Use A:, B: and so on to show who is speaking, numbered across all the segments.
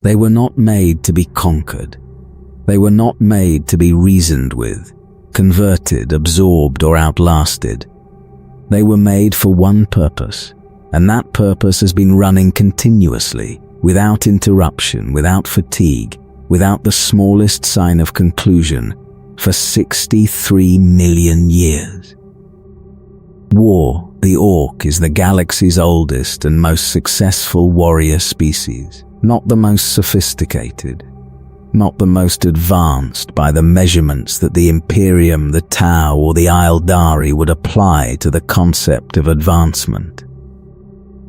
A: They were not made to be conquered. They were not made to be reasoned with, converted, absorbed, or outlasted. They were made for one purpose, and that purpose has been running continuously, without interruption, without fatigue, without the smallest sign of conclusion, for 63 million years. War, the Ork, is the galaxy's oldest and most successful warrior species, not the most sophisticated, not the most advanced by the measurements that the Imperium, the Tau, or the Aeldari would apply to the concept of advancement.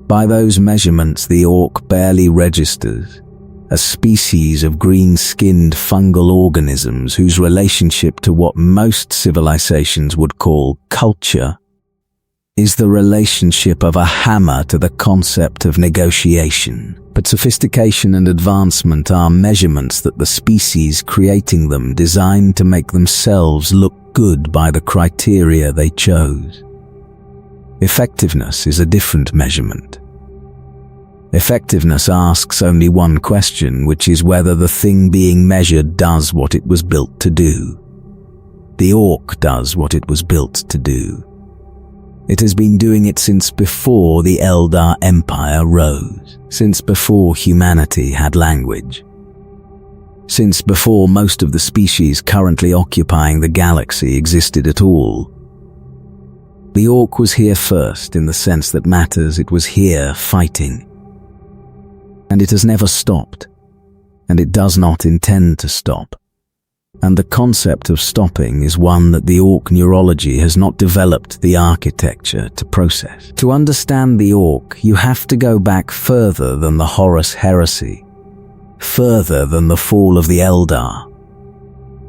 A: By those measurements, the Ork barely registers, a species of green-skinned fungal organisms whose relationship to what most civilizations would call culture is the relationship of a hammer to the concept of negotiation. But sophistication and advancement are measurements that the species creating them designed to make themselves look good by the criteria they chose. Effectiveness is a different measurement. Effectiveness asks only one question, which is whether the thing being measured does what it was built to do. The Ork does what it was built to do. It has been doing it since before the Eldar Empire rose, since before humanity had language, since before most of the species currently occupying the galaxy existed at all. The Ork was here first in the sense that matters. It was here fighting. And it has never stopped, and it does not intend to stop. And the concept of stopping is one that the Ork neurology has not developed the architecture to process. To understand the Ork, you have to go back further than the Horus Heresy, further than the fall of the Eldar,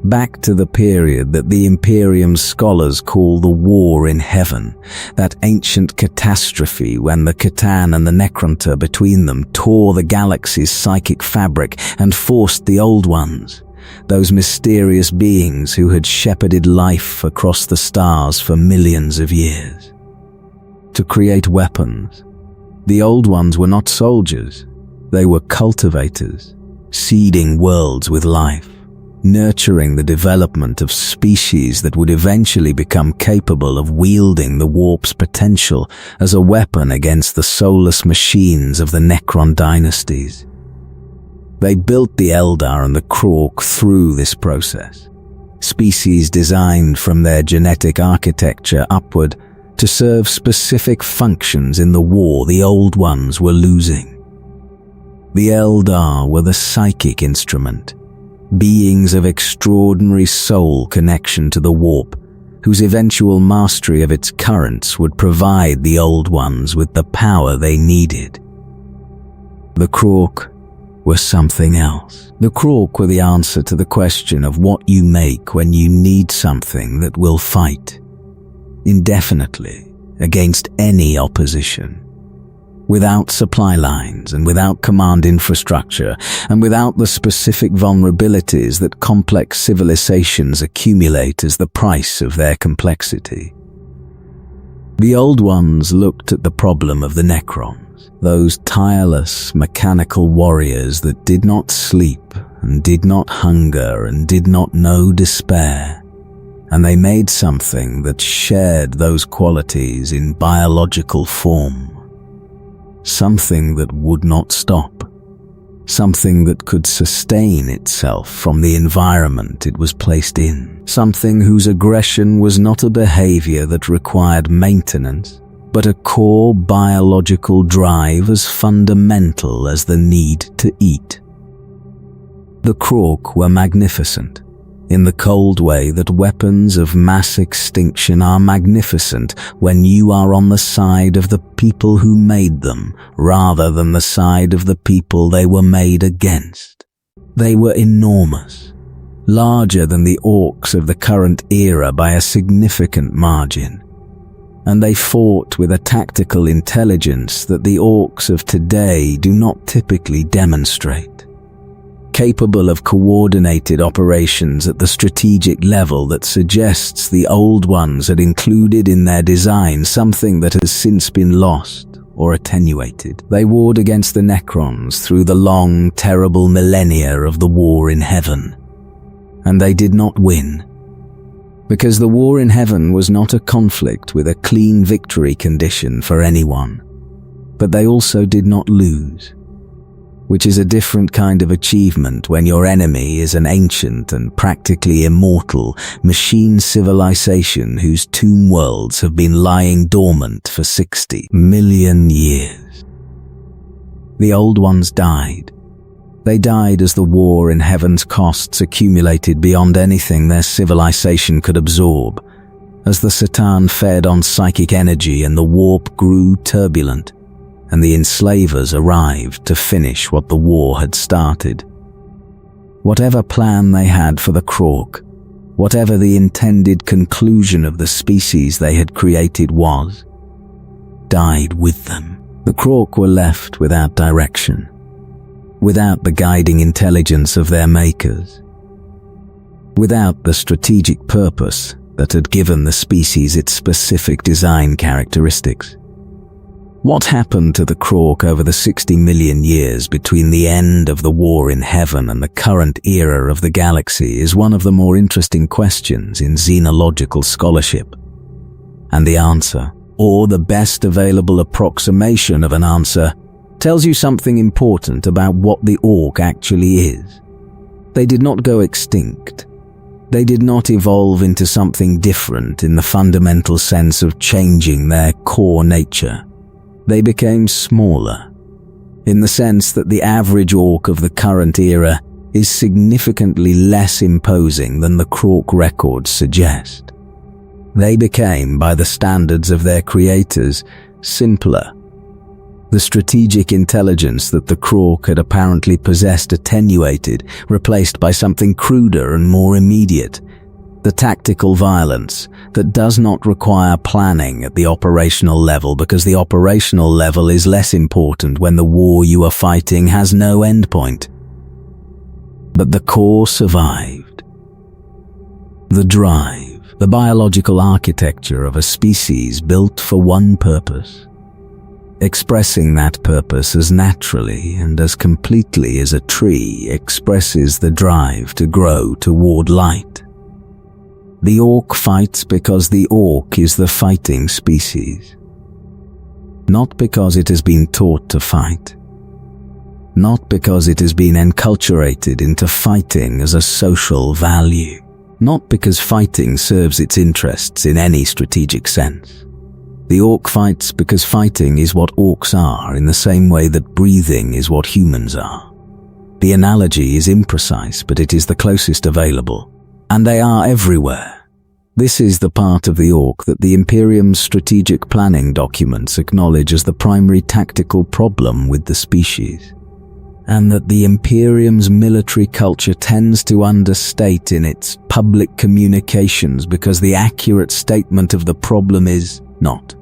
A: back to the period that the Imperium scholars call the War in Heaven, that ancient catastrophe when the Catan and the Necronta between them tore the galaxy's psychic fabric and forced the Old Ones, those mysterious beings who had shepherded life across the stars for millions of years, to create weapons. The Old Ones were not soldiers, they were cultivators, seeding worlds with life, nurturing the development of species that would eventually become capable of wielding the warp's potential as a weapon against the soulless machines of the Necron dynasties. They built the Eldar and the Krork through this process, species designed from their genetic architecture upward to serve specific functions in the war the Old Ones were losing. The Eldar were the psychic instrument, beings of extraordinary soul connection to the warp, whose eventual mastery of its currents would provide the Old Ones with the power they needed. The Krork were something else. The Krork were the answer to the question of what you make when you need something that will fight indefinitely against any opposition, without supply lines and without command infrastructure and without the specific vulnerabilities that complex civilizations accumulate as the price of their complexity. The Old Ones looked at the problem of the Necrons, those tireless mechanical warriors that did not sleep and did not hunger and did not know despair, and they made something that shared those qualities in biological form. Something that would not stop, something that could sustain itself from the environment it was placed in, something whose aggression was not a behavior that required maintenance, but a core biological drive as fundamental as the need to eat. The Krork were magnificent, in the cold way that weapons of mass extinction are magnificent when you are on the side of the people who made them, rather than the side of the people they were made against. They were enormous, larger than the Orks of the current era by a significant margin, and they fought with a tactical intelligence that the Orks of today do not typically demonstrate. Capable of coordinated operations at the strategic level that suggests the Old Ones had included in their design something that has since been lost or attenuated. They warred against the Necrons through the long, terrible millennia of the War in Heaven. And they did not win. Because the War in Heaven was not a conflict with a clean victory condition for anyone. But they also did not lose, which is a different kind of achievement when your enemy is an ancient and practically immortal machine civilization whose tomb worlds have been lying dormant for 60 million years. The old ones died. They died as the War in Heaven's costs accumulated beyond anything their civilization could absorb, as the Satan fed on psychic energy and the warp grew turbulent, and the enslavers arrived to finish what the war had started. Whatever plan they had for the Krork, whatever the intended conclusion of the species they had created was, died with them. The Krork were left without direction, without the guiding intelligence of their makers, without the strategic purpose that had given the species its specific design characteristics. What happened to the Krork over the 60 million years between the end of the War in Heaven and the current era of the galaxy is one of the more interesting questions in xenological scholarship. And the answer, or the best available approximation of an answer, tells you something important about what the Ork actually is. They did not go extinct. They did not evolve into something different in the fundamental sense of changing their core nature. They became smaller, in the sense that the average Ork of the current era is significantly less imposing than the Krork records suggest. They became, by the standards of their creators, simpler. The strategic intelligence that the Krork had apparently possessed attenuated, replaced by something cruder and more immediate. The tactical violence that does not require planning at the operational level, because the operational level is less important when the war you are fighting has no endpoint. But the core survived. The drive, the biological architecture of a species built for one purpose. Expressing that purpose as naturally and as completely as a tree expresses the drive to grow toward light. The Ork fights because the Ork is the fighting species. Not because it has been taught to fight. Not because it has been enculturated into fighting as a social value. Not because fighting serves its interests in any strategic sense. The Ork fights because fighting is what Orks are, in the same way that breathing is what humans are. The analogy is imprecise, but it is the closest available. And they are everywhere. This is the part of the Ork that the Imperium's strategic planning documents acknowledge as the primary tactical problem with the species, and that the Imperium's military culture tends to understate in its public communications because the accurate statement of the problem is not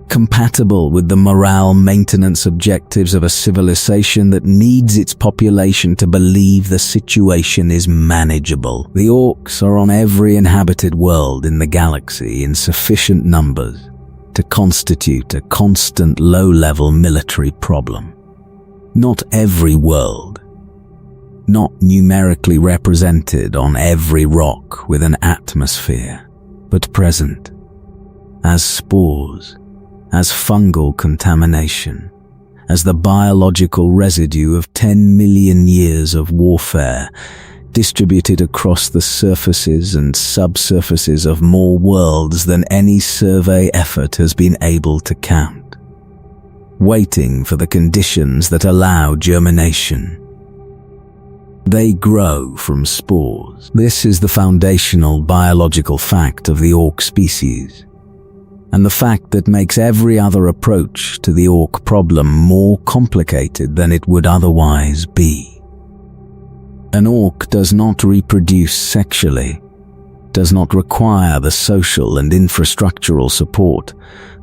A: compatible with the morale maintenance objectives of a civilization that needs its population to believe the situation is manageable. The Orks are on every inhabited world in the galaxy in sufficient numbers to constitute a constant low-level military problem. Not every world, not numerically represented on every rock with an atmosphere, but present as spores, as fungal contamination, as the biological residue of 10 million years of warfare distributed across the surfaces and subsurfaces of more worlds than any survey effort has been able to count, waiting for the conditions that allow germination. They grow from spores. This is the foundational biological fact of the Ork species, and the fact that makes every other approach to the Ork problem more complicated than it would otherwise be. An Ork does not reproduce sexually, does not require the social and infrastructural support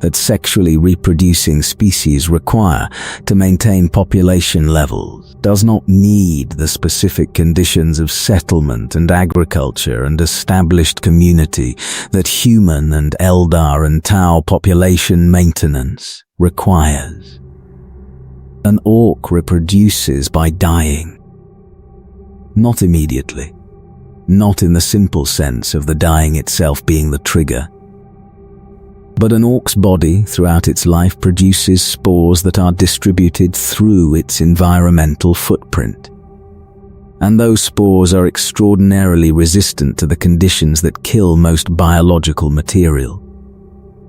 A: that sexually reproducing species require to maintain population levels, does not need the specific conditions of settlement and agriculture and established community that human and Eldar and Tau population maintenance requires. An orc reproduces by dying. Not immediately. Not in the simple sense of the dying itself being the trigger. But an orc's body throughout its life produces spores that are distributed through its environmental footprint. And those spores are extraordinarily resistant to the conditions that kill most biological material.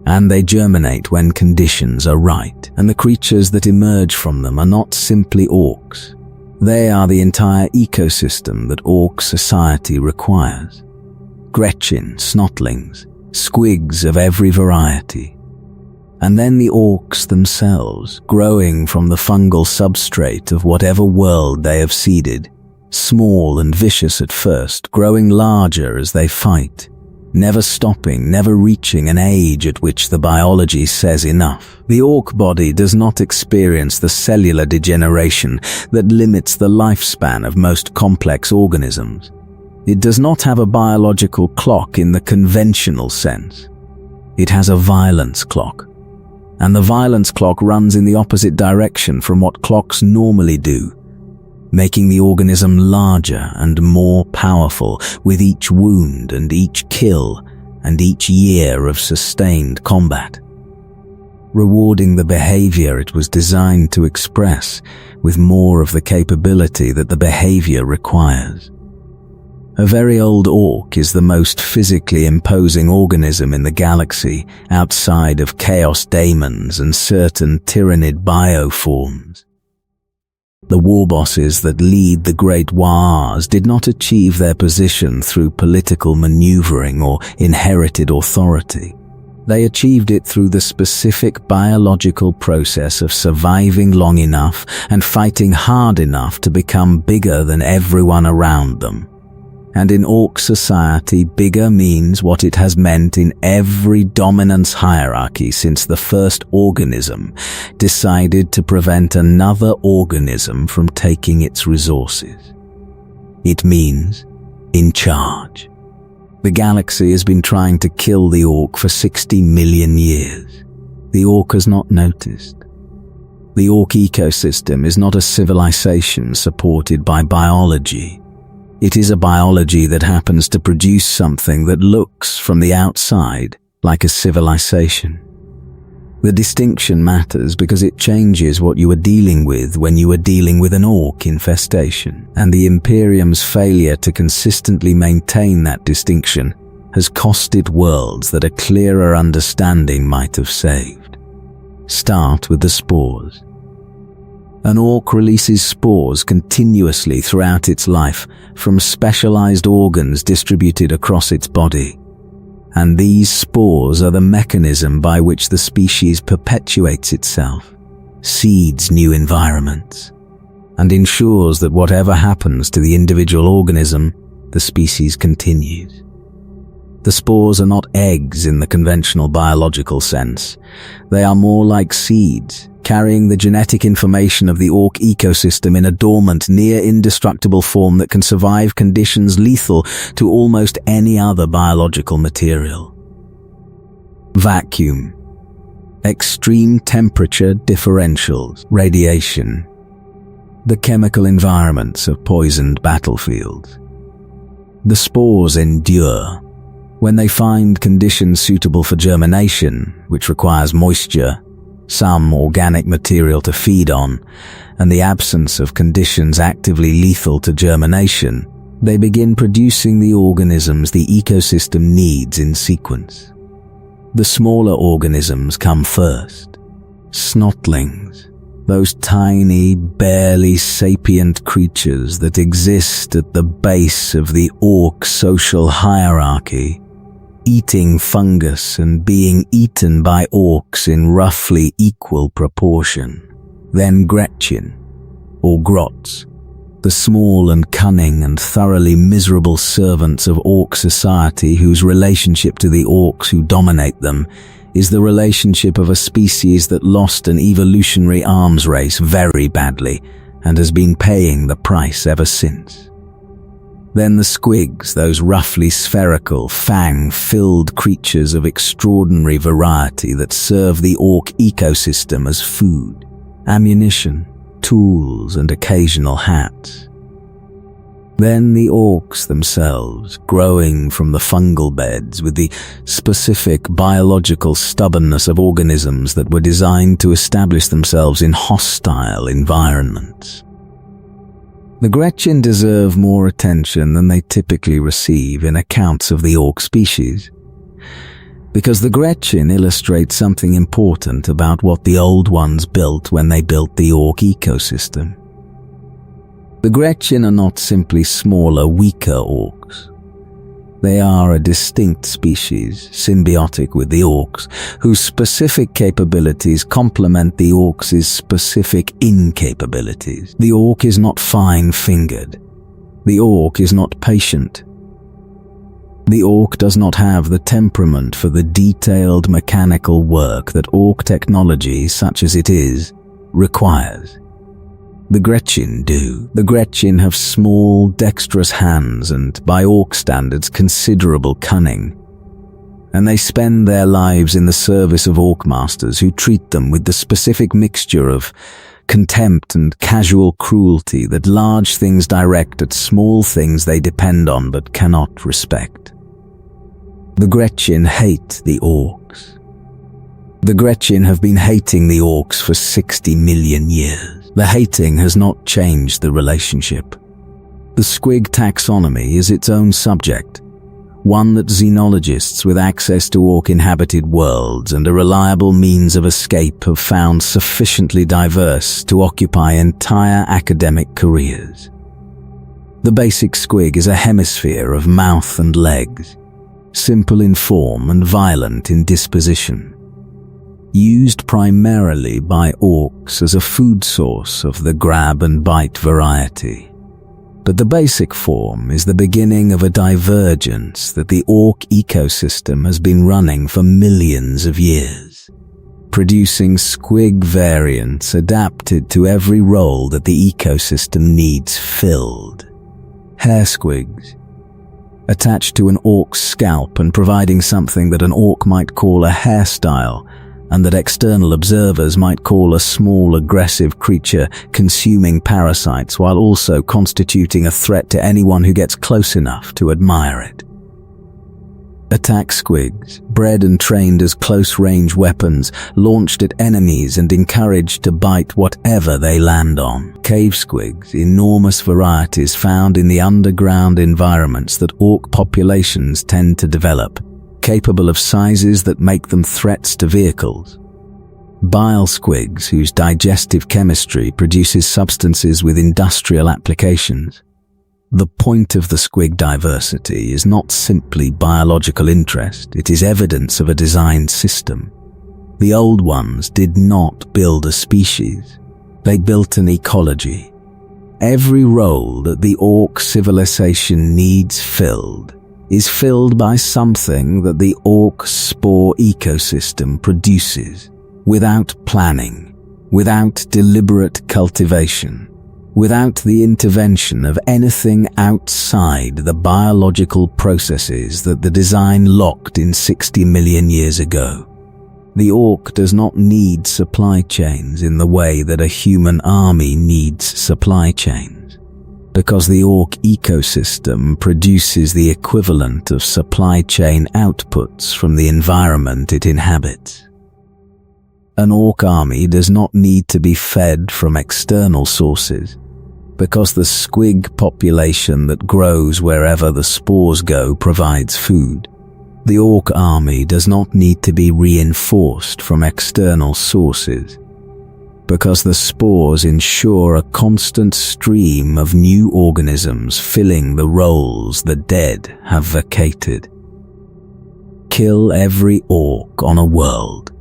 A: And they germinate when conditions are right, and the creatures that emerge from them are not simply orcs. They are the entire ecosystem that orc society requires. Gretchen, snotlings, squigs of every variety. And then the orcs themselves, growing from the fungal substrate of whatever world they have seeded, small and vicious at first, growing larger as they fight, never stopping, never reaching an age at which the biology says enough. The orc body does not experience the cellular degeneration that limits the lifespan of most complex organisms. It does not have a biological clock in the conventional sense. It has a violence clock. And the violence clock runs in the opposite direction from what clocks normally do, making the organism larger and more powerful with each wound and each kill and each year of sustained combat. Rewarding the behavior it was designed to express with more of the capability that the behavior requires. A very old orc is the most physically imposing organism in the galaxy outside of chaos daemons and certain tyrannid bioforms. The war bosses that lead the great Waaaghs did not achieve their position through political maneuvering or inherited authority. They achieved it through the specific biological process of surviving long enough and fighting hard enough to become bigger than everyone around them. And in orc society, bigger means what it has meant in every dominance hierarchy since the first organism decided to prevent another organism from taking its resources. It means in charge. The galaxy has been trying to kill the orc for 60 million years. The orc has not noticed. The orc ecosystem is not a civilization supported by biology. It is a biology that happens to produce something that looks from the outside like a civilization. The distinction matters because it changes what you are dealing with when you are dealing with an orc infestation, and the Imperium's failure to consistently maintain that distinction has cost it worlds that a clearer understanding might have saved. Start with the spores. An orc releases spores continuously throughout its life from specialized organs distributed across its body. And these spores are the mechanism by which the species perpetuates itself, seeds new environments, and ensures that whatever happens to the individual organism, the species continues. The spores are not eggs in the conventional biological sense. They are more like seeds, carrying the genetic information of the orc ecosystem in a dormant, near-indestructible form that can survive conditions lethal to almost any other biological material. Vacuum. Extreme temperature differentials, radiation. The chemical environments of poisoned battlefields. The spores endure. When they find conditions suitable for germination, which requires moisture, some organic material to feed on, and the absence of conditions actively lethal to germination, they begin producing the organisms the ecosystem needs in sequence. The smaller organisms come first. Snotlings, those tiny, barely sapient creatures that exist at the base of the orc social hierarchy, eating fungus and being eaten by orcs in roughly equal proportion. Then Gretchen, or grots, the small and cunning and thoroughly miserable servants of orc society whose relationship to the orcs who dominate them is the relationship of a species that lost an evolutionary arms race very badly and has been paying the price ever since. Then the squigs, those roughly spherical, fang-filled creatures of extraordinary variety that serve the orc ecosystem as food, ammunition, tools, and occasional hats. Then the orcs themselves, growing from the fungal beds with the specific biological stubbornness of organisms that were designed to establish themselves in hostile environments. The Gretchen deserve more attention than they typically receive in accounts of the orc species, because the Gretchen illustrates something important about what the Old Ones built when they built the orc ecosystem. The Gretchen are not simply smaller, weaker orcs. They are a distinct species, symbiotic with the orcs, whose specific capabilities complement the orcs' specific incapabilities. The orc is not fine-fingered. The orc is not patient. The orc does not have the temperament for the detailed mechanical work that orc technology, such as it is, requires. The Gretchen do. The Gretchen have small, dexterous hands and, by orc standards, considerable cunning. And they spend their lives in the service of orc masters who treat them with the specific mixture of contempt and casual cruelty that large things direct at small things they depend on but cannot respect. The Gretchen hate the orcs. The Gretchen have been hating the orcs for 60 million years. The hating has not changed the relationship. The squig taxonomy is its own subject, one that xenologists with access to orc-inhabited worlds and a reliable means of escape have found sufficiently diverse to occupy entire academic careers. The basic squig is a hemisphere of mouth and legs, simple in form and violent in disposition. Used primarily by orcs as a food source of the grab-and-bite variety. But the basic form is the beginning of a divergence that the orc ecosystem has been running for millions of years, producing squig variants adapted to every role that the ecosystem needs filled. Hair squigs, attached to an orc's scalp and providing something that an orc might call a hairstyle, and that external observers might call a small, aggressive creature consuming parasites while also constituting a threat to anyone who gets close enough to admire it. Attack squigs, bred and trained as close-range weapons, launched at enemies and encouraged to bite whatever they land on. Cave squigs, enormous varieties found in the underground environments that orc populations tend to develop, capable of sizes that make them threats to vehicles. Bile squigs, whose digestive chemistry produces substances with industrial applications. The point of the squig diversity is not simply biological interest, it is evidence of a designed system. The Old Ones did not build a species, they built an ecology. Every role that the orc civilization needs filled is filled by something that the orc spore ecosystem produces, without planning, without deliberate cultivation, without the intervention of anything outside the biological processes that the design locked in 60 million years ago. The orc does not need supply chains in the way that a human army needs supply chains, because the orc ecosystem produces the equivalent of supply chain outputs from the environment it inhabits. An orc army does not need to be fed from external sources, because the squig population that grows wherever the spores go provides food. The orc army does not need to be reinforced from external sources, because the spores ensure a constant stream of new organisms filling the roles the dead have vacated. Kill every orc on a world,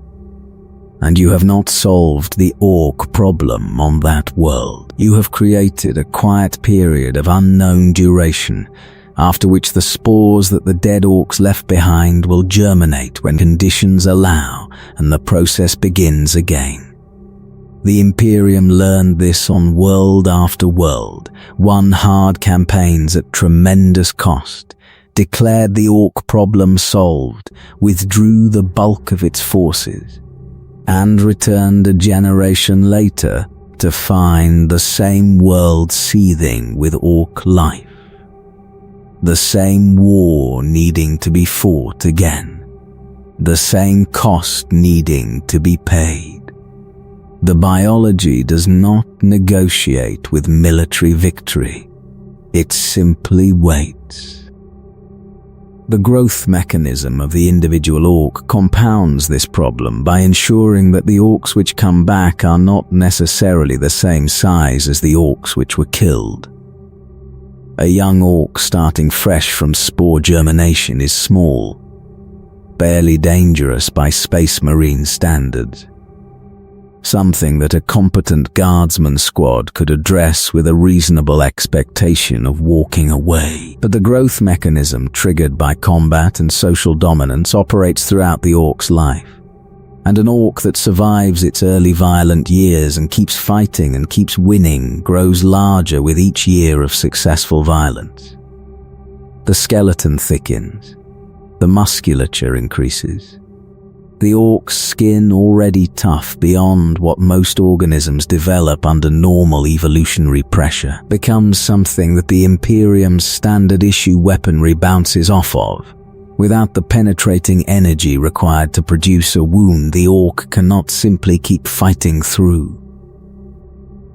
A: and you have not solved the orc problem on that world. You have created a quiet period of unknown duration, after which the spores that the dead orcs left behind will germinate when conditions allow and the process begins again. The Imperium learned this on world after world, won hard campaigns at tremendous cost, declared the Ork problem solved, withdrew the bulk of its forces, and returned a generation later to find the same world seething with Ork life. The same war needing to be fought again. The same cost needing to be paid. The biology does not negotiate with military victory. It simply waits. The growth mechanism of the individual Ork compounds this problem by ensuring that the Orks which come back are not necessarily the same size as the Orks which were killed. A young Ork starting fresh from spore germination is small, barely dangerous by Space Marine standards. Something that a competent guardsman squad could address with a reasonable expectation of walking away. But the growth mechanism triggered by combat and social dominance operates throughout the Ork's life. And an Ork that survives its early violent years and keeps fighting and keeps winning grows larger with each year of successful violence. The skeleton thickens. The musculature increases. The Ork's skin, already tough beyond what most organisms develop under normal evolutionary pressure, becomes something that the Imperium's standard issue weaponry bounces off of. Without the penetrating energy required to produce a wound, the Ork cannot simply keep fighting through.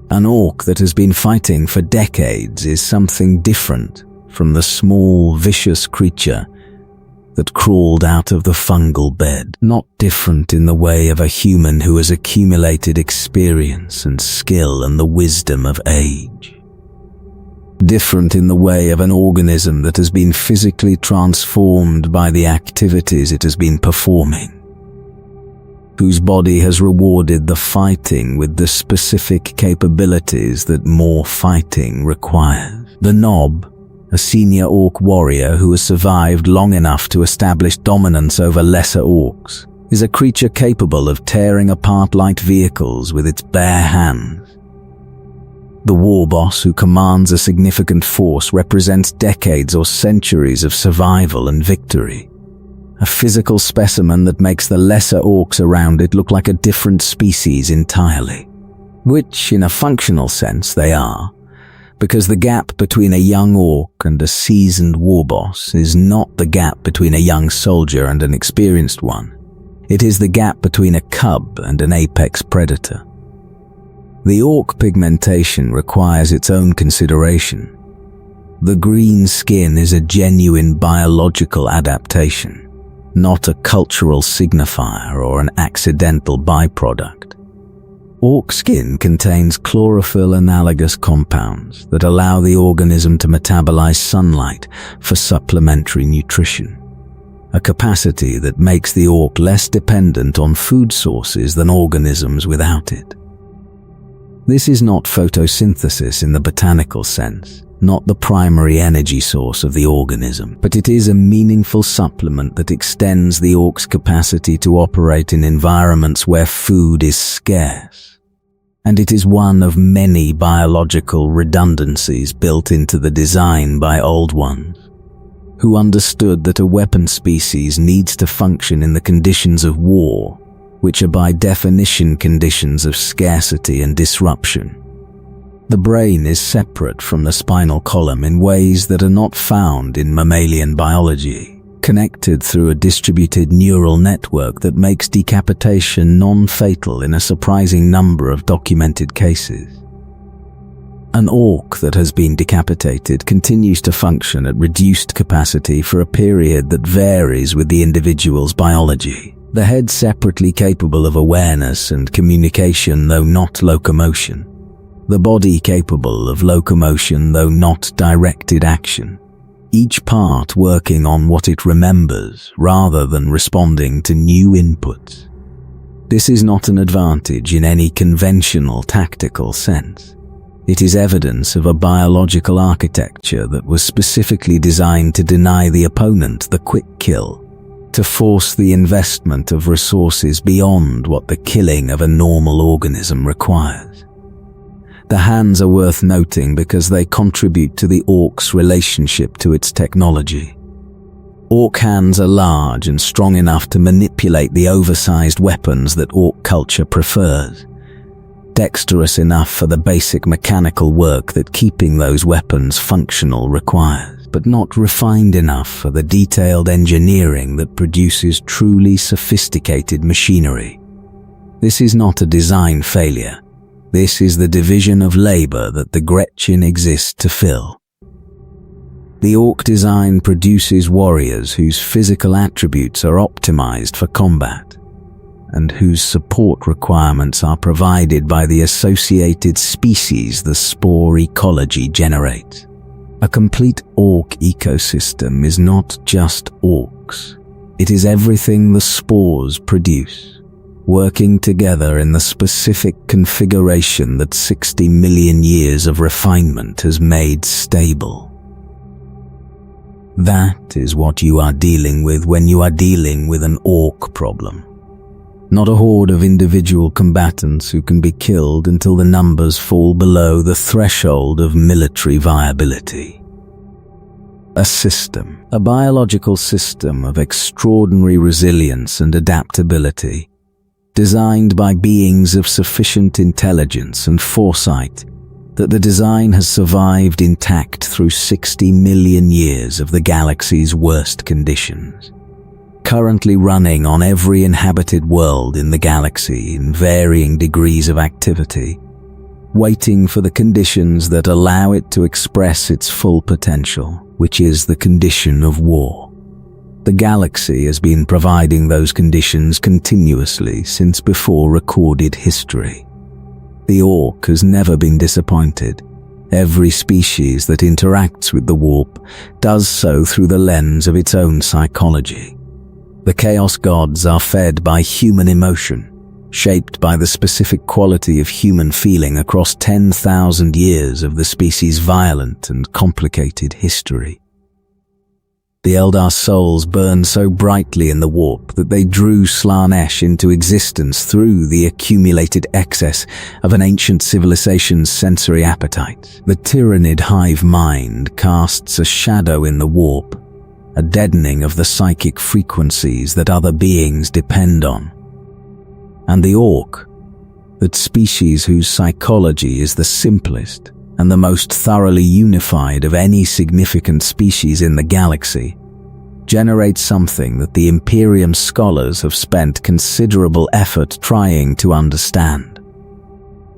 A: An Ork that has been fighting for decades is something different from the small, vicious creature that crawled out of the fungal bed. Not different in the way of a human who has accumulated experience and skill and the wisdom of age. Different in the way of an organism that has been physically transformed by the activities it has been performing, whose body has rewarded the fighting with the specific capabilities that more fighting requires. The Knob, a senior Ork warrior who has survived long enough to establish dominance over lesser Orks, is a creature capable of tearing apart light vehicles with its bare hands. The war boss, who commands a significant force, represents decades or centuries of survival and victory. A physical specimen that makes the lesser Orks around it look like a different species entirely. Which, in a functional sense, they are. Because the gap between a young Ork and a seasoned war boss is not the gap between a young soldier and an experienced one. It is the gap between a cub and an apex predator. The Ork pigmentation requires its own consideration. The green skin is a genuine biological adaptation, not a cultural signifier or an accidental byproduct. Ork skin contains chlorophyll-analogous compounds that allow the organism to metabolize sunlight for supplementary nutrition, a capacity that makes the Ork less dependent on food sources than organisms without it. This is not photosynthesis in the botanical sense, not the primary energy source of the organism, but it is a meaningful supplement that extends the Ork's capacity to operate in environments where food is scarce. And it is one of many biological redundancies built into the design by Old Ones, who understood that a weapon species needs to function in the conditions of war, which are by definition conditions of scarcity and disruption. The brain is separate from the spinal column in ways that are not found in mammalian biology, connected through a distributed neural network that makes decapitation non-fatal in a surprising number of documented cases. An Ork that has been decapitated continues to function at reduced capacity for a period that varies with the individual's biology. The head separately capable of awareness and communication though not locomotion. The body capable of locomotion though not directed action. Each part working on what it remembers rather than responding to new inputs. This is not an advantage in any conventional tactical sense. It is evidence of a biological architecture that was specifically designed to deny the opponent the quick kill, to force the investment of resources beyond what the killing of a normal organism requires. The hands are worth noting because they contribute to the Orks' relationship to its technology. Ork hands are large and strong enough to manipulate the oversized weapons that Ork culture prefers, dexterous enough for the basic mechanical work that keeping those weapons functional requires, but not refined enough for the detailed engineering that produces truly sophisticated machinery. This is not a design failure. This is the division of labor that the Gretchen exists to fill. The Ork design produces warriors whose physical attributes are optimized for combat, and whose support requirements are provided by the associated species the spore ecology generates. A complete Ork ecosystem is not just Orks. It is everything the spores produce, working together in the specific configuration that 60 million years of refinement has made stable. That is what you are dealing with when you are dealing with an Ork problem. Not a horde of individual combatants who can be killed until the numbers fall below the threshold of military viability. A system, a biological system of extraordinary resilience and adaptability, designed by beings of sufficient intelligence and foresight that the design has survived intact through 60 million years of the galaxy's worst conditions. Currently running on every inhabited world in the galaxy in varying degrees of activity, waiting for the conditions that allow it to express its full potential, which is the condition of war. The galaxy has been providing those conditions continuously since before recorded history. The Ork has never been disappointed. Every species that interacts with the warp does so through the lens of its own psychology. The Chaos Gods are fed by human emotion, shaped by the specific quality of human feeling across 10,000 years of the species' violent and complicated history. The Eldar souls burned so brightly in the warp that they drew Slaanesh into existence through the accumulated excess of an ancient civilization's sensory appetite. The Tyrannid hive mind casts a shadow in the warp, a deadening of the psychic frequencies that other beings depend on. And the Ork, that species whose psychology is the simplest and the most thoroughly unified of any significant species in the galaxy, generates something that the Imperium scholars have spent considerable effort trying to understand,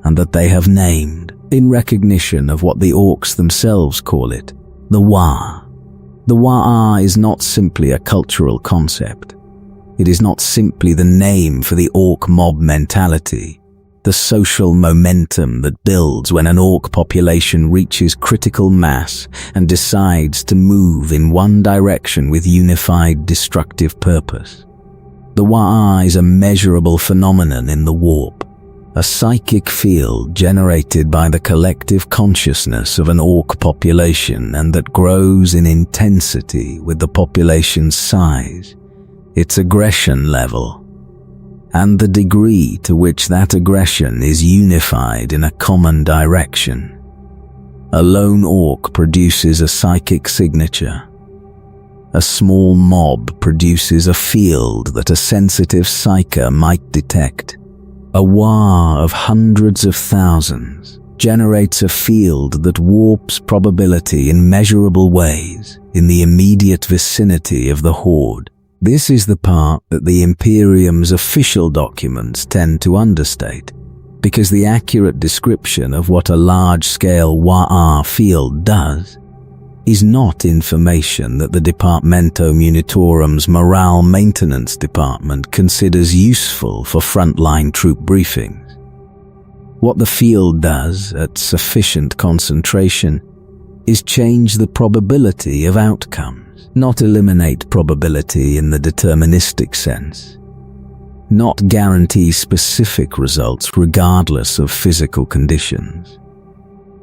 A: and that they have named, in recognition of what the Orks themselves call it, the Waaaghs. The Waaaghs is not simply a cultural concept. It is not simply the name for the Ork mob mentality, the social momentum that builds when an Ork population reaches critical mass and decides to move in one direction with unified destructive purpose. The Waaaghs is a measurable phenomenon in the warp, a psychic field generated by the collective consciousness of an Ork population and that grows in intensity with the population's size, its aggression level, and the degree to which that aggression is unified in a common direction. A lone Ork produces a psychic signature. A small mob produces a field that a sensitive psyker might detect. A Waaaghs of hundreds of thousands generates a field that warps probability in measurable ways in the immediate vicinity of the horde. This is the part that the Imperium's official documents tend to understate, because the accurate description of what a large-scale Waaaghs field does is not information that the Departamento Munitorum's Morale Maintenance Department considers useful for frontline troop briefings. What the field does at sufficient concentration is change the probability of outcomes, not eliminate probability in the deterministic sense, not guarantee specific results regardless of physical conditions,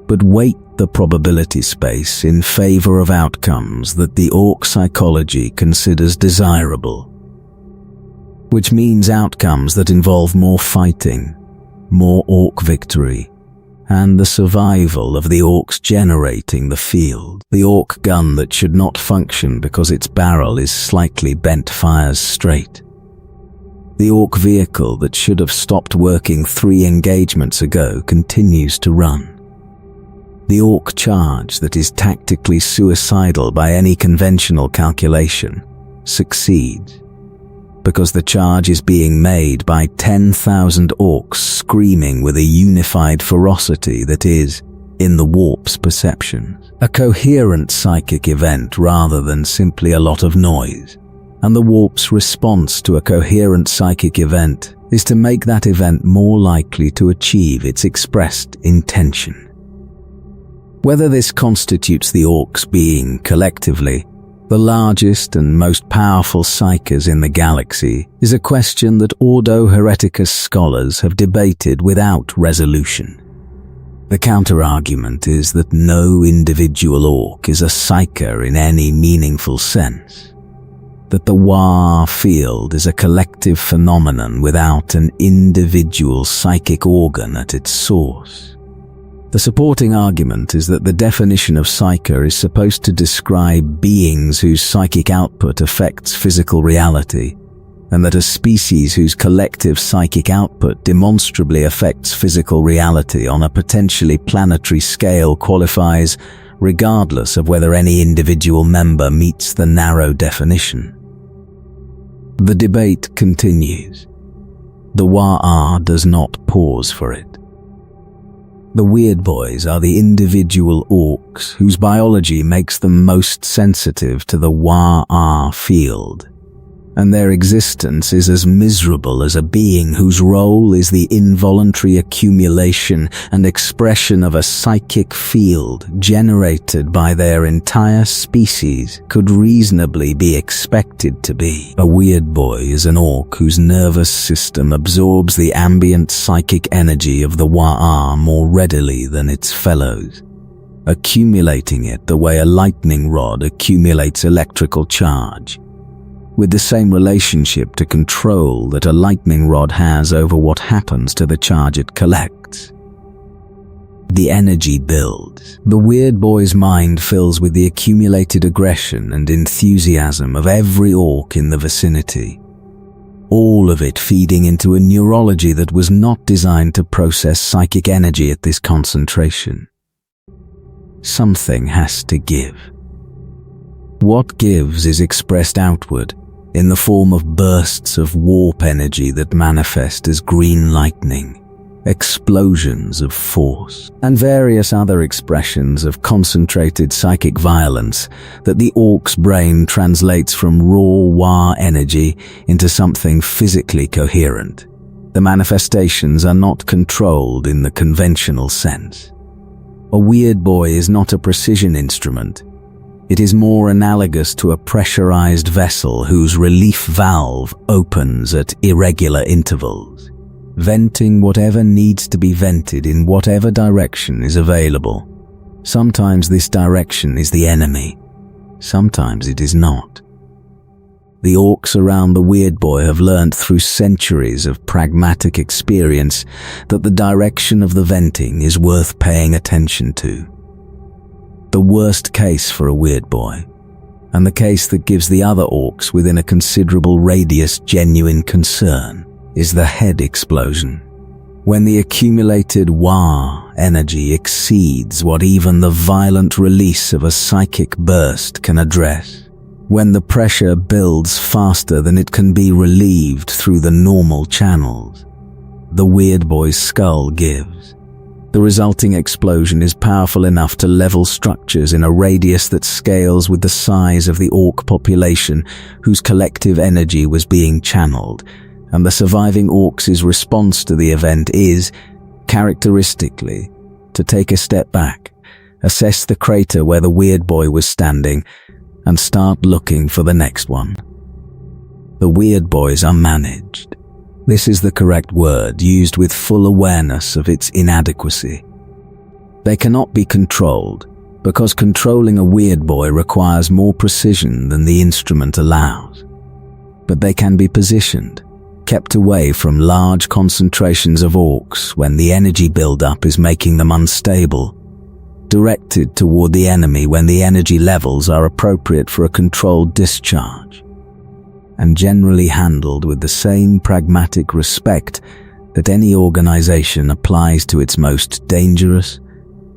A: but weight the probability space in favor of outcomes that the Ork psychology considers desirable which means outcomes that involve more fighting, more Ork victory, and the survival of the Orks generating the field. The Ork gun that should not function because its barrel is slightly bent fires straight. The Ork vehicle that should have stopped working 3 engagements ago continues to run. The Ork charge that is tactically suicidal by any conventional calculation succeeds, because the charge is being made by 10,000 Orks screaming with a unified ferocity that is, in the warp's perception, a coherent psychic event rather than simply a lot of noise. And the warp's response to a coherent psychic event is to make that event more likely to achieve its expressed intention. Whether this constitutes the Orks being, collectively, the largest and most powerful psykers in the galaxy is a question that Ordo Hereticus scholars have debated without resolution. The counter-argument is that no individual Ork is a psyker in any meaningful sense, that the Waaaghs field is a collective phenomenon without an individual psychic organ at its source. The supporting argument is that the definition of psyker is supposed to describe beings whose psychic output affects physical reality, and that a species whose collective psychic output demonstrably affects physical reality on a potentially planetary scale qualifies, regardless of whether any individual member meets the narrow definition. The debate continues. The Waaaghs does not pause for it. The Weird Boys are the individual Orks whose biology makes them most sensitive to the Waaaghs field, and their existence is as miserable as a being whose role is the involuntary accumulation and expression of a psychic field generated by their entire species could reasonably be expected to be. A Weird Boy is an Ork whose nervous system absorbs the ambient psychic energy of the Waaaghs more readily than its fellows, accumulating it the way a lightning rod accumulates electrical charge, with the same relationship to control that a lightning rod has over what happens to the charge it collects. The energy builds. The Weird Boy's mind fills with the accumulated aggression and enthusiasm of every Ork in the vicinity, all of it feeding into a neurology that was not designed to process psychic energy at this concentration. Something has to give. What gives is expressed outward, in the form of bursts of warp energy that manifest as green lightning, explosions of force, and various other expressions of concentrated psychic violence that the Ork's brain translates from raw Waaaghs energy into something physically coherent. The manifestations are not controlled in the conventional sense. A Weird Boy is not a precision instrument. It is more analogous to a pressurized vessel whose relief valve opens at irregular intervals, venting whatever needs to be vented in whatever direction is available. Sometimes this direction is the enemy, sometimes it is not. The Orks around the Weird Boy have learnt through centuries of pragmatic experience that the direction of the venting is worth paying attention to. The worst case for a Weird Boy, and the case that gives the other Orks within a considerable radius genuine concern, is the head explosion. When the accumulated Waaaghs energy exceeds what even the violent release of a psychic burst can address, when the pressure builds faster than it can be relieved through the normal channels, the Weird Boy's skull gives. The resulting explosion is powerful enough to level structures in a radius that scales with the size of the Ork population whose collective energy was being channeled, and the surviving Orks' response to the event is, characteristically, to take a step back, assess the crater where the Weird Boy was standing, and start looking for the next one. The Weird Boys are managed. This is the correct word, used with full awareness of its inadequacy. They cannot be controlled, because controlling a Weird Boy requires more precision than the instrument allows. But they can be positioned, kept away from large concentrations of orcs when the energy buildup is making them unstable, directed toward the enemy when the energy levels are appropriate for a controlled discharge, and generally handled with the same pragmatic respect that any organization applies to its most dangerous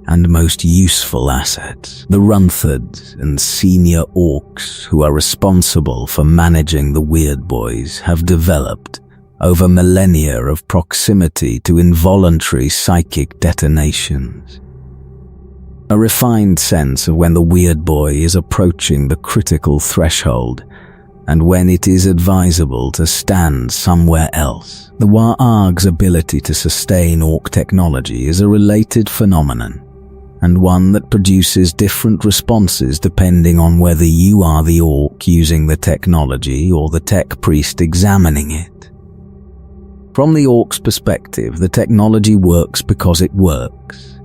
A: and most useful assets. The Runthards and senior orcs who are responsible for managing the Weird Boys have developed, over millennia of proximity to involuntary psychic detonations, a refined sense of when the Weird Boy is approaching the critical threshold and when it is advisable to stand somewhere else. The Waaaghs' ability to sustain orc technology is a related phenomenon, and one that produces different responses depending on whether you are the orc using the technology or the tech priest examining it. From the orc's perspective, the technology works because it works,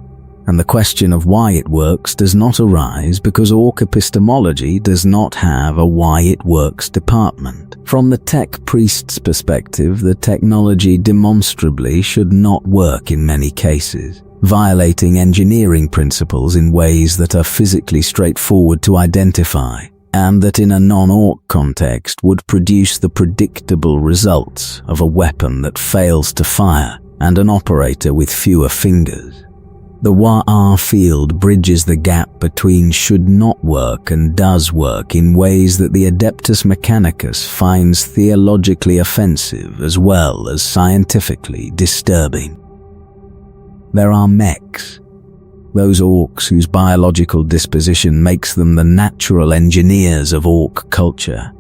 A: and the question of why it works does not arise because orc epistemology does not have a why it works department. From the tech priest's perspective, the technology demonstrably should not work in many cases, violating engineering principles in ways that are physically straightforward to identify, and that in a non-orc context would produce the predictable results of a weapon that fails to fire and an operator with fewer fingers. The Waaaghs field bridges the gap between should not work and does work in ways that the Adeptus Mechanicus finds theologically offensive as well as scientifically disturbing. There are mechs, those orcs whose biological disposition makes them the natural engineers of orc culture,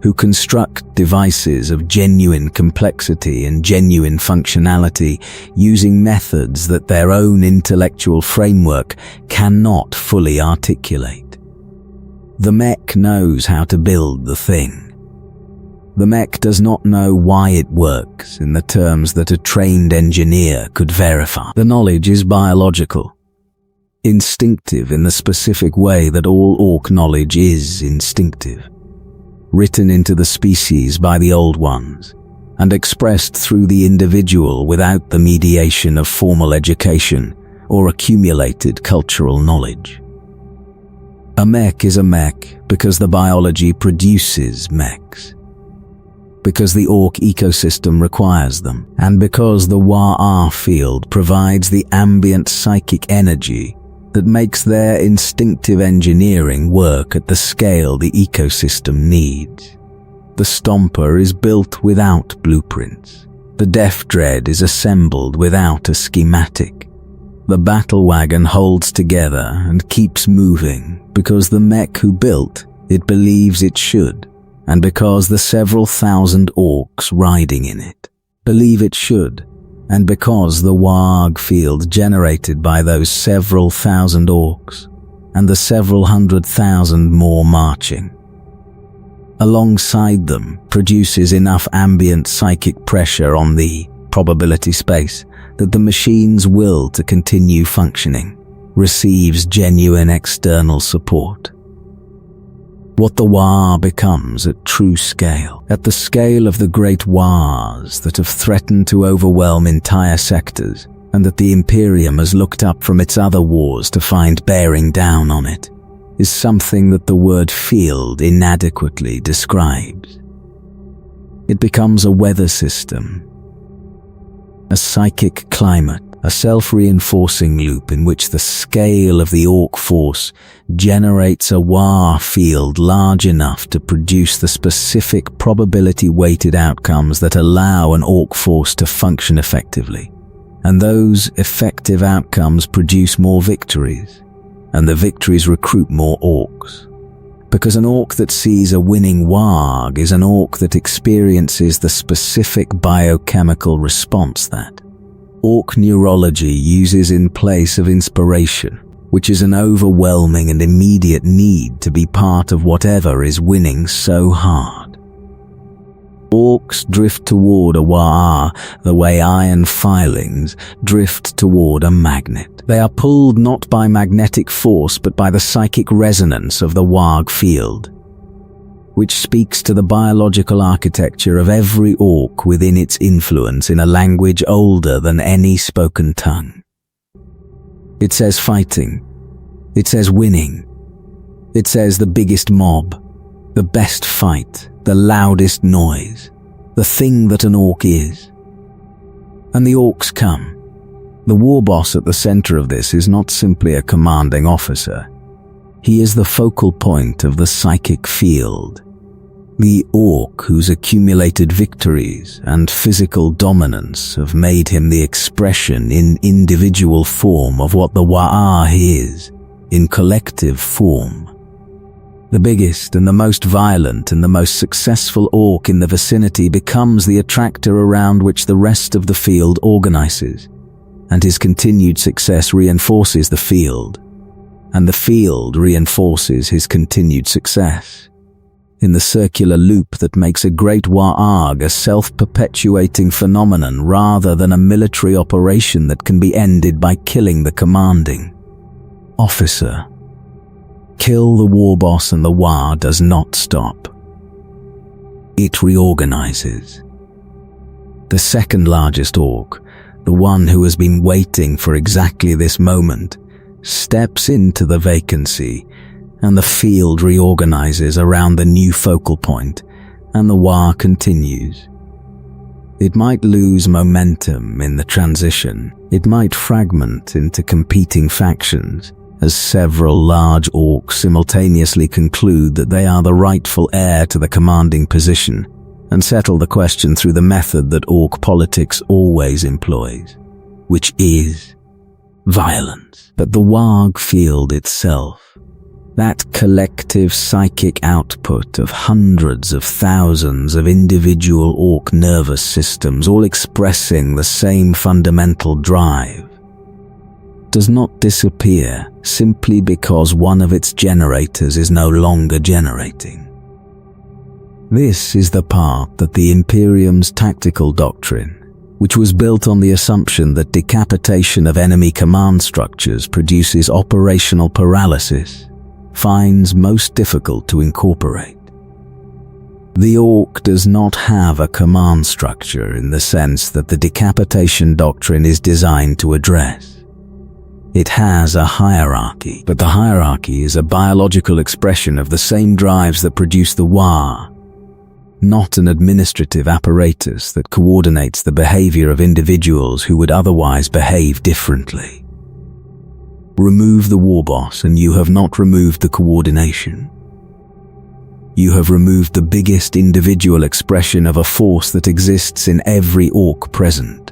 A: who construct devices of genuine complexity and genuine functionality using methods that their own intellectual framework cannot fully articulate. The mech knows how to build the thing. The mech does not know why it works in the terms that a trained engineer could verify. The knowledge is biological, instinctive in the specific way that all orc knowledge is instinctive, written into the species by the Old Ones, and expressed through the individual without the mediation of formal education or accumulated cultural knowledge. A mech is a mech because the biology produces mechs, because the orc ecosystem requires them, and because the Waaaghs field provides the ambient psychic energy that makes their instinctive engineering work at the scale the ecosystem needs. The Stomper is built without blueprints. The Death Dread is assembled without a schematic. The Battle Wagon holds together and keeps moving because the mech who built it believes it should, and because the several thousand orcs riding in it believe it should, and because the Waaaghs field generated by those several thousand orcs and the several 100,000 more marching alongside them produces enough ambient psychic pressure on the probability space that the machine's will to continue functioning receives genuine external support. What the Waaaghs becomes at true scale, at the scale of the great Waaaghs that have threatened to overwhelm entire sectors, and that the Imperium has looked up from its other wars to find bearing down on it, is something that the word field inadequately describes. It becomes a weather system, a psychic climate, a self-reinforcing loop in which the scale of the orc force generates a Waaaghs field large enough to produce the specific probability-weighted outcomes that allow an orc force to function effectively. And those effective outcomes produce more victories, and the victories recruit more orcs. Because an orc that sees a winning Waagh is an orc that experiences the specific biochemical response that orc neurology uses in place of inspiration, which is an overwhelming and immediate need to be part of whatever is winning so hard. Orcs drift toward a Waaaghs the way iron filings drift toward a magnet. They are pulled not by magnetic force but by the psychic resonance of the Waaaghs field. which speaks to the biological architecture of every orc within its influence in a language older than any spoken tongue. It says fighting. It says winning. It says the biggest mob, the best fight, the loudest noise, the thing that an orc is. And the orcs come. The war boss at the center of this is not simply a commanding officer. He is the focal point of the psychic field. The orc whose accumulated victories and physical dominance have made him the expression in individual form of what the Waaaghs is, in collective form. The biggest and the most violent and the most successful orc in the vicinity becomes the attractor around which the rest of the field organizes, and his continued success reinforces the field, and the field reinforces his continued success. In the circular loop that makes a great Waagh a self-perpetuating phenomenon rather than a military operation that can be ended by killing the commanding officer. Kill the war boss and the Waagh does not stop. It reorganizes. The second largest orc, the one who has been waiting for exactly this moment, steps into the vacancy, and the field reorganizes around the new focal point, and the Waagh continues. It might lose momentum in the transition. It might fragment into competing factions, as several large orcs simultaneously conclude that they are the rightful heir to the commanding position, and settle the question through the method that orc politics always employs, which is violence. But the Waagh field itself, that collective psychic output of hundreds of thousands of individual orc nervous systems all expressing the same fundamental drive, does not disappear simply because one of its generators is no longer generating. This is the part that the Imperium's tactical doctrine, which was built on the assumption that decapitation of enemy command structures produces operational paralysis, finds most difficult to incorporate. The orc does not have a command structure in the sense that the decapitation doctrine is designed to address. It has a hierarchy, but the hierarchy is a biological expression of the same drives that produce the Waagh, not an administrative apparatus that coordinates the behavior of individuals who would otherwise behave differently. Remove the war boss and you have not removed the coordination. You have removed the biggest individual expression of a force that exists in every orc present.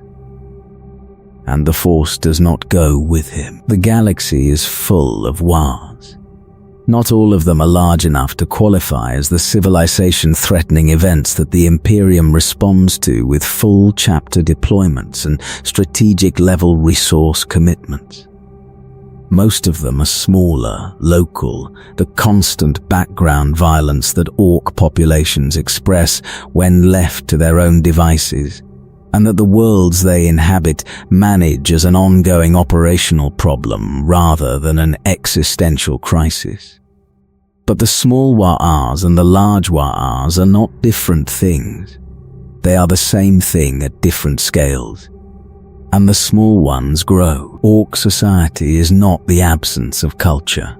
A: And the force does not go with him. The galaxy is full of Waaaghs. Not all of them are large enough to qualify as the civilization-threatening events that the Imperium responds to with full chapter deployments and strategic-level resource commitments. Most of them are smaller, local, the constant background violence that orc populations express when left to their own devices, and that the worlds they inhabit manage as an ongoing operational problem rather than an existential crisis. But the small Waaaghs and the large Waaaghs are not different things. They are the same thing at different scales. And the small ones grow. Orc society is not the absence of culture.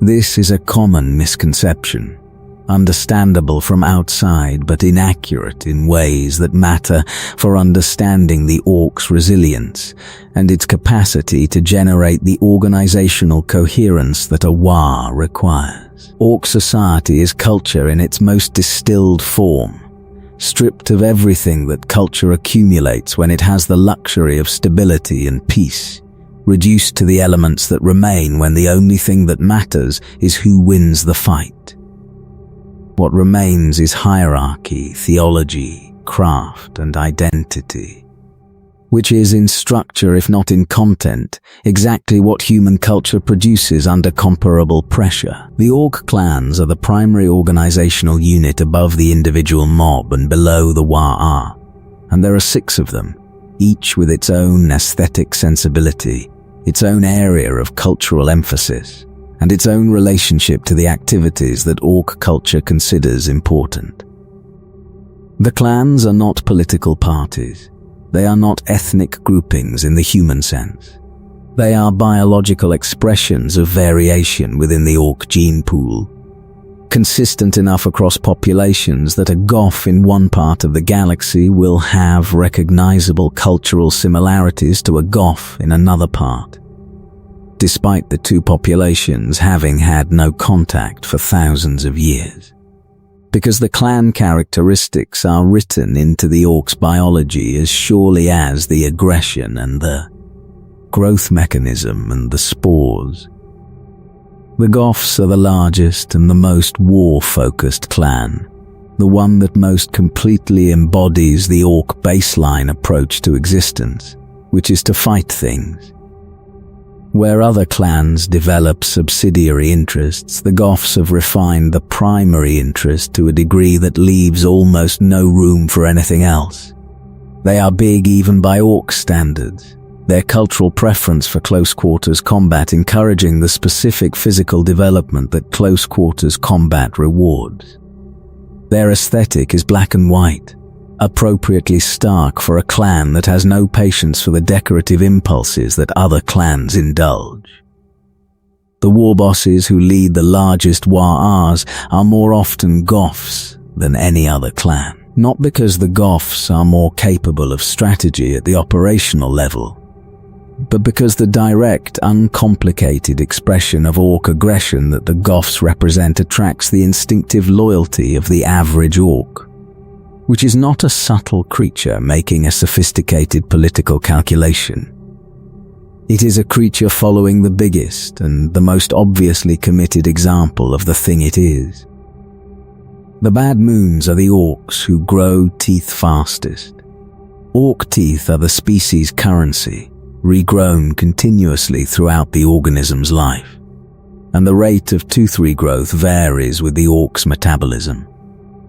A: This is a common misconception, understandable from outside but inaccurate in ways that matter for understanding the orc's resilience and its capacity to generate the organizational coherence that a Waagh requires. Orc society is culture in its most distilled form, stripped of everything that culture accumulates when it has the luxury of stability and peace, reduced to the elements that remain when the only thing that matters is who wins the fight. What remains is hierarchy, theology, craft, and identity, which is in structure if not in content, exactly what human culture produces under comparable pressure. The orc clans are the primary organizational unit above the individual mob and below the Waaaghs, and there are 6 of them, each with its own aesthetic sensibility, its own area of cultural emphasis, and its own relationship to the activities that Ork culture considers important. The clans are not political parties. They are not ethnic groupings in the human sense. They are biological expressions of variation within the Ork gene pool, consistent enough across populations that a Goth in one part of the galaxy will have recognizable cultural similarities to a Goth in another part, despite the two populations having had no contact for thousands of years. Because the clan characteristics are written into the Ork's biology as surely as the aggression and the growth mechanism and the spores. The Goths are the largest and the most war-focused clan, the one that most completely embodies the Ork baseline approach to existence, which is to fight things. Where other clans develop subsidiary interests, the Goths have refined the primary interest to a degree that leaves almost no room for anything else. They are big even by Ork standards, their cultural preference for close-quarters combat encouraging the specific physical development that close-quarters combat rewards. Their aesthetic is black and white, appropriately stark for a clan that has no patience for the decorative impulses that other clans indulge. The war bosses who lead the largest Waaaghs are more often Goths than any other clan, not because the Goths are more capable of strategy at the operational level, but because the direct, uncomplicated expression of Ork aggression that the Goths represent attracts the instinctive loyalty of the average Ork, which is not a subtle creature making a sophisticated political calculation. It is a creature following the biggest and the most obviously committed example of the thing it is. The bad moons are the Orks who grow teeth fastest. Ork teeth are the species' currency, regrown continuously throughout the organism's life, and the rate of tooth regrowth varies with the Ork's metabolism.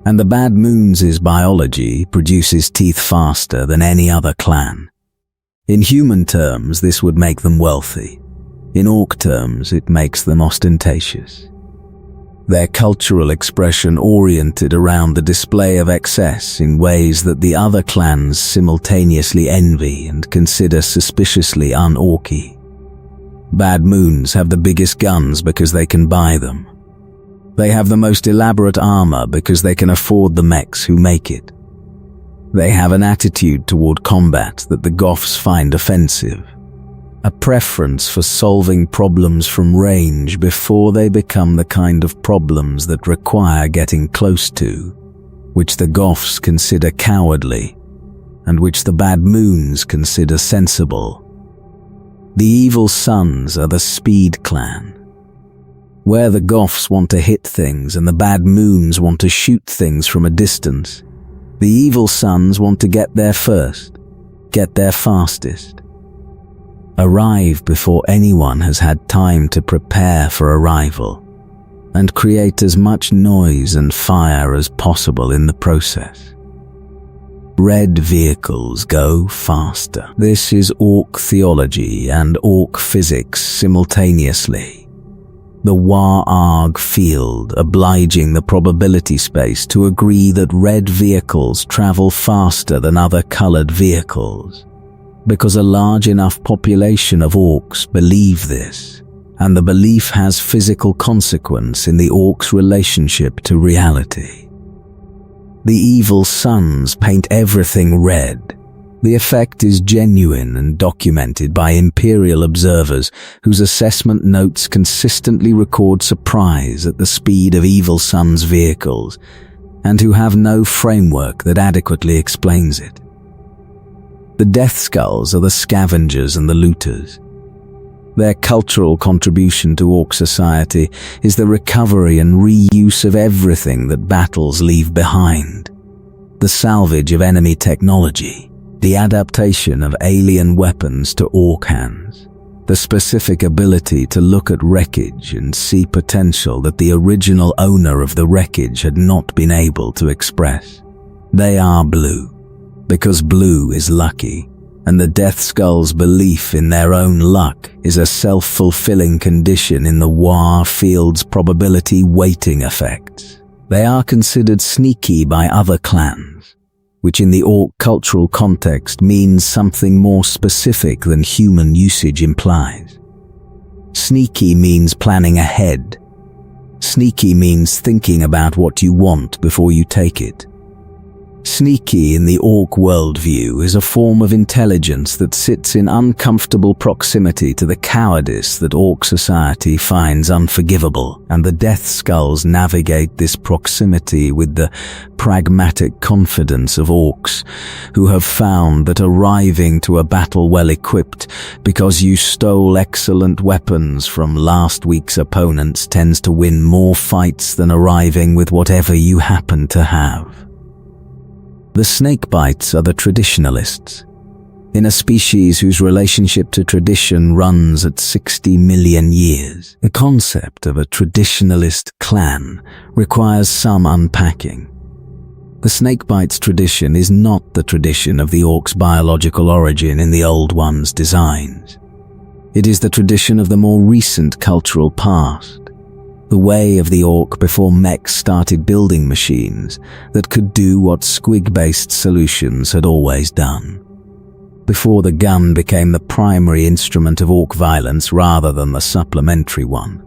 A: And the Bad Moons' biology produces teeth faster than any other clan. In human terms, this would make them wealthy. In Ork terms, it makes them ostentatious. Their cultural expression oriented around the display of excess in ways that the other clans simultaneously envy and consider suspiciously un-Orky. Bad Moons have the biggest guns because they can buy them. They have the most elaborate armor because they can afford the mechs who make it. They have an attitude toward combat that the Goths find offensive, a preference for solving problems from range before they become the kind of problems that require getting close to, which the Goths consider cowardly, and which the Bad Moons consider sensible. The Evil Sons are the Speed Clan. Where the Goths want to hit things and the Bad Moons want to shoot things from a distance, the Evil Sons want to get there first, get there fastest. Arrive before anyone has had time to prepare for arrival, and create as much noise and fire as possible in the process. Red vehicles go faster. This is Ork theology and Ork physics simultaneously. The Waagh field obliging the probability space to agree that red vehicles travel faster than other colored vehicles, because a large enough population of Orks believe this, and the belief has physical consequence in the Orks' relationship to reality. The Evil Sons paint everything red. The effect is genuine and documented by Imperial observers whose assessment notes consistently record surprise at the speed of Evil Sons' vehicles, and who have no framework that adequately explains it. The Death Skulls are the scavengers and the looters. Their cultural contribution to Ork society is the recovery and reuse of everything that battles leave behind. The salvage of enemy technology, the adaptation of alien weapons to Ork hands, the specific ability to look at wreckage and see potential that the original owner of the wreckage had not been able to express. They are blue, because blue is lucky, and the Death Skull's belief in their own luck is a self-fulfilling condition in the Waaaghs field's probability weighting effects. They are considered sneaky by other clans, which in the Orc cultural context means something more specific than human usage implies. Sneaky means planning ahead. Sneaky means thinking about what you want before you take it. Sneaky in the Orc worldview is a form of intelligence that sits in uncomfortable proximity to the cowardice that Orc society finds unforgivable, and the Death Skulls navigate this proximity with the pragmatic confidence of Orcs, who have found that arriving to a battle well equipped because you stole excellent weapons from last week's opponents tends to win more fights than arriving with whatever you happen to have. The snakebites are the traditionalists. In a species whose relationship to tradition runs at 60 million years, the concept of a traditionalist clan requires some unpacking. The snakebites tradition is not the tradition of the Orcs' biological origin in the Old One's designs. It is the tradition of the more recent cultural past. The way of the Orc before mechs started building machines that could do what squig-based solutions had always done. Before the gun became the primary instrument of Orc violence rather than the supplementary one.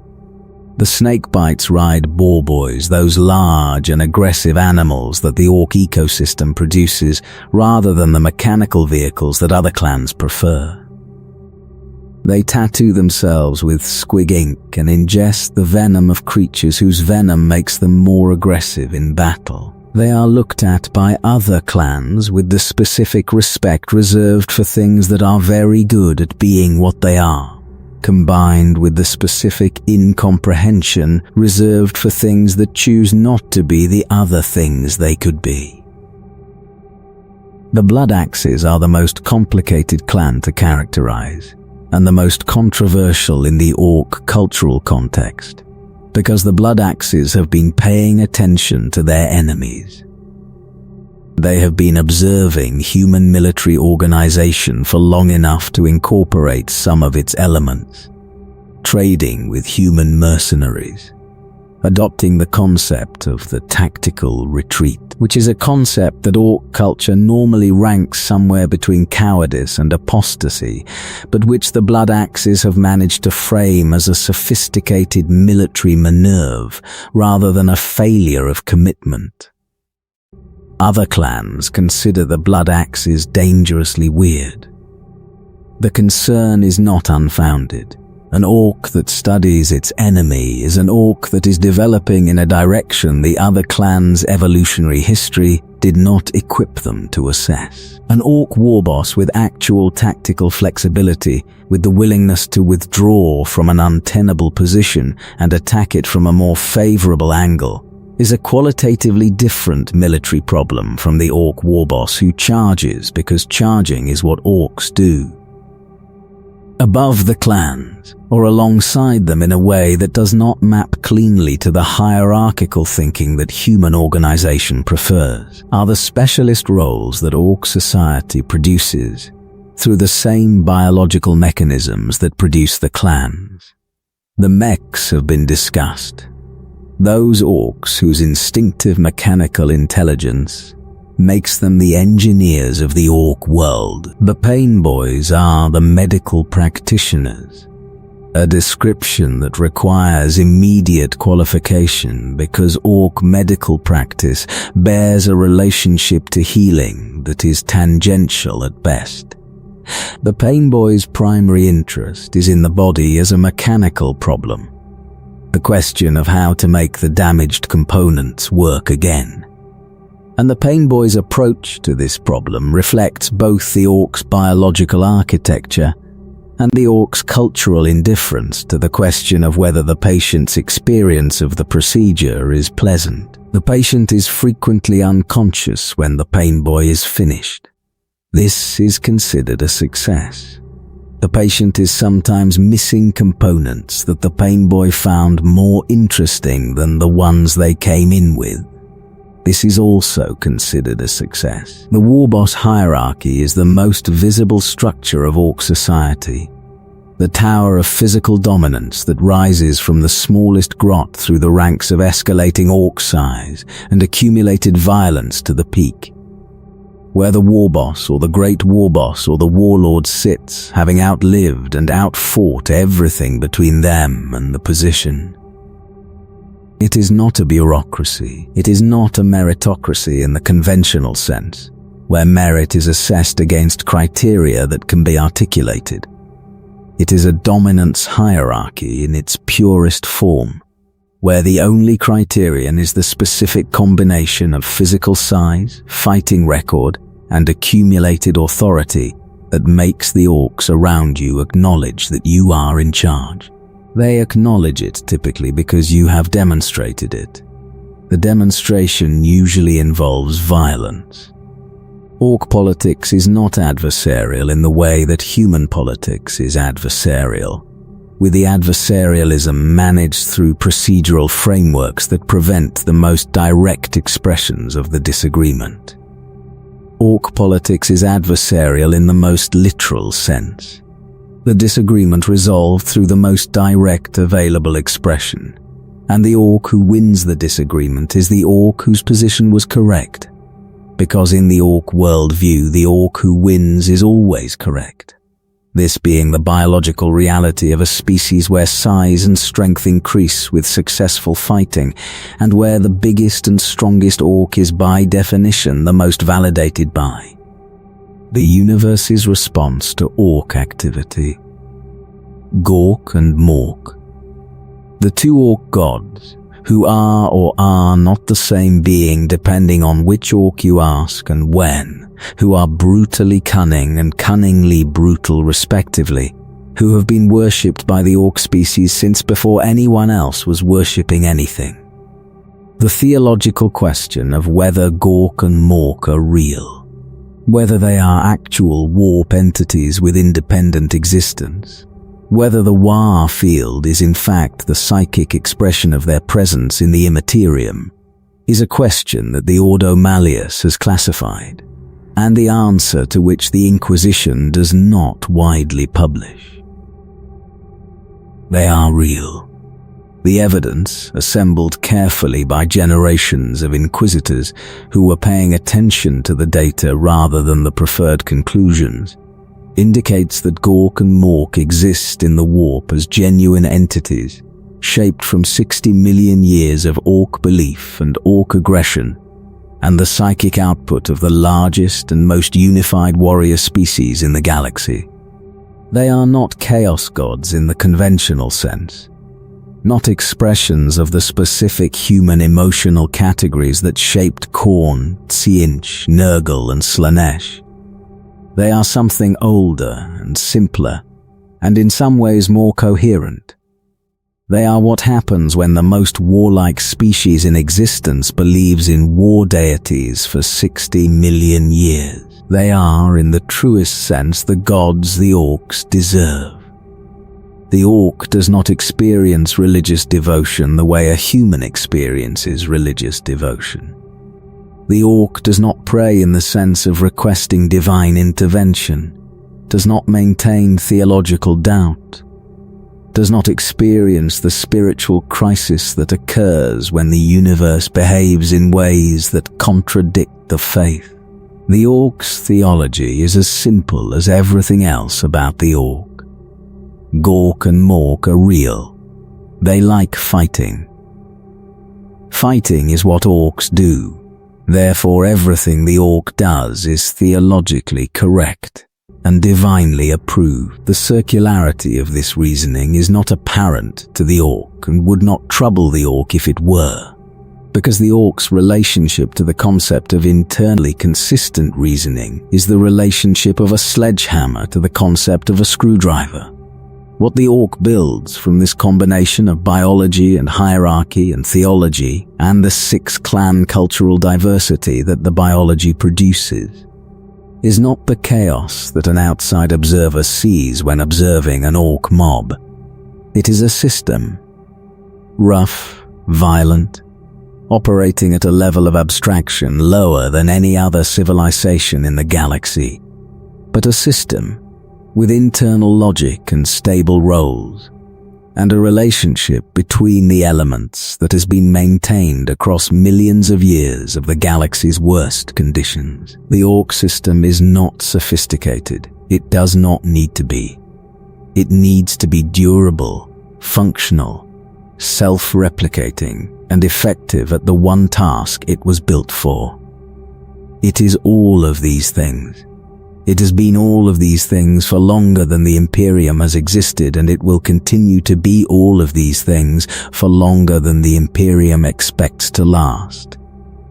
A: The snakebites ride boar boys, those large and aggressive animals that the Orc ecosystem produces, rather than the mechanical vehicles that other clans prefer. They tattoo themselves with squig ink and ingest the venom of creatures whose venom makes them more aggressive in battle. They are looked at by other clans with the specific respect reserved for things that are very good at being what they are, combined with the specific incomprehension reserved for things that choose not to be the other things they could be. The Waaaghs are the most complicated clan to characterize, and the most controversial in the Orc cultural context, because the Waaaghs have been paying attention to their enemies. They have been observing human military organization for long enough to incorporate some of its elements, trading with human mercenaries, adopting the concept of the tactical retreat, which is a concept that Orc culture normally ranks somewhere between cowardice and apostasy, but which the Waaaghs have managed to frame as a sophisticated military maneuver rather than a failure of commitment. Other clans consider the Waaaghs dangerously weird. The concern is not unfounded. An Orc that studies its enemy is an Orc that is developing in a direction the other clan's evolutionary history did not equip them to assess. An Orc warboss with actual tactical flexibility, with the willingness to withdraw from an untenable position and attack it from a more favorable angle, is a qualitatively different military problem from the Orc warboss who charges because charging is what Orcs do. Above the clans, or alongside them in a way that does not map cleanly to the hierarchical thinking that human organization prefers, are the specialist roles that Orc society produces through the same biological mechanisms that produce the clans. The mechs have been discussed. Those Orcs whose instinctive mechanical intelligence makes them the engineers of the Orc world. The pain boys are the medical practitioners, a description that requires immediate qualification because Orc medical practice bears a relationship to healing that is tangential at best. The pain boy's primary interest is in the body as a mechanical problem, the question of how to make the damaged components work again. And the pain boy's approach to this problem reflects both the Orc's biological architecture and the Orc's cultural indifference to the question of whether the patient's experience of the procedure is pleasant. The patient is frequently unconscious when the pain boy is finished. This is considered a success. The patient is sometimes missing components that the pain boy found more interesting than the ones they came in with. This is also considered a success. The warboss hierarchy is the most visible structure of Orc society. The tower of physical dominance that rises from the smallest grot through the ranks of escalating Orc size and accumulated violence to the peak, where the warboss or the great warboss or the warlord sits, having outlived and outfought everything between them and the position. It is not a bureaucracy. It is not a meritocracy in the conventional sense, where merit is assessed against criteria that can be articulated. It is a dominance hierarchy in its purest form, where the only criterion is the specific combination of physical size, fighting record, and accumulated authority that makes the Orcs around you acknowledge that you are in charge. They acknowledge it typically because you have demonstrated it. The demonstration usually involves violence. Orc politics is not adversarial in the way that human politics is adversarial, with the adversarialism managed through procedural frameworks that prevent the most direct expressions of the disagreement. Orc politics is adversarial in the most literal sense. The disagreement resolved through the most direct available expression, and the Orc who wins the disagreement is the Orc whose position was correct, because in the Orc worldview, the Orc who wins is always correct. This being the biological reality of a species where size and strength increase with successful fighting, and where the biggest and strongest Orc is by definition the most validated by the universe's response to Orc activity. Gork and Mork. The two Orc gods, who are or are not the same being depending on which Orc you ask and when, who are brutally cunning and cunningly brutal respectively, who have been worshipped by the Orc species since before anyone else was worshipping anything. The theological question of whether Gork and Mork are real, whether they are actual warp entities with independent existence, whether the Waaaghs field is in fact the psychic expression of their presence in the Imperium, is a question that the Ordo Malleus has classified, and the answer to which the Inquisition does not widely publish. They are real. The evidence, assembled carefully by generations of inquisitors who were paying attention to the data rather than the preferred conclusions, indicates that Gork and Mork exist in the warp as genuine entities, shaped from 60 million years of Orc belief and Orc aggression, and the psychic output of the largest and most unified warrior species in the galaxy. They are not chaos gods in the conventional sense, not expressions of the specific human emotional categories that shaped Khorne, Tzeentch, Nurgle, and Slaanesh. They are something older and simpler, and in some ways more coherent. They are what happens when the most warlike species in existence believes in war deities for 60 million years. They are, in the truest sense, the gods the Orcs deserve. The Orc does not experience religious devotion the way a human experiences religious devotion. The Orc does not pray in the sense of requesting divine intervention, does not maintain theological doubt, does not experience the spiritual crisis that occurs when the universe behaves in ways that contradict the faith. The Orc's theology is as simple as everything else about the Orc. Gork and Mork are real. They like fighting. Fighting is what Orcs do. Therefore, everything the Orc does is theologically correct and divinely approved. The circularity of this reasoning is not apparent to the Orc and would not trouble the Orc if it were, because the Orc's relationship to the concept of internally consistent reasoning is the relationship of a sledgehammer to the concept of a screwdriver. What the Orc builds from this combination of biology and hierarchy and theology and the 6-clan cultural diversity that the biology produces is not the chaos that an outside observer sees when observing an Orc mob. It is a system, rough, violent, operating at a level of abstraction lower than any other civilization in the galaxy, but a system with internal logic and stable roles, and a relationship between the elements that has been maintained across millions of years of the galaxy's worst conditions. The Ork system is not sophisticated. It does not need to be. It needs to be durable, functional, self-replicating, and effective at the one task it was built for. It is all of these things. It has been all of these things for longer than the Imperium has existed, and it will continue to be all of these things for longer than the Imperium expects to last.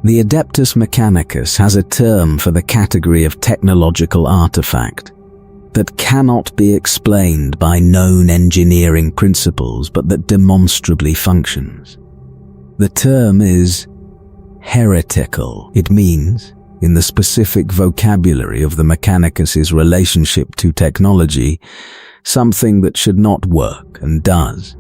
A: The Adeptus Mechanicus has a term for the category of technological artifact that cannot be explained by known engineering principles but that demonstrably functions. The term is heretical. It means, in the specific vocabulary of the Mechanicus's relationship to technology, something that should not work and does,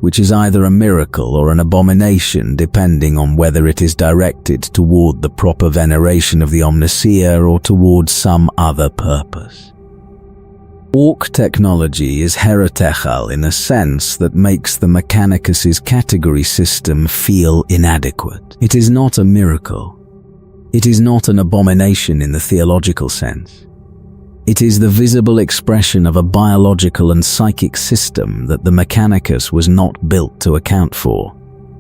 A: which is either a miracle or an abomination depending on whether it is directed toward the proper veneration of the Omniseer or toward some other purpose. Ork technology is heretical in a sense that makes the Mechanicus's category system feel inadequate. It is not a miracle. It is not an abomination in the theological sense. It is the visible expression of a biological and psychic system that the Mechanicus was not built to account for,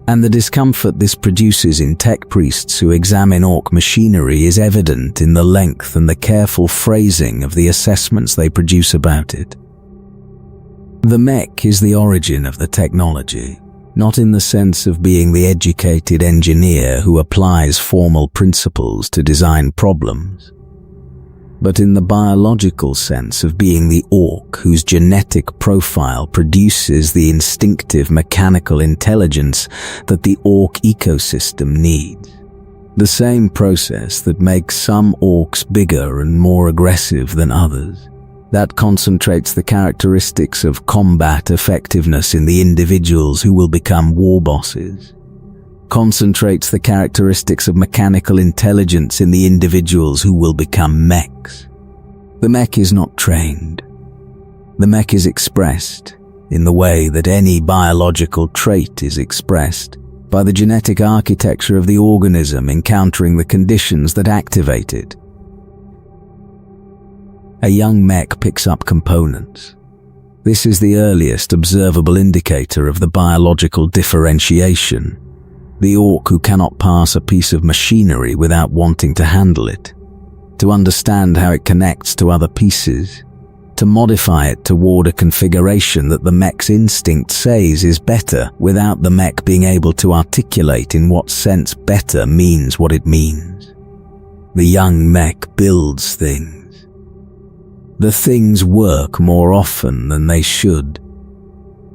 A: and the discomfort this produces in tech priests who examine Ork machinery is evident in the length and the careful phrasing of the assessments they produce about it. The mech is the origin of the technology, not in the sense of being the educated engineer who applies formal principles to design problems, but in the biological sense of being the Ork whose genetic profile produces the instinctive mechanical intelligence that the Ork ecosystem needs. The same process that makes some Orks bigger and more aggressive than others, that concentrates the characteristics of combat effectiveness in the individuals who will become war bosses, concentrates the characteristics of mechanical intelligence in the individuals who will become mechs. The mech is not trained. The mech is expressed in the way that any biological trait is expressed, by the genetic architecture of the organism encountering the conditions that activate it. A young mech picks up components. This is the earliest observable indicator of the biological differentiation. The Ork who cannot pass a piece of machinery without wanting to handle it, to understand how it connects to other pieces, to modify it toward a configuration that the mech's instinct says is better without the mech being able to articulate in what sense better means what it means. The young mech builds things. The things work more often than they should.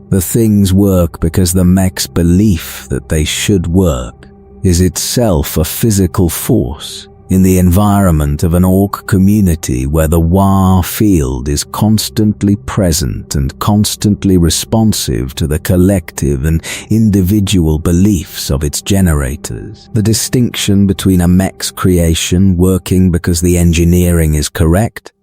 A: The things work because the mech's belief that they should work is itself a physical force in the environment of an Ork community where the Waaaghs field is constantly present and constantly responsive to the collective and individual beliefs of its generators. The distinction between a mech's creation working because the engineering is correct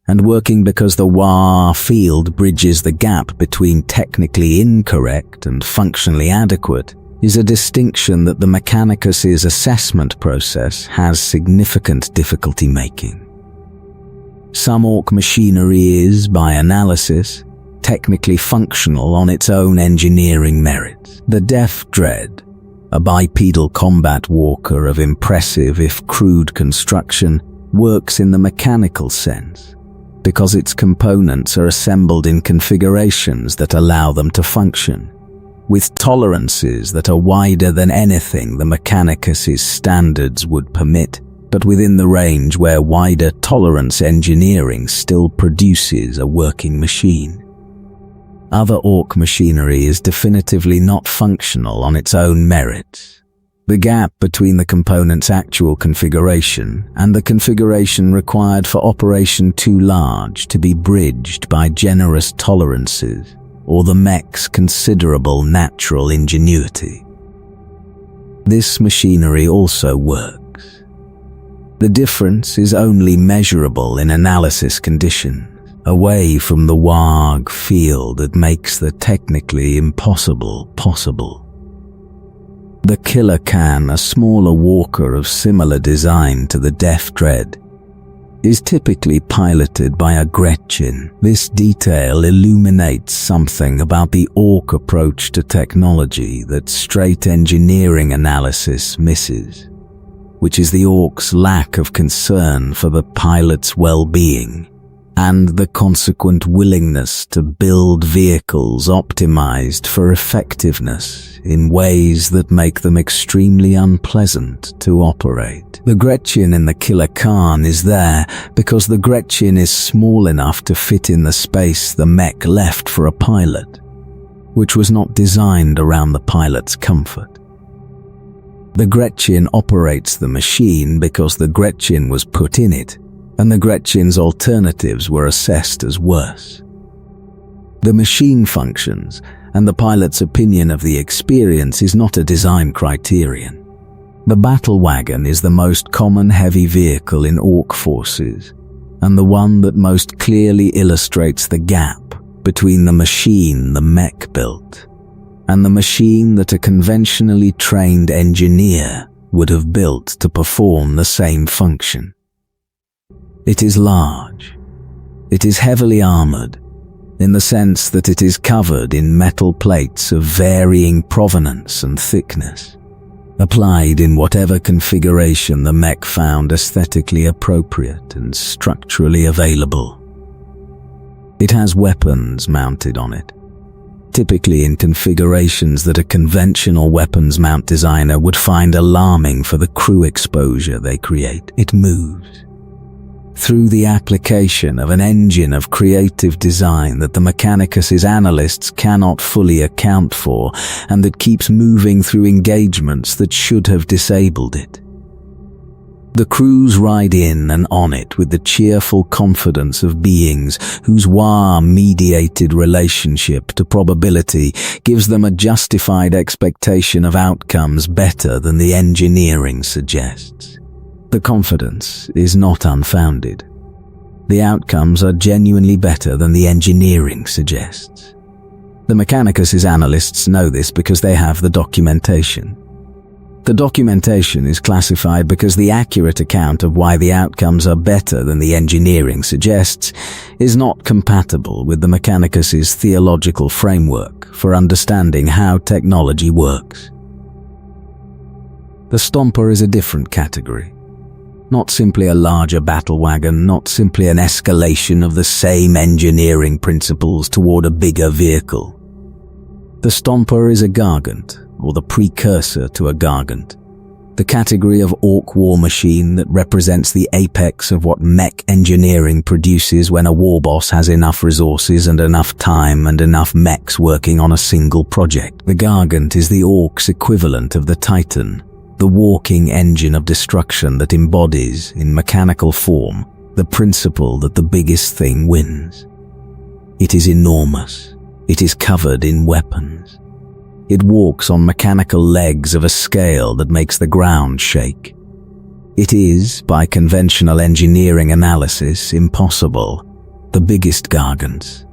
A: and working because the Waaaghs field bridges the gap between technically incorrect and functionally adequate is a distinction that the Mechanicus's assessment process has significant difficulty making. Some Ork machinery is, by analysis, technically functional on its own engineering merits. The Death Dread, a bipedal combat walker of impressive if crude construction, works in the mechanical sense, because its components are assembled in configurations that allow them to function, with tolerances that are wider than anything the Mechanicus's standards would permit, but within the range where wider tolerance engineering still produces a working machine. Other Ork machinery is definitively not functional on its own merits. The gap between the component's actual configuration and the configuration required for operation too large to be bridged by generous tolerances or the mech's considerable natural ingenuity. This machinery also works. The difference is only measurable in analysis conditions, away from the Waagh field that makes the technically impossible possible. The Killer Khan, a smaller walker of similar design to the Death Dread, is typically piloted by a Gretchen. This detail illuminates something about the Ork approach to technology that straight engineering analysis misses, which is the Ork's lack of concern for the pilot's well-being and the consequent willingness to build vehicles optimized for effectiveness in ways that make them extremely unpleasant to operate. The Gretchen in the Killer Khan is there because the Gretchen is small enough to fit in the space the mech left for a pilot, which was not designed around the pilot's comfort. The Gretchen operates the machine because the Gretchen was put in it, and the Gretchen's alternatives were assessed as worse. The machine functions, and the pilot's opinion of the experience is not a design criterion. The battle wagon is the most common heavy vehicle in Ork forces, and the one that most clearly illustrates the gap between the machine the mech built and the machine that a conventionally trained engineer would have built to perform the same function. It is large. It is heavily armored, in the sense that it is covered in metal plates of varying provenance and thickness, applied in whatever configuration the mech found aesthetically appropriate and structurally available. It has weapons mounted on it, typically in configurations that a conventional weapons mount designer would find alarming for the crew exposure they create. It moves through the application of an engine of creative design that the Mechanicus's analysts cannot fully account for, and that keeps moving through engagements that should have disabled it. The crews ride in and on it with the cheerful confidence of beings whose Waaaghs-mediated relationship to probability gives them a justified expectation of outcomes better than the engineering suggests. The confidence is not unfounded. The outcomes are genuinely better than the engineering suggests. The Mechanicus's analysts know this because they have the documentation. The documentation is classified because the accurate account of why the outcomes are better than the engineering suggests is not compatible with the Mechanicus's theological framework for understanding how technology works. The Stomper is a different category. Not simply a larger battle wagon, not simply an escalation of the same engineering principles toward a bigger vehicle. The Stomper is a Gargant, or the precursor to a Gargant, the category of Ork war machine that represents the apex of what mech engineering produces when a warboss has enough resources and enough time and enough mechs working on a single project. The Gargant is the Ork's equivalent of the Titan, the walking engine of destruction that embodies, in mechanical form, the principle that the biggest thing wins. It is enormous. It is covered in weapons. It walks on mechanical legs of a scale that makes the ground shake. It is, by conventional engineering analysis, impossible. The biggest Gargants,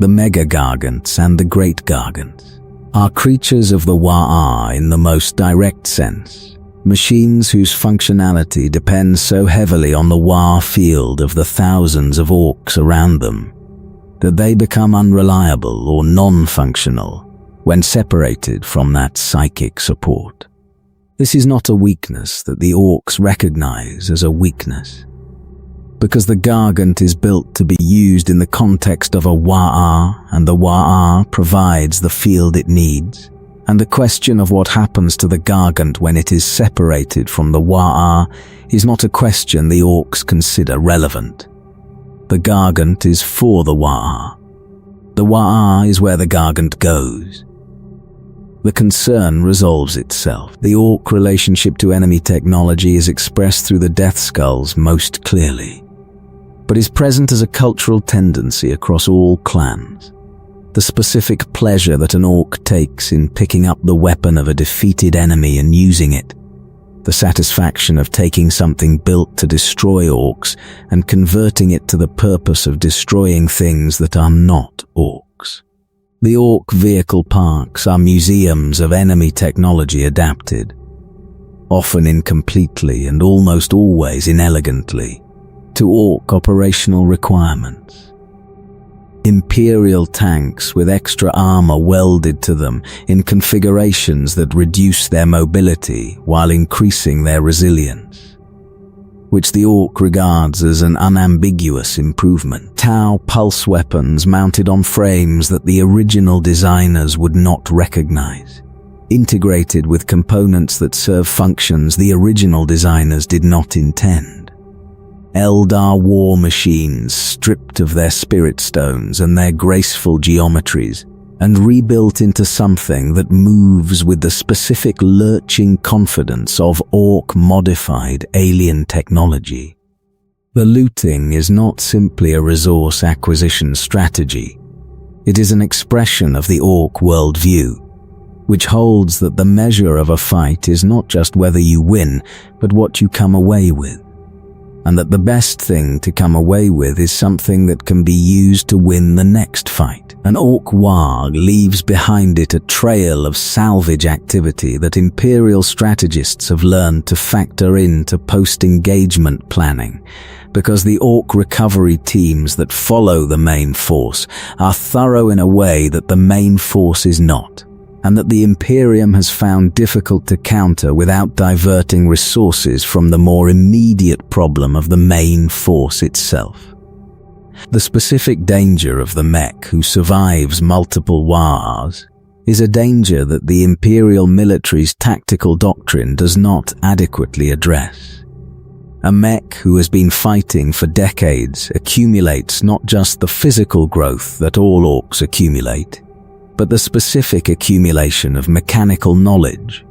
A: the Mega Gargants and the Great Gargants, are creatures of the Waaaghs in the most direct sense, machines whose functionality depends so heavily on the Waaaghs field of the thousands of Orks around them that they become unreliable or non-functional when separated from that psychic support. This is not a weakness that the Orks recognize as a weakness, because the Gargant is built to be used in the context of a Waaaghs, and the Waaaghs provides the field it needs, and the question of what happens to the Gargant when it is separated from the Waaaghs is not a question the Orks consider relevant. The Gargant is for the Waaaghs. The Waaaghs is where the Gargant goes. The concern resolves itself. The Ork relationship to enemy technology is expressed through the Death Skulls most clearly, but is present as a cultural tendency across all clans. The specific pleasure that an orc takes in picking up the weapon of a defeated enemy and using it. The satisfaction of taking something built to destroy orcs and converting it to the purpose of destroying things that are not orcs. The orc vehicle parks are museums of enemy technology adapted, often incompletely and almost always inelegantly, to orc operational requirements. Imperial tanks with extra armor welded to them in configurations that reduce their mobility while increasing their resilience, which the orc regards as an unambiguous improvement. Tau pulse weapons mounted on frames that the original designers would not recognize, integrated with components that serve functions the original designers did not intend. Eldar war machines stripped of their spirit stones and their graceful geometries and rebuilt into something that moves with the specific lurching confidence of orc-modified alien technology. The looting is not simply a resource acquisition strategy. It is an expression of the orc worldview, which holds that the measure of a fight is not just whether you win, but what you come away with. And that the best thing to come away with is something that can be used to win the next fight. An orc Waagh leaves behind it a trail of salvage activity that Imperial strategists have learned to factor into post-engagement planning, because the orc recovery teams that follow the main force are thorough in a way that the main force is not, and that the Imperium has found difficult to counter without diverting resources from the more immediate problem of the main force itself. The specific danger of the mech who survives multiple Waaaghs is a danger that the Imperial military's tactical doctrine does not adequately address. A mech who has been fighting for decades accumulates not just the physical growth that all orcs accumulate, but the specific accumulation of mechanical knowledge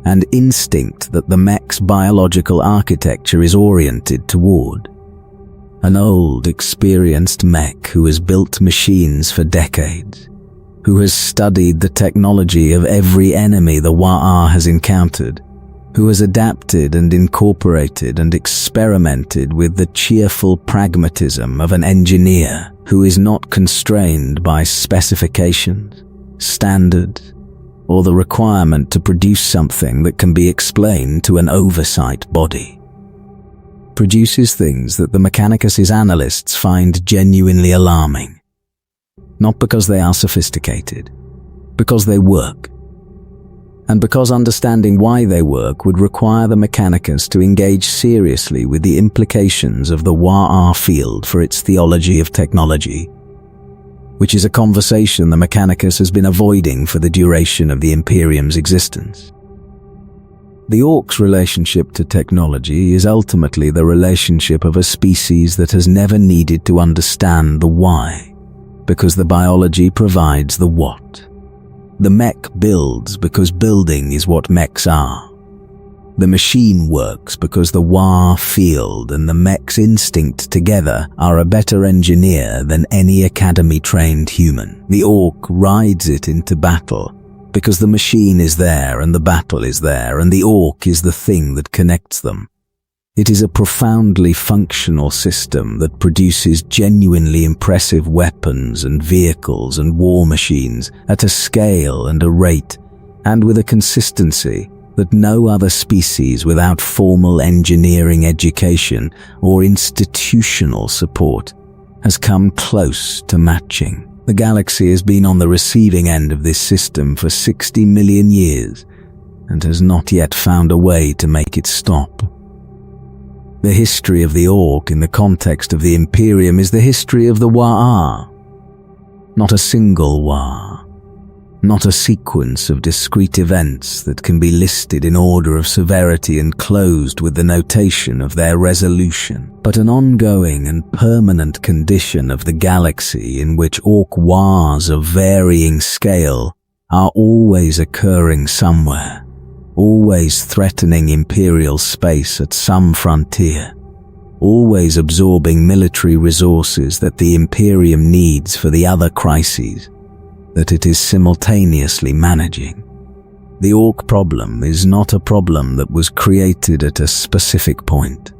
A: and instinct that the mech's biological architecture is oriented toward. An old, experienced mech who has built machines for decades, who has studied the technology of every enemy the Waaaghs has encountered, who has adapted and incorporated and experimented with the cheerful pragmatism of an engineer who is not constrained by specifications, standards, or the requirement to produce something that can be explained to an oversight body. Produces things that the Mechanicus' analysts find genuinely alarming. Not because they are sophisticated, because they work. And because understanding why they work would require the Mechanicus to engage seriously with the implications of the Waaaghs field for its theology of technology, which is a conversation the Mechanicus has been avoiding for the duration of the Imperium's existence. The Orcs' relationship to technology is ultimately the relationship of a species that has never needed to understand the why, because the biology provides the what. The mech builds because building is what mechs are. The machine works because the Waaaghs field and the mech's instinct together are a better engineer than any academy-trained human. The orc rides it into battle because the machine is there and the battle is there and the orc is the thing that connects them. It is a profoundly functional system that produces genuinely impressive weapons and vehicles and war machines at a scale and a rate and with a consistency that no other species without formal engineering education or institutional support has come close to matching. The galaxy has been on the receiving end of this system for 60 million years and has not yet found a way to make it stop. The history of the orc in the context of the Imperium is the history of the Waaaghs. Not a single Waaaghs. Not a sequence of discrete events that can be listed in order of severity and closed with the notation of their resolution, but an ongoing and permanent condition of the galaxy in which orc Waaaghs of varying scale are always occurring somewhere, always threatening Imperial space at some frontier, always absorbing military resources that the Imperium needs for the other crises, that it is simultaneously managing. The Ork problem is not a problem that was created at a specific point,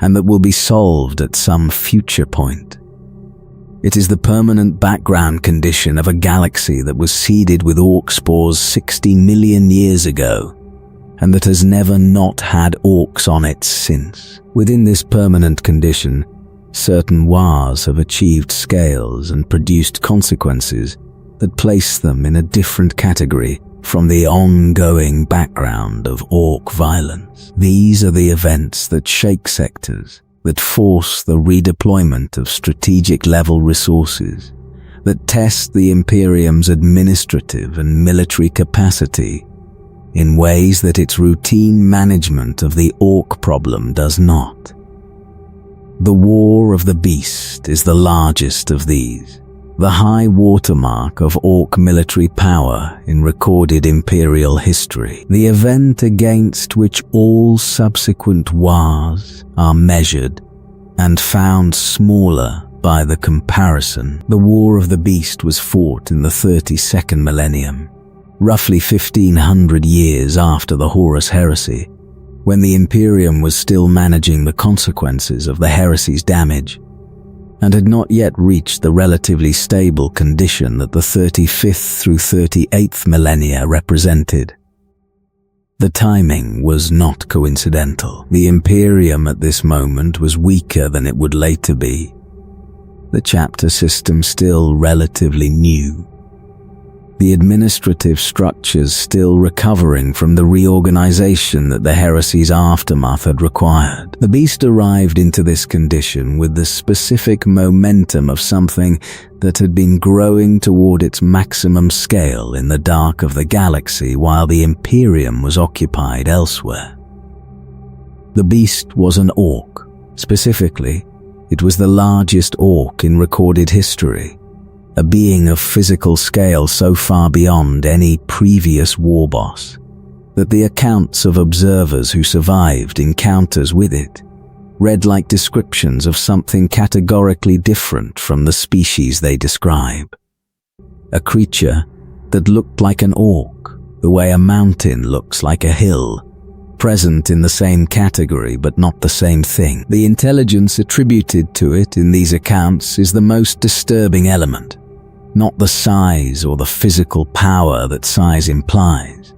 A: and that will be solved at some future point. It is the permanent background condition of a galaxy that was seeded with Ork spores 60 million years ago, and that has never not had Orks on it since. Within this permanent condition, certain Waaaghs have achieved scales and produced consequences that place them in a different category from the ongoing background of Ork violence. These are the events that shake sectors, that force the redeployment of strategic-level resources, that test the Imperium's administrative and military capacity in ways that its routine management of the Ork problem does not. The War of the Beast is the largest of these, the high watermark of Ork military power in recorded Imperial history, the event against which all subsequent Waaaghs are measured and found smaller by the comparison. The War of the Beast was fought in the 32nd millennium, roughly 1500 years after the Horus Heresy, when the Imperium was still managing the consequences of the heresy's damage, and had not yet reached the relatively stable condition that the 35th through 38th millennia represented. The timing was not coincidental. The Imperium at this moment was weaker than it would later be, the chapter system still relatively new, the administrative structures still recovering from the reorganization that the heresy's aftermath had required. The beast arrived into this condition with the specific momentum of something that had been growing toward its maximum scale in the dark of the galaxy while the Imperium was occupied elsewhere. The beast was an Ork. Specifically, it was the largest Ork in recorded history, a being of physical scale so far beyond any previous war boss that the accounts of observers who survived encounters with it read like descriptions of something categorically different from the species they describe. A creature that looked like an Ork, the way a mountain looks like a hill, present in the same category but not the same thing. The intelligence attributed to it in these accounts is the most disturbing element, not the size or the physical power that size implies,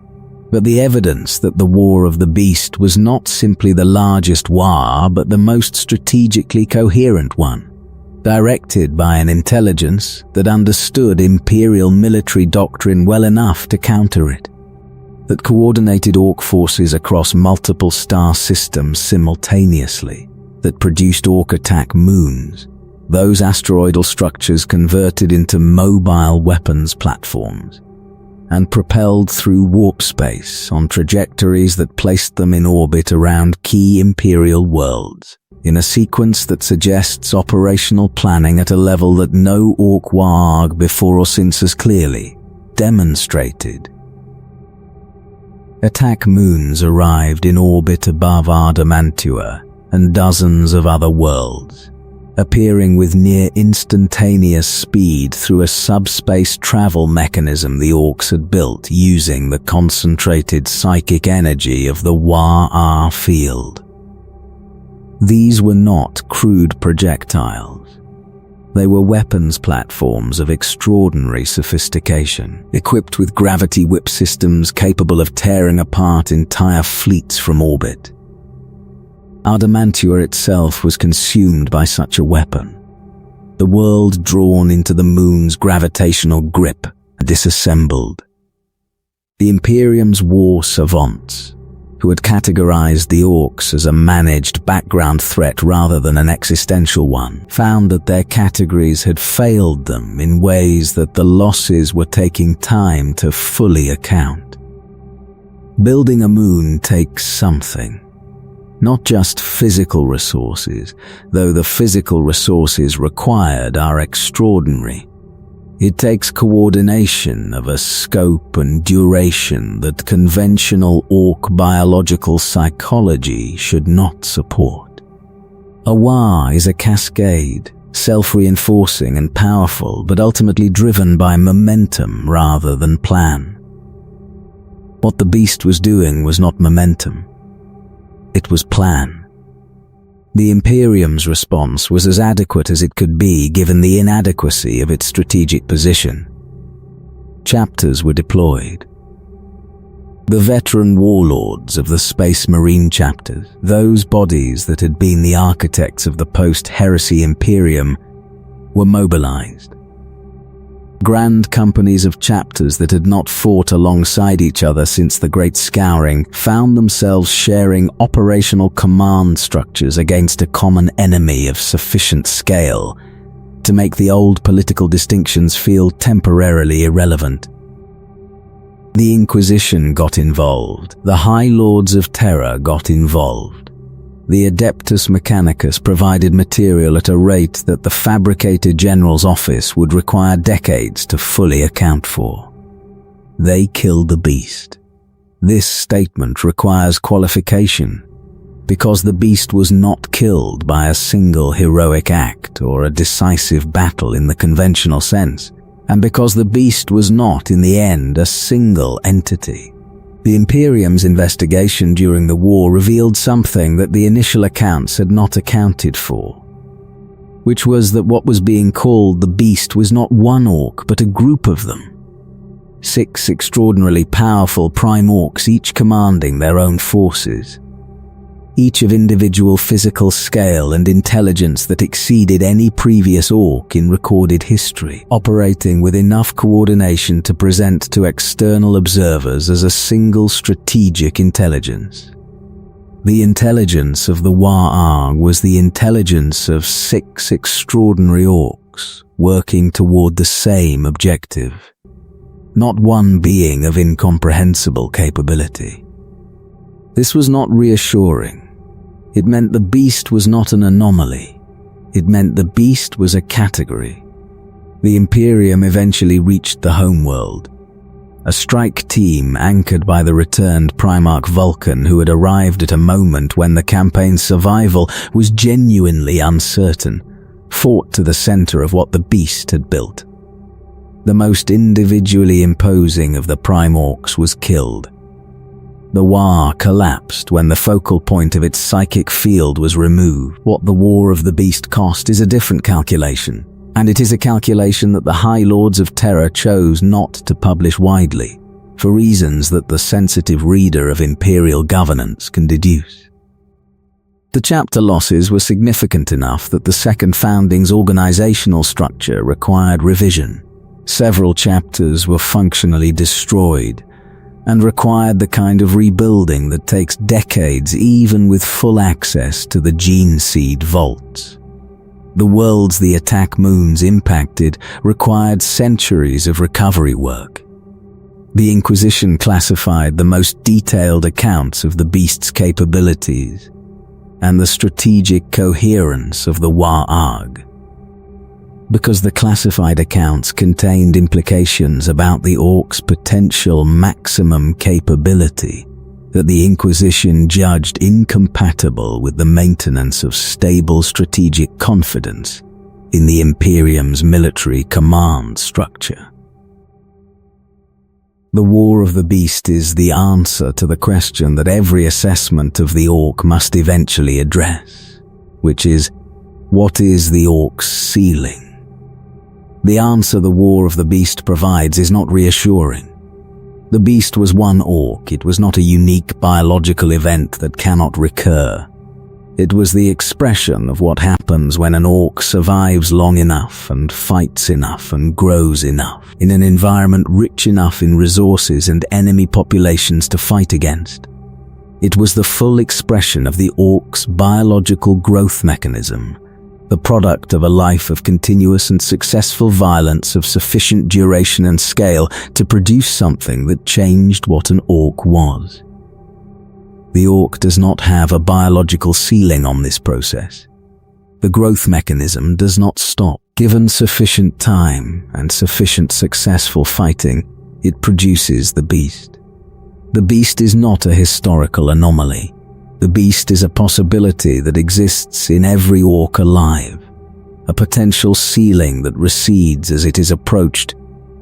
A: but the evidence that the War of the Beast was not simply the largest Waaaghs but the most strategically coherent one, directed by an intelligence that understood Imperial military doctrine well enough to counter it, that coordinated Ork forces across multiple star systems simultaneously, that produced Ork attack moons, those asteroidal structures converted into mobile weapons platforms, and propelled through warp space on trajectories that placed them in orbit around key Imperial worlds, in a sequence that suggests operational planning at a level that no Ork Waaaghs before or since has clearly demonstrated. Attack moons arrived in orbit above Adamantua and dozens of other worlds, appearing with near instantaneous speed through a subspace travel mechanism the Orks had built using the concentrated psychic energy of the Waaaghs field. These were not crude projectiles. They were weapons platforms of extraordinary sophistication, equipped with gravity whip systems capable of tearing apart entire fleets from orbit. Adamantua itself was consumed by such a weapon, the world drawn into the moon's gravitational grip and disassembled. The Imperium's war savants, who had categorized the Orks as a managed background threat rather than an existential one, found that their categories had failed them in ways that the losses were taking time to fully account. Building a moon takes something. Not just physical resources, though the physical resources required are extraordinary. It takes coordination of a scope and duration that conventional Ork biological psychology should not support. A Waaaghs is a cascade, self-reinforcing and powerful, but ultimately driven by momentum rather than plan. What the beast was doing was not momentum. It was plan. The Imperium's response was as adequate as it could be given the inadequacy of its strategic position. Chapters were deployed. The veteran warlords of the Space Marine chapters, those bodies that had been the architects of the post-heresy Imperium, were mobilized. Grand companies of chapters that had not fought alongside each other since the Great Scouring found themselves sharing operational command structures against a common enemy of sufficient scale to make the old political distinctions feel temporarily irrelevant. The Inquisition got involved. The High Lords of Terror got involved. The Adeptus Mechanicus provided material at a rate that the Fabricator General's office would require decades to fully account for. They killed the beast. This statement requires qualification, because the beast was not killed by a single heroic act or a decisive battle in the conventional sense, and because the beast was not, in the end, a single entity. The Imperium's investigation during the war revealed something that the initial accounts had not accounted for, which was that what was being called the beast was not one orc, but a group of them. 6 extraordinarily powerful prime orcs, each commanding their own forces, each of individual physical scale and intelligence that exceeded any previous orc in recorded history, operating with enough coordination to present to external observers as a single strategic intelligence. The intelligence of the Waaaghs was the intelligence of 6 extraordinary orcs working toward the same objective, not one being of incomprehensible capability. This was not reassuring. It meant the beast was not an anomaly. It meant the beast was a category. The Imperium eventually reached the homeworld. A strike team anchored by the returned Primarch Vulcan, who had arrived at a moment when the campaign's survival was genuinely uncertain, fought to the center of what the beast had built. The most individually imposing of the Prime Orcs was killed. The Waaaghs collapsed when the focal point of its psychic field was removed. What the War of the Beast cost is a different calculation, and it is a calculation that the High Lords of Terror chose not to publish widely, for reasons that the sensitive reader of Imperial governance can deduce. The chapter losses were significant enough that the Second Founding's organizational structure required revision. Several chapters were functionally destroyed, and required the kind of rebuilding that takes decades even with full access to the gene seed vaults. The worlds the attack moons impacted required centuries of recovery work. The Inquisition classified the most detailed accounts of the beast's capabilities and the strategic coherence of the Waaaghs, because the classified accounts contained implications about the Orcs' potential maximum capability that the Inquisition judged incompatible with the maintenance of stable strategic confidence in the Imperium's military command structure. The War of the Beast is the answer to the question that every assessment of the Orc must eventually address, which is, what is the Orc's ceiling? The answer the War of the Beast provides is not reassuring. The beast was one orc. It was not a unique biological event that cannot recur. It was the expression of what happens when an orc survives long enough and fights enough and grows enough in an environment rich enough in resources and enemy populations to fight against. It was the full expression of the orc's biological growth mechanism, the product of a life of continuous and successful violence of sufficient duration and scale to produce something that changed what an orc was. The orc does not have a biological ceiling on this process. The growth mechanism does not stop. Given sufficient time and sufficient successful fighting, it produces the beast. The beast is not a historical anomaly. The beast is a possibility that exists in every orc alive, a potential ceiling that recedes as it is approached,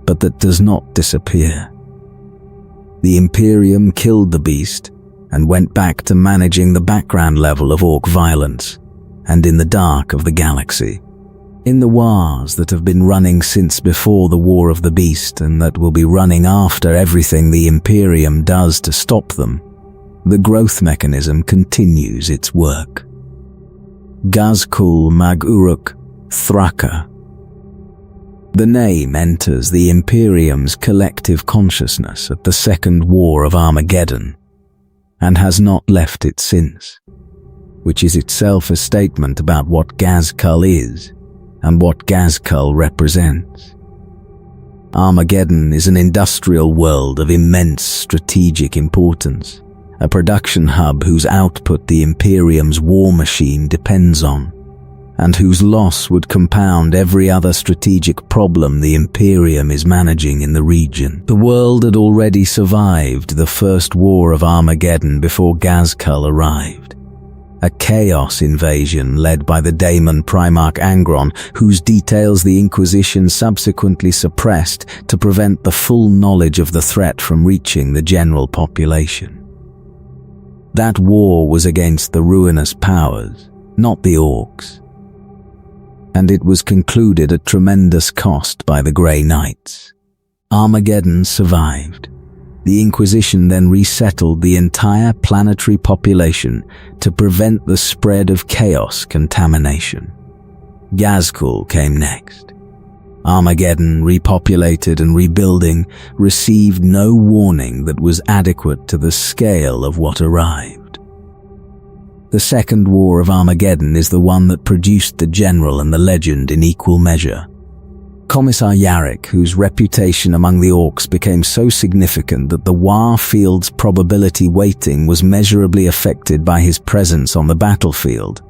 A: but that does not disappear. The Imperium killed the beast and went back to managing the background level of Ork violence and in the dark of the galaxy. In the Waaaghs that have been running since before the War of the Beast and that will be running after everything the Imperium does to stop them, the growth mechanism continues its work. Gazkul Mag-Uruk Thraka. The name enters the Imperium's collective consciousness at the Second War of Armageddon, and has not left it since, which is itself a statement about what Gazkul is and what Gazkul represents. Armageddon is an industrial world of immense strategic importance, a production hub whose output the Imperium's war machine depends on, and whose loss would compound every other strategic problem the Imperium is managing in the region. The world had already survived the First War of Armageddon before Gazkul arrived. A chaos invasion led by the daemon Primarch Angron, whose details the Inquisition subsequently suppressed to prevent the full knowledge of the threat from reaching the general population. That war was against the ruinous powers, not the Orks, and it was concluded at tremendous cost by the Grey Knights. Armageddon survived. The Inquisition then resettled the entire planetary population to prevent the spread of chaos contamination. Gazkul came next. Armageddon, repopulated and rebuilding, received no warning that was adequate to the scale of what arrived. The Second War of Armageddon is the one that produced the general and the legend in equal measure. Commissar Yarrick, whose reputation among the Orks became so significant that the Waaagh field's probability weighting was measurably affected by his presence on the battlefield,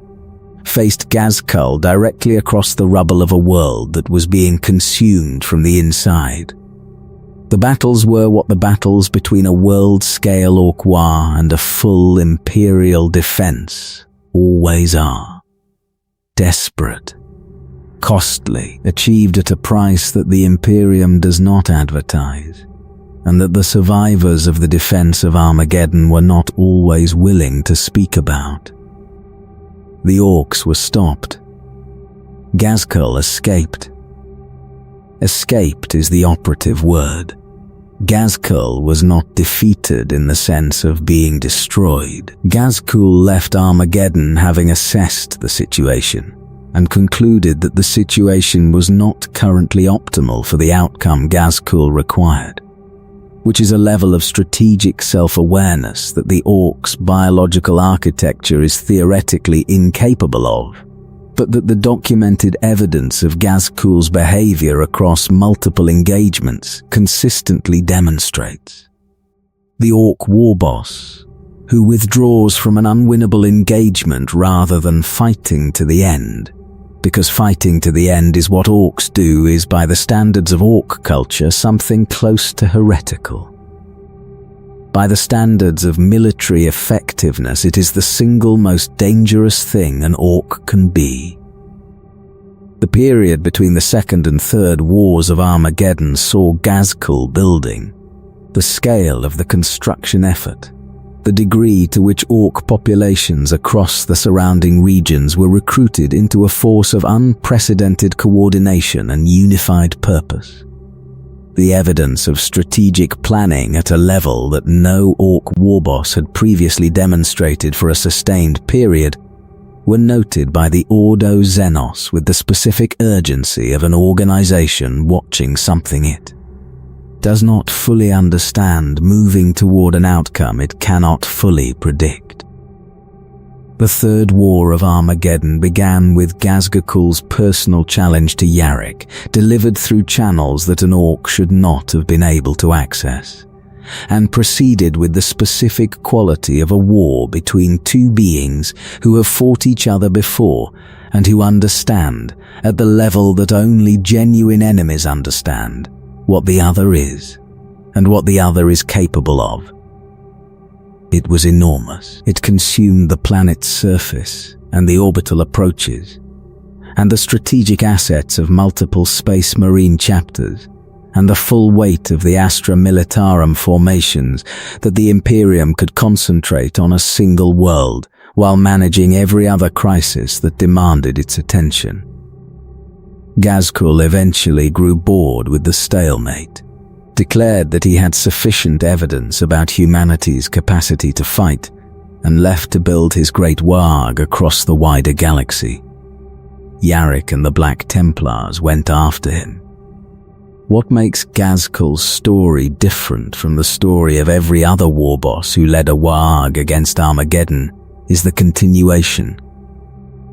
A: faced Gazkul directly across the rubble of a world that was being consumed from the inside. The battles were what the battles between a world-scale Ork Waaagh and a full Imperial defense always are. Desperate, costly, achieved at a price that the Imperium does not advertise, and that the survivors of the defense of Armageddon were not always willing to speak about. The Orks were stopped. Gazkul escaped. Escaped is the operative word. Gazkul was not defeated in the sense of being destroyed. Gazkul left Armageddon having assessed the situation and concluded that the situation was not currently optimal for the outcome Gazkul required, which is a level of strategic self-awareness that the Orks' biological architecture is theoretically incapable of, but that the documented evidence of Gazkul's behavior across multiple engagements consistently demonstrates. The Ork war boss, who withdraws from an unwinnable engagement rather than fighting to the end, because fighting to the end is what Orks do, is by the standards of Ork culture something close to heretical. By the standards of military effectiveness, it is the single most dangerous thing an Ork can be. The period between the Second and Third Wars of Armageddon saw Gazkul building, the scale of the construction effort, the degree to which Ork populations across the surrounding regions were recruited into a force of unprecedented coordination and unified purpose. The evidence of strategic planning at a level that no Ork warboss had previously demonstrated for a sustained period were noted by the Ordo Xenos with the specific urgency of an organization watching something it does not fully understand, moving toward an outcome it cannot fully predict. The Third War of Armageddon began with Gazkul's personal challenge to Yarrick, delivered through channels that an Ork should not have been able to access, and proceeded with the specific quality of a war between two beings who have fought each other before and who understand, at the level that only genuine enemies understand, what the other is, and what the other is capable of. It was enormous. It consumed the planet's surface and the orbital approaches, and the strategic assets of multiple Space Marine chapters, and the full weight of the Astra Militarum formations, that the Imperium could concentrate on a single world while managing every other crisis that demanded its attention. Ghazghkull eventually grew bored with the stalemate, declared that he had sufficient evidence about humanity's capacity to fight, and left to build his great Waaaghs across the wider galaxy. Yarrick and the Black Templars went after him. What makes Ghazghkull's story different from the story of every other war boss who led a Waagh against Armageddon is the continuation.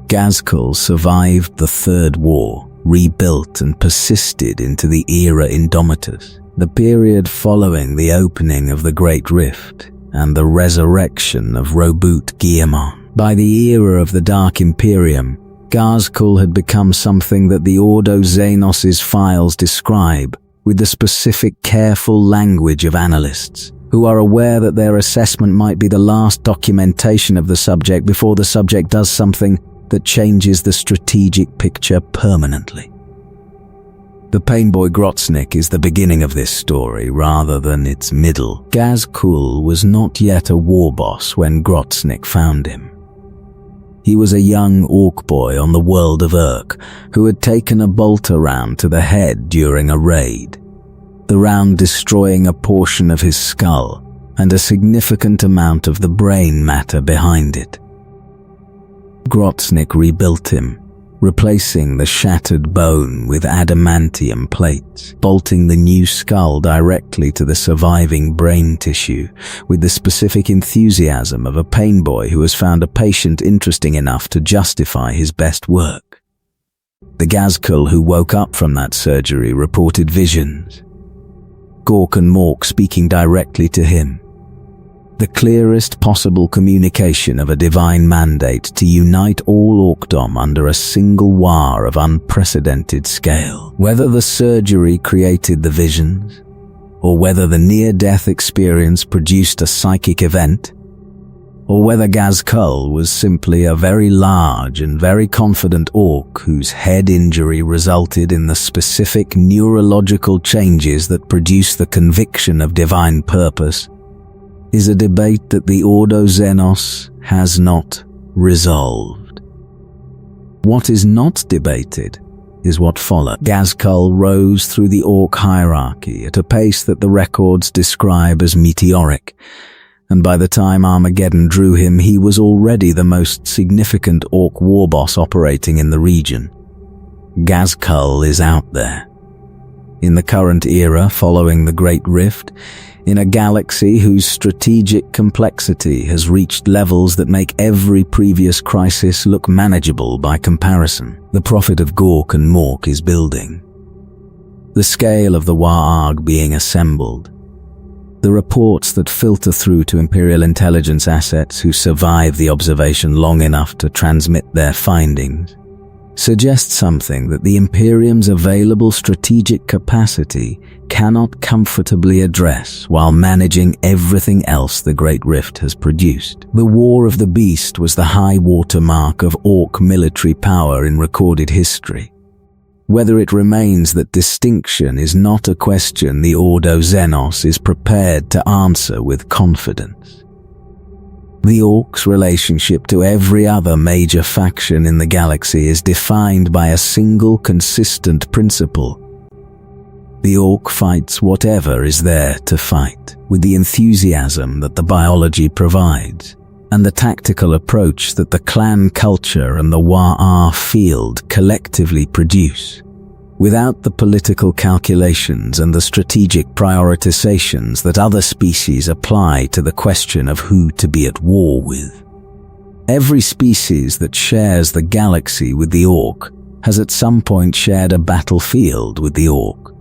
A: Ghazghkull survived the Third War, rebuilt and persisted into the Era Indomitus, the period following the opening of the Great Rift and the resurrection of Robut Guillemot. By the era of the Dark Imperium, Ghazghkull had become something that the Ordo Xenos's files describe with the specific careful language of analysts, who are aware that their assessment might be the last documentation of the subject before the subject does something that changes the strategic picture permanently. The Painboy Grotznik is the beginning of this story rather than its middle. Ghazghkull was not yet a war boss when Grotznik found him. He was a young orc boy on the world of Urk who had taken a bolter round to the head during a raid, the round destroying a portion of his skull and a significant amount of the brain matter behind it. Grotznik rebuilt him, replacing the shattered bone with adamantium plates, bolting the new skull directly to the surviving brain tissue with the specific enthusiasm of a pain boy who has found a patient interesting enough to justify his best work. The Ghazghkull who woke up from that surgery reported visions. Gork and Mork speaking directly to him. The clearest possible communication of a divine mandate to unite all Orkdom under a single war of unprecedented scale. Whether the surgery created the visions, or whether the near-death experience produced a psychic event, or whether Ghazghkull was simply a very large and very confident orc whose head injury resulted in the specific neurological changes that produce the conviction of divine purpose, is a debate that the Ordo Xenos has not resolved. What is not debated is what followed. Ghazghkull rose through the orc hierarchy at a pace that the records describe as meteoric, and by the time Armageddon drew him, he was already the most significant orc warboss operating in the region. Ghazghkull is out there. In the current era following the Great Rift, in a galaxy whose strategic complexity has reached levels that make every previous crisis look manageable by comparison, the Prophet of Gork and Mork is building. The scale of the Waaaghs being assembled, the reports that filter through to Imperial intelligence assets who survive the observation long enough to transmit their findings, suggest something that the Imperium's available strategic capacity cannot comfortably address while managing everything else the Great Rift has produced. The War of the Beast was the high watermark of Orc military power in recorded history. Whether it remains that distinction is not a question the Ordo Xenos is prepared to answer with confidence. The Orcs' relationship to every other major faction in the galaxy is defined by a single consistent principle. The Orc fights whatever is there to fight, with the enthusiasm that the biology provides, and the tactical approach that the clan culture and the Waaaghs field collectively produce, without the political calculations and the strategic prioritizations that other species apply to the question of who to be at war with. Every species that shares the galaxy with the Orc has at some point shared a battlefield with the Orc.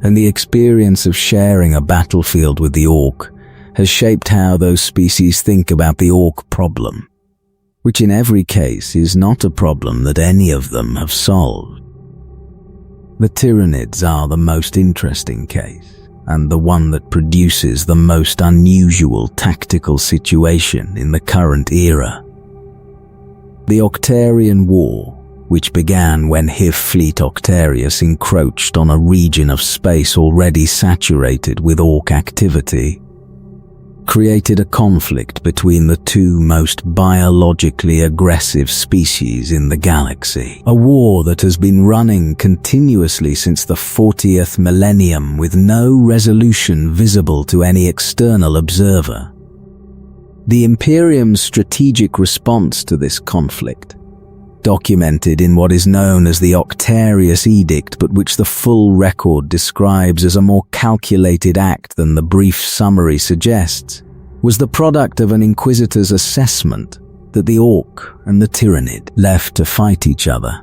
A: And the experience of sharing a battlefield with the Orc has shaped how those species think about the Orc problem, which in every case is not a problem that any of them have solved. The Tyranids are the most interesting case, and the one that produces the most unusual tactical situation in the current era. The Octarian War which began when Hive Fleet Octarius encroached on a region of space already saturated with Ork activity, created a conflict between the two most biologically aggressive species in the galaxy. A war that has been running continuously since the 40th millennium with no resolution visible to any external observer. The Imperium's strategic response to this conflict, documented in what is known as the Octarius Edict, but which the full record describes as a more calculated act than the brief summary suggests, was the product of an Inquisitor's assessment that the Ork and the Tyrannid, left to fight each other,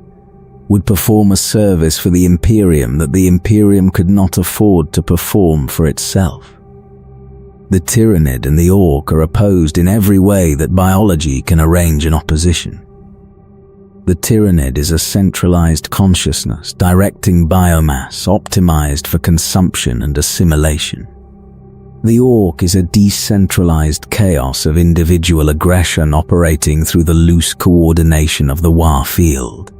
A: would perform a service for the Imperium that the Imperium could not afford to perform for itself. The Tyrannid and the Ork are opposed in every way that biology can arrange an opposition. The Tyrannid is a centralized consciousness directing biomass optimized for consumption and assimilation. The Ork is a decentralized chaos of individual aggression operating through the loose coordination of the Waaaghs field.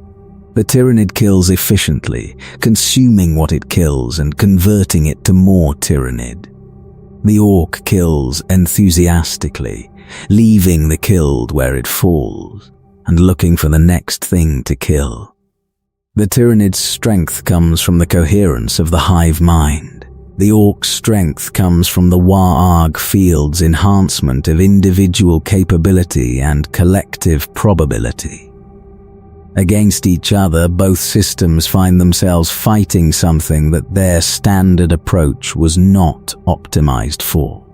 A: The Tyrannid kills efficiently, consuming what it kills and converting it to more Tyrannid. The Ork kills enthusiastically, leaving the killed where it falls, and looking for the next thing to kill. The Tyrannid's strength comes from the coherence of the hive mind. The Ork's strength comes from the Waaaghs field's enhancement of individual capability and collective probability. Against each other, both systems find themselves fighting something that their standard approach was not optimized for.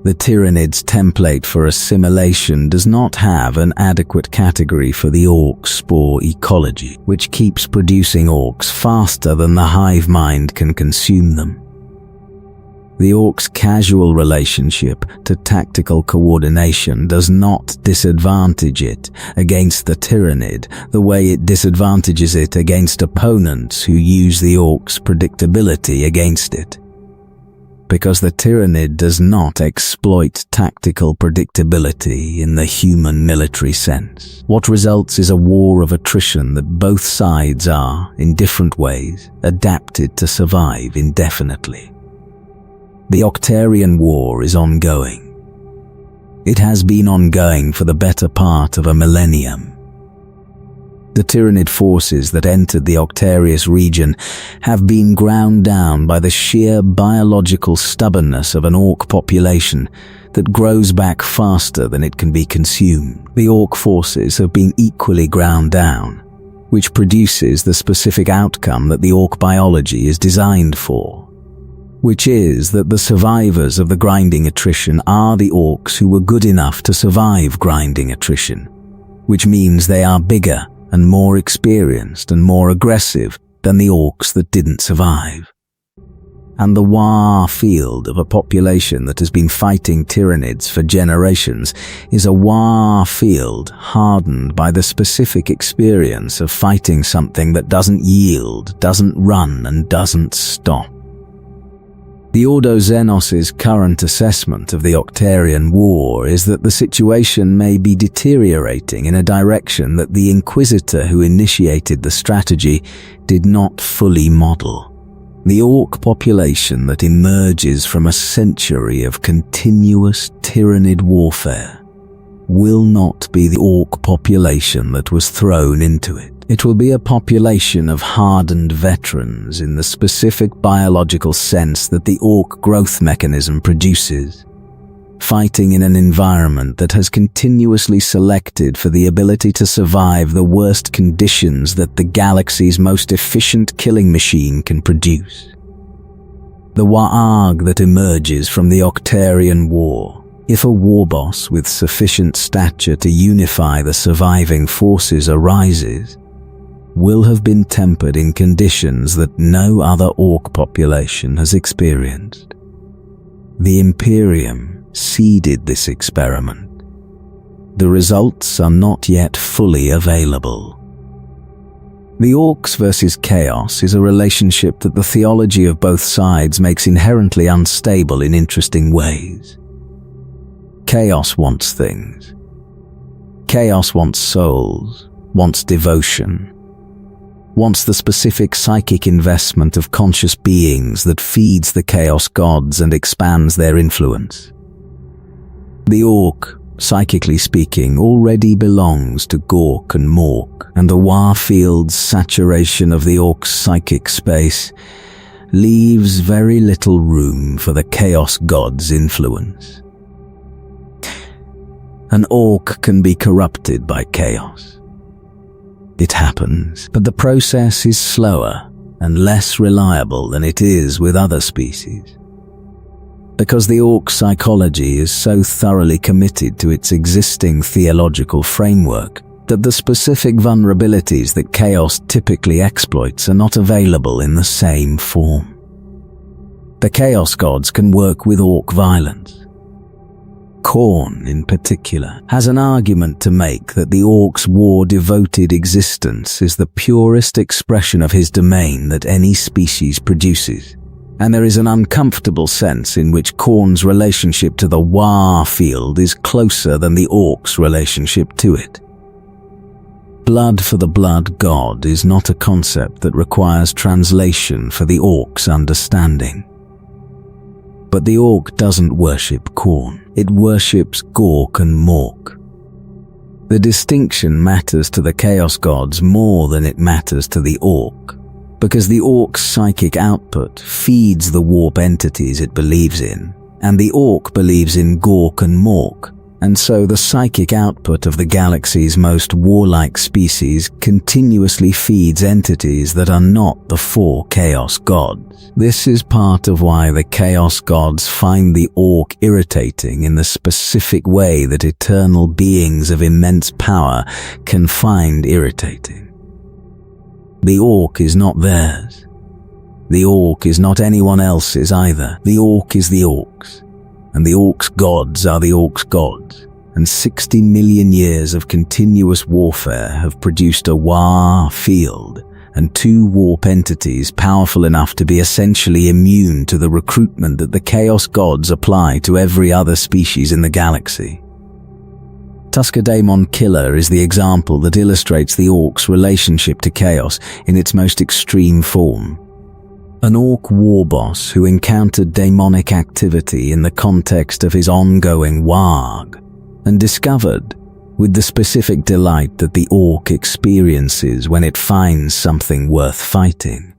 A: The Tyrannid's template for assimilation does not have an adequate category for the Ork spore ecology, which keeps producing Orks faster than the hive mind can consume them. The Ork's casual relationship to tactical coordination does not disadvantage it against the Tyrannid the way it disadvantages it against opponents who use the Ork's predictability against it. Because the Tyrannid does not exploit tactical predictability in the human military sense. What results is a war of attrition that both sides are, in different ways, adapted to survive indefinitely. The Octarian War is ongoing. It has been ongoing for the better part of a millennium. The Tyrannid forces that entered the Octarius region have been ground down by the sheer biological stubbornness of an Ork population that grows back faster than it can be consumed. The Ork forces have been equally ground down, which produces the specific outcome that the Ork biology is designed for, which is that the survivors of the grinding attrition are the Orks who were good enough to survive grinding attrition, which means they are bigger and more experienced and more aggressive than the Orks that didn't survive. And the Waaaghs field of a population that has been fighting Tyrannids for generations is a Waaaghs field hardened by the specific experience of fighting something that doesn't yield, doesn't run, and doesn't stop. The Ordo Xenos' current assessment of the Octarian War is that the situation may be deteriorating in a direction that the Inquisitor who initiated the strategy did not fully model. The Ork population that emerges from a century of continuous Tyrannid warfare will not be the Ork population that was thrown into it. It will be a population of hardened veterans in the specific biological sense that the Ork growth mechanism produces, fighting in an environment that has continuously selected for the ability to survive the worst conditions that the galaxy's most efficient killing machine can produce. The Waaaghs that emerges from the Octarian War, if a war boss with sufficient stature to unify the surviving forces arises, will have been tempered in conditions that no other Ork population has experienced. The Imperium seeded this experiment. The results are not yet fully available. The Orks versus Chaos is a relationship that the theology of both sides makes inherently unstable in interesting ways. Chaos wants things. Chaos wants souls. wants devotion, wants the specific psychic investment of conscious beings that feeds the Chaos Gods and expands their influence. The Ork, psychically speaking, already belongs to Gork and Mork, and the Waaagh field's saturation of the Ork's psychic space leaves very little room for the Chaos God's influence. An Ork can be corrupted by chaos. It happens, but the process is slower and less reliable than it is with other species. Because the Ork psychology is so thoroughly committed to its existing theological framework that the specific vulnerabilities that chaos typically exploits are not available in the same form. The Chaos Gods can work with Ork violence. Khorne, in particular, has an argument to make that the Ork's war-devoted existence is the purest expression of his domain that any species produces, and there is an uncomfortable sense in which Khorne's relationship to the Waaagh field is closer than the Ork's relationship to it. Blood for the blood god is not a concept that requires translation for the Ork's understanding. But the Ork doesn't worship Khorne, it worships Gork and Mork. The distinction matters to the Chaos Gods more than it matters to the Ork, because the Ork's psychic output feeds the warp entities it believes in, and the Ork believes in Gork and Mork, and so the psychic output of the galaxy's most warlike species continuously feeds entities that are not the four Chaos Gods. This is part of why the Chaos Gods find the Ork irritating in the specific way that eternal beings of immense power can find irritating. The Ork is not theirs. The Ork is not anyone else's either. The Ork is the Ork's. And the Ork's gods are the Ork's gods, and 60 million years of continuous warfare have produced a Waaagh field and two warp entities powerful enough to be essentially immune to the recruitment that the Chaos Gods apply to every other species in the galaxy. Tusker Daemon Killer is the example that illustrates the Ork's relationship to chaos in its most extreme form. An Ork war boss who encountered demonic activity in the context of his ongoing Waaaghs and discovered, with the specific delight that the Ork experiences when it finds something worth fighting,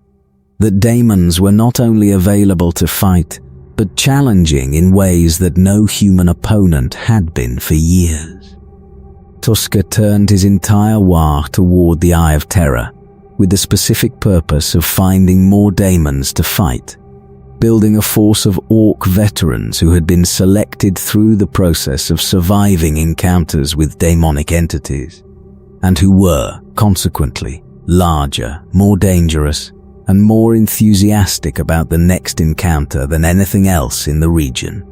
A: that daemons were not only available to fight, but challenging in ways that no human opponent had been for years. Tusker turned his entire Waaaghs toward the Eye of Terror, with the specific purpose of finding more daemons to fight, building a force of Ork veterans who had been selected through the process of surviving encounters with demonic entities, and who were, consequently, larger, more dangerous, and more enthusiastic about the next encounter than anything else in the region.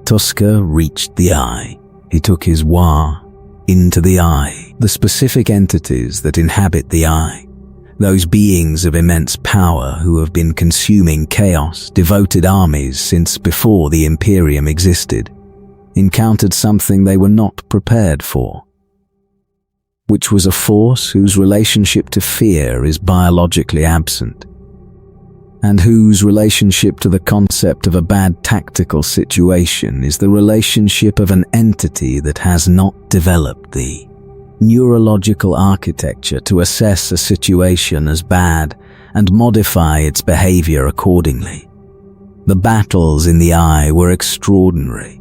A: Tusker reached the Eye. He took his Waaagh into the Eye, the specific entities that inhabit the Eye, those beings of immense power who have been consuming chaos, devoted armies since before the Imperium existed, encountered something they were not prepared for, which was a force whose relationship to fear is biologically absent, and whose relationship to the concept of a bad tactical situation is the relationship of an entity that has not developed the neurological architecture to assess a situation as bad and modify its behavior accordingly. The battles in the Eye were extraordinary,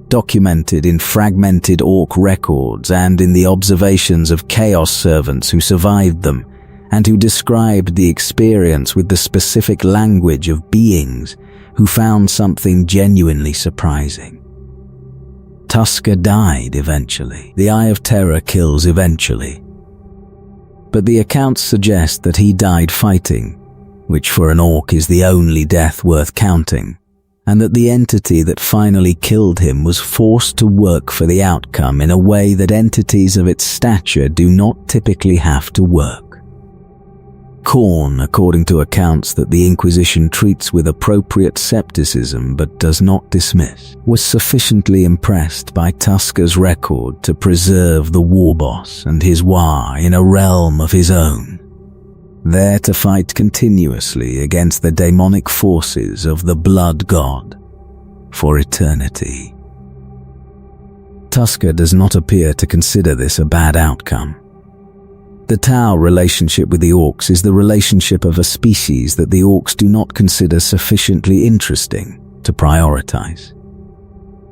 A: documented in fragmented Ork records and in the observations of Chaos servants who survived them, and who described the experience with the specific language of beings who found something genuinely surprising. Tusker died eventually. The Eye of Terror kills eventually. But the accounts suggest that he died fighting, which for an Ork is the only death worth counting, and that the entity that finally killed him was forced to work for the outcome in a way that entities of its stature do not typically have to work. Khorne, according to accounts that the Inquisition treats with appropriate skepticism but does not dismiss, was sufficiently impressed by Tusker's record to preserve the war boss and his Waaaghs in a realm of his own, there to fight continuously against the demonic forces of the Blood God for eternity. Tusker does not appear to consider this a bad outcome. The Tau relationship with the Orks is the relationship of a species that the Orks do not consider sufficiently interesting to prioritize.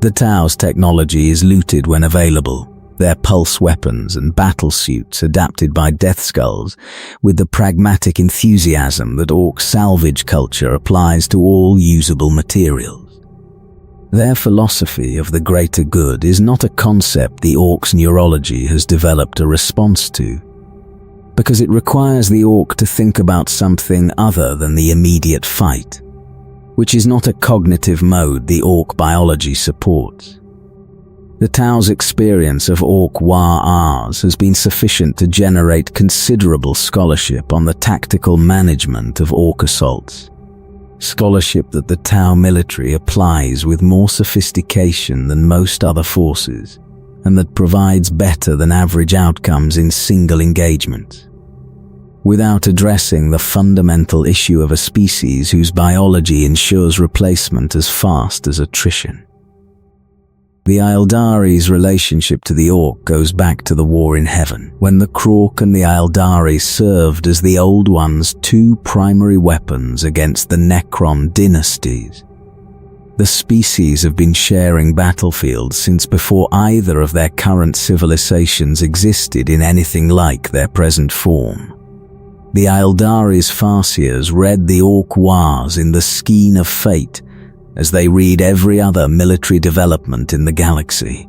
A: The Tau's technology is looted when available, their pulse weapons and battle suits adapted by Death Skulls, with the pragmatic enthusiasm that Orc salvage culture applies to all usable materials. Their philosophy of the greater good is not a concept the Orc's neurology has developed a response to, because it requires the Orc to think about something other than the immediate fight, which is not a cognitive mode the Orc biology supports. The Tau's experience of Orc Waaaghs has been sufficient to generate considerable scholarship on the tactical management of Orc assaults, scholarship that the Tau military applies with more sophistication than most other forces, and that provides better than average outcomes in single engagements, without addressing the fundamental issue of a species whose biology ensures replacement as fast as attrition. The Aeldari's relationship to the Orc goes back to the War in Heaven, when the Krork and the Aeldari served as the Old One's two primary weapons against the Necron dynasties. The species have been sharing battlefields since before either of their current civilizations existed in anything like their present form. The Aeldari's Farseers read the Orc Waaaghs in the skein of fate as they read every other military development in the galaxy,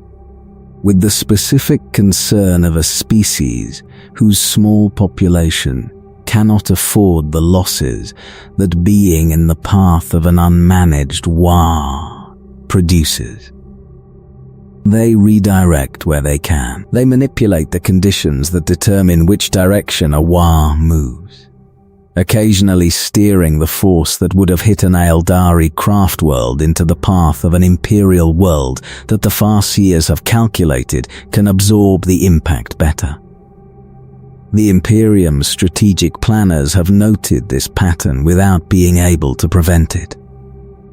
A: with the specific concern of a species whose small population cannot afford the losses that being in the path of an unmanaged Waaaghs produces. They redirect where they can. They manipulate the conditions that determine which direction a Waaaghs moves, occasionally steering the force that would have hit an Aeldari craft world into the path of an Imperial world that the Farseers have calculated can absorb the impact better. The Imperium's strategic planners have noted this pattern without being able to prevent it.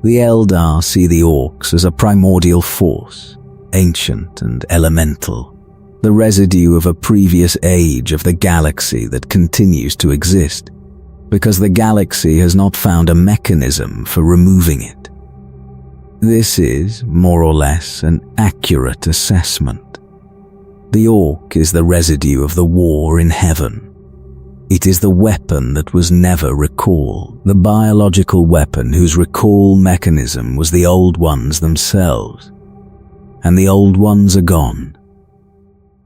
A: The Eldar see the Orcs as a primordial force, ancient and elemental, the residue of a previous age of the galaxy that continues to exist, because the galaxy has not found a mechanism for removing it. This is, more or less, an accurate assessment. The Orc is the residue of the War in Heaven. It is the weapon that was never recalled, the biological weapon whose recall mechanism was the Old Ones themselves. And the Old Ones are gone,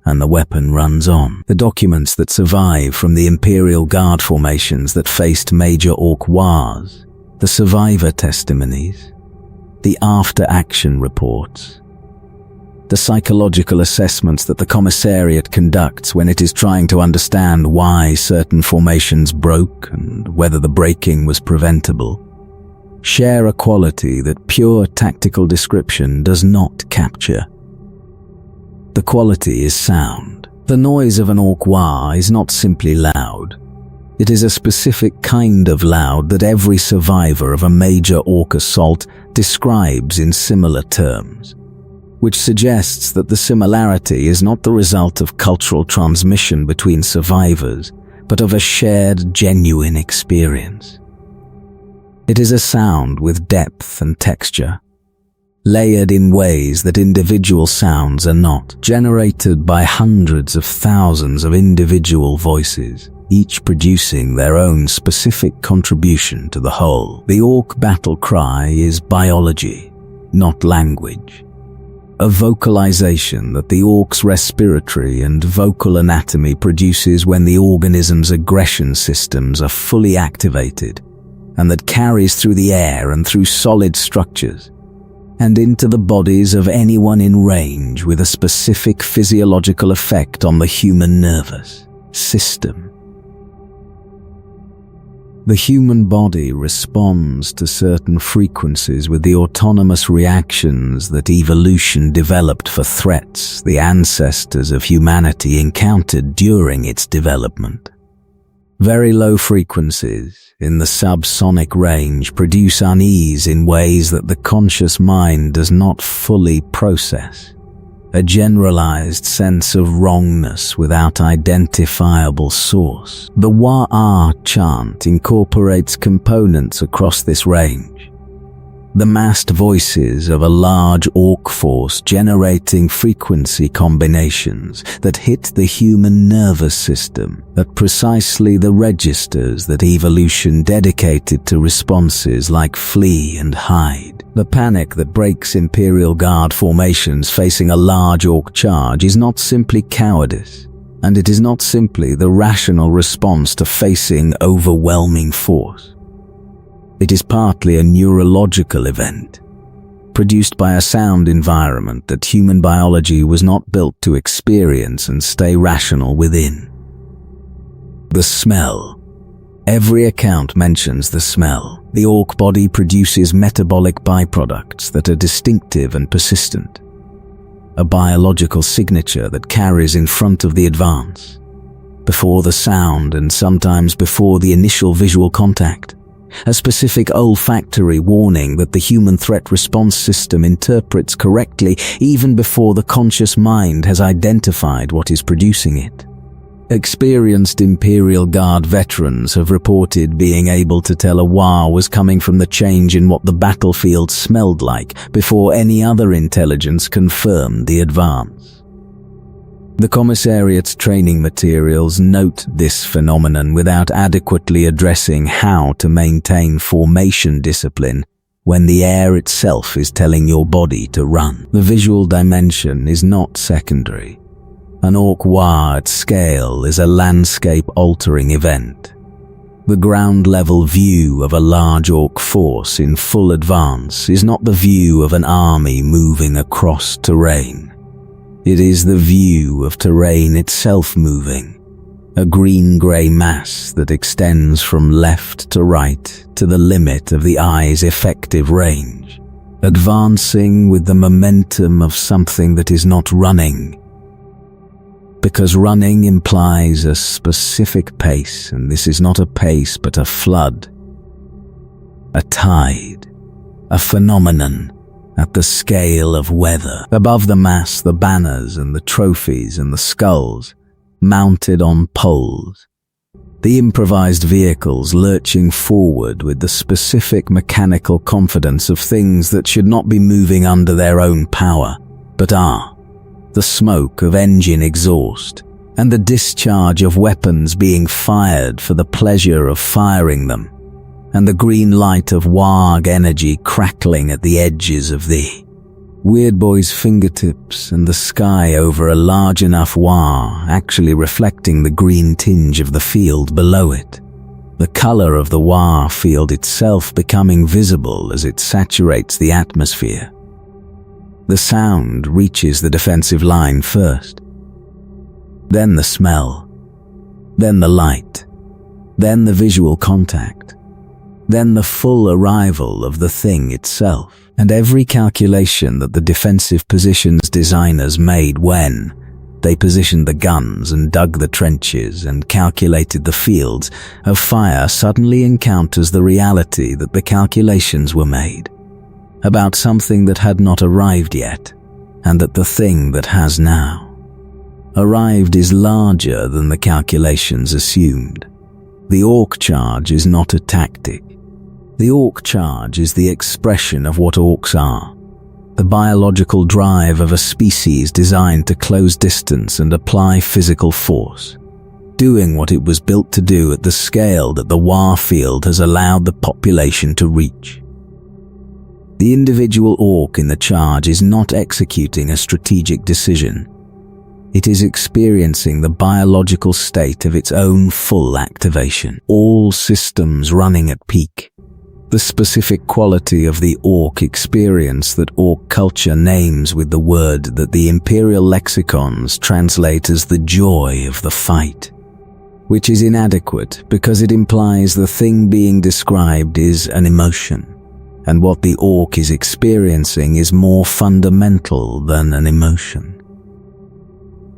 A: and the weapon runs on. The documents that survive from the Imperial Guard formations that faced major Orc Waaaghs, the survivor testimonies, the after-action reports, the psychological assessments that the Commissariat conducts when it is trying to understand why certain formations broke and whether the breaking was preventable, share a quality that pure tactical description does not capture. The quality is sound. The noise of an Orc Waaaghs is not simply loud. It is a specific kind of loud that every survivor of a major Orc assault describes in similar terms, which suggests that the similarity is not the result of cultural transmission between survivors, but of a shared, genuine experience. It is a sound with depth and texture, layered in ways that individual sounds are not, generated by hundreds of thousands of individual voices, each producing their own specific contribution to the whole. The Orc battle cry is biology, not language. A vocalization that the Orc's respiratory and vocal anatomy produces when the organism's aggression systems are fully activated, and that carries through the air and through solid structures, and into the bodies of anyone in range with a specific physiological effect on the human nervous system. The human body responds to certain frequencies with the autonomous reactions that evolution developed for threats the ancestors of humanity encountered during its development. Very low frequencies in the subsonic range produce unease in ways that the conscious mind does not fully process. A generalized sense of wrongness without identifiable source. The Waaaghs chant incorporates components across this range. The massed voices of a large orc force generating frequency combinations that hit the human nervous system at precisely the registers that evolution dedicated to responses like flee and hide. The panic that breaks Imperial Guard formations facing a large orc charge is not simply cowardice, and it is not simply the rational response to facing overwhelming force. It is partly a neurological event, produced by a sound environment that human biology was not built to experience and stay rational within. The smell. Every account mentions the smell. The orc body produces metabolic byproducts that are distinctive and persistent, a biological signature that carries in front of the advance, before the sound and sometimes before the initial visual contact. A specific olfactory warning that the human threat response system interprets correctly even before the conscious mind has identified what is producing it. Experienced Imperial Guard veterans have reported being able to tell a Waaaghs was coming from the change in what the battlefield smelled like before any other intelligence confirmed the advance. The Commissariat's training materials note this phenomenon without adequately addressing how to maintain formation discipline when the air itself is telling your body to run. The visual dimension is not secondary. An orc Waaaghs at scale is a landscape-altering event. The ground-level view of a large orc force in full advance is not the view of an army moving across terrain. It is the view of terrain itself moving, a green-grey mass that extends from left to right to the limit of the eye's effective range, advancing with the momentum of something that is not running. Because running implies a specific pace, and this is not a pace but a flood, a tide, a phenomenon at the scale of weather. Above the mass, the banners and the trophies and the skulls, mounted on poles. The improvised vehicles lurching forward with the specific mechanical confidence of things that should not be moving under their own power, but are. The smoke of engine exhaust, and the discharge of weapons being fired for the pleasure of firing them, and the green light of Waaaghs energy crackling at the edges of the Weirdboy's fingertips and the sky over a large enough Waaaghs actually reflecting the green tinge of the field below it. The color of the Waaaghs field itself becoming visible as it saturates the atmosphere. The sound reaches the defensive line first, then the smell, then the light, then the visual contact, then the full arrival of the thing itself, and every calculation that the defensive positions designers made when they positioned the guns and dug the trenches and calculated the fields of fire suddenly encounters the reality that the calculations were made about something that had not arrived yet, and that the thing that has now arrived is larger than the calculations assumed. The orc charge is not a tactic. The orc charge is the expression of what orcs are, the biological drive of a species designed to close distance and apply physical force, doing what it was built to do at the scale that the Waaaghs field has allowed the population to reach. The individual orc in the charge is not executing a strategic decision. It is experiencing the biological state of its own full activation, all systems running at peak. The specific quality of the orc experience that orc culture names with the word that the imperial lexicons translate as the joy of the fight. which is inadequate because it implies the thing being described is an emotion, and what the orc is experiencing is more fundamental than an emotion.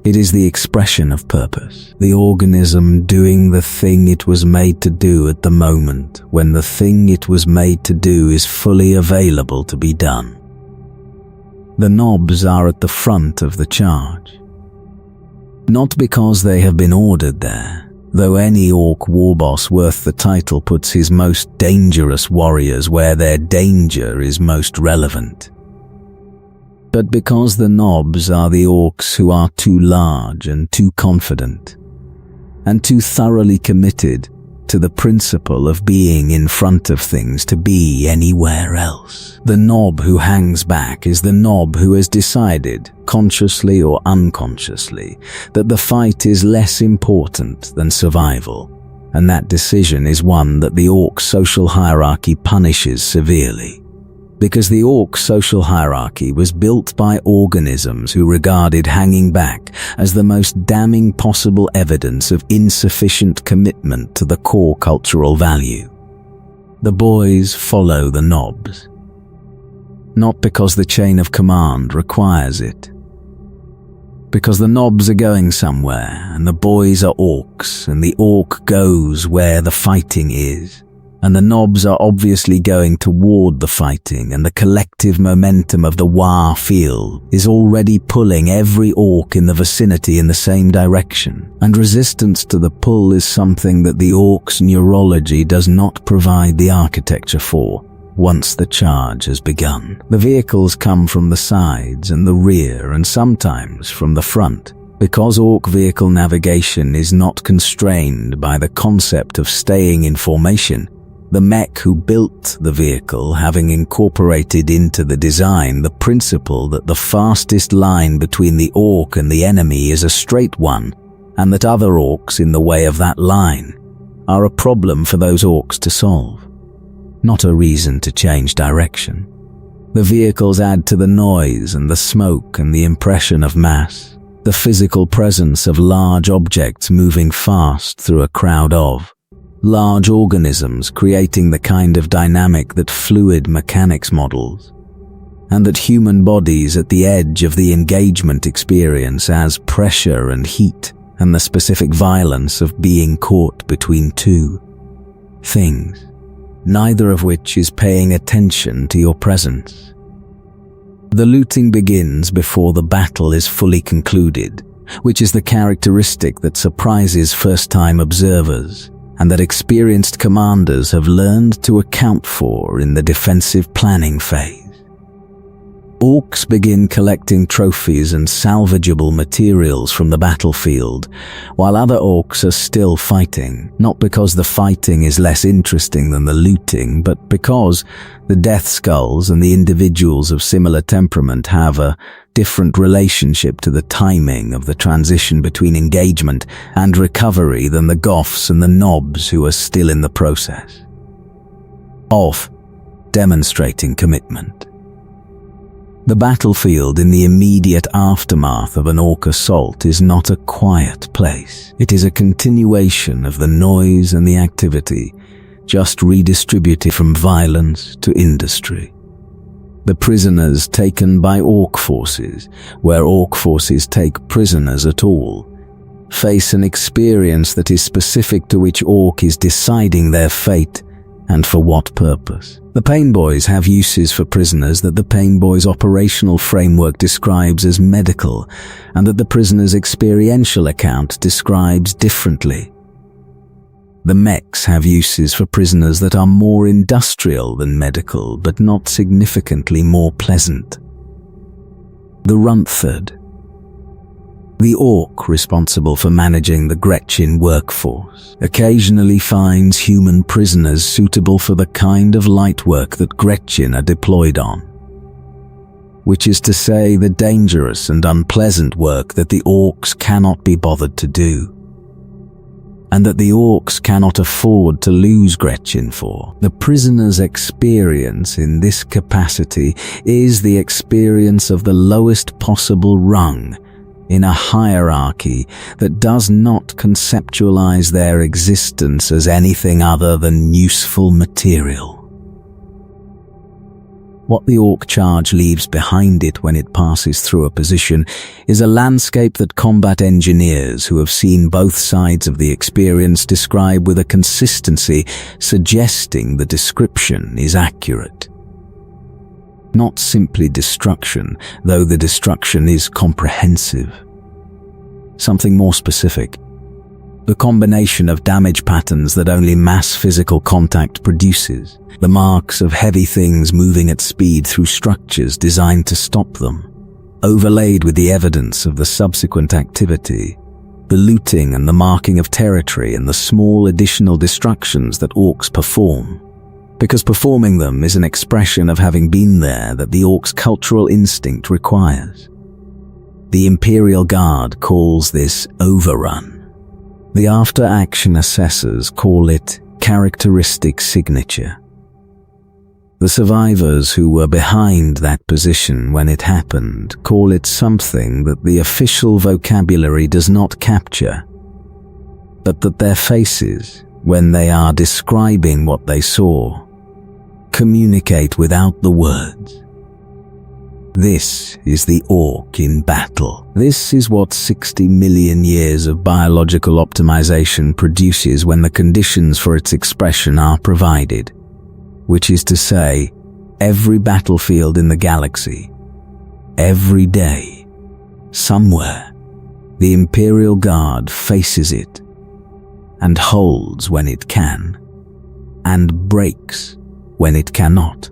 A: It is the expression of purpose, the organism doing the thing it was made to do at the moment when the thing it was made to do is fully available to be done. The knobs are at the front of the charge. Not because they have been ordered there, though any orc warboss worth the title puts his most dangerous warriors where their danger is most relevant, but because the knobs are the orcs who are too large and too confident, and too thoroughly committed to the principle of being in front of things to be anywhere else. The knob who hangs back is the knob who has decided, consciously or unconsciously, that the fight is less important than survival, and that decision is one that the orc social hierarchy punishes severely. Because the orc social hierarchy was built by organisms who regarded hanging back as the most damning possible evidence of insufficient commitment to the core cultural value. The boys follow the knobs, not because the chain of command requires it, because the knobs are going somewhere and the boys are orcs and the orc goes where the fighting is. And the knobs are obviously going toward the fighting, and the collective momentum of the Waaaghs field is already pulling every orc in the vicinity in the same direction, and resistance to the pull is something that the orc's neurology does not provide the architecture for once the charge has begun. The vehicles come from the sides and the rear and sometimes from the front, because orc vehicle navigation is not constrained by the concept of staying in formation. The mech who built the vehicle having incorporated into the design the principle that the fastest line between the orc and the enemy is a straight one, and that other orcs in the way of that line are a problem for those orcs to solve, not a reason to change direction. The vehicles add to the noise and the smoke and the impression of mass, the physical presence of large objects moving fast through a crowd of large organisms, creating the kind of dynamic that fluid mechanics models, and that human bodies at the edge of the engagement experience as pressure and heat, and the specific violence of being caught between two things, neither of which is paying attention to your presence. The looting begins before the battle is fully concluded, which is the characteristic that surprises first-time observers, and that experienced commanders have learned to account for in the defensive planning phase. Orcs begin collecting trophies and salvageable materials from the battlefield, while other orcs are still fighting, not because the fighting is less interesting than the looting, but because the death skulls and the individuals of similar temperament have a different relationship to the timing of the transition between engagement and recovery than the goths and the knobs who are still in the process of demonstrating commitment. The battlefield in the immediate aftermath of an orc assault is not a quiet place. It is a continuation of the noise and the activity, just redistributed from violence to industry. The prisoners taken by orc forces, where orc forces take prisoners at all, face an experience that is specific to which orc is deciding their fate and for what purpose. The Pain Boys have uses for prisoners that the Pain Boys' operational framework describes as medical, and that the prisoner's experiential account describes differently. The mechs have uses for prisoners that are more industrial than medical, but not significantly more pleasant. The Runthard, the orc responsible for managing the Gretchen workforce, occasionally finds human prisoners suitable for the kind of light work that Gretchen are deployed on, which is to say the dangerous and unpleasant work that the orcs cannot be bothered to do, and that the orcs cannot afford to lose Gretchen for. The prisoner's experience in this capacity is the experience of the lowest possible rung in a hierarchy that does not conceptualize their existence as anything other than useful material. What the Ork charge leaves behind it when it passes through a position is a landscape that combat engineers who have seen both sides of the experience describe with a consistency suggesting the description is accurate. Not simply destruction, though the destruction is comprehensive. Something more specific. The combination of damage patterns that only mass physical contact produces, the marks of heavy things moving at speed through structures designed to stop them, overlaid with the evidence of the subsequent activity, the looting and the marking of territory and the small additional destructions that Orks perform. Because performing them is an expression of having been there that the Ork's cultural instinct requires. The Imperial Guard calls this overrun. The after-action assessors call it characteristic signature. The survivors who were behind that position when it happened call it something that the official vocabulary does not capture, but that their faces, when they are describing what they saw, communicate without the words. This is the Ork in battle. This is what 60 million years of biological optimization produces when the conditions for its expression are provided, which is to say, every battlefield in the galaxy, every day, somewhere, the Imperial Guard faces it, and holds when it can, and breaks when it cannot,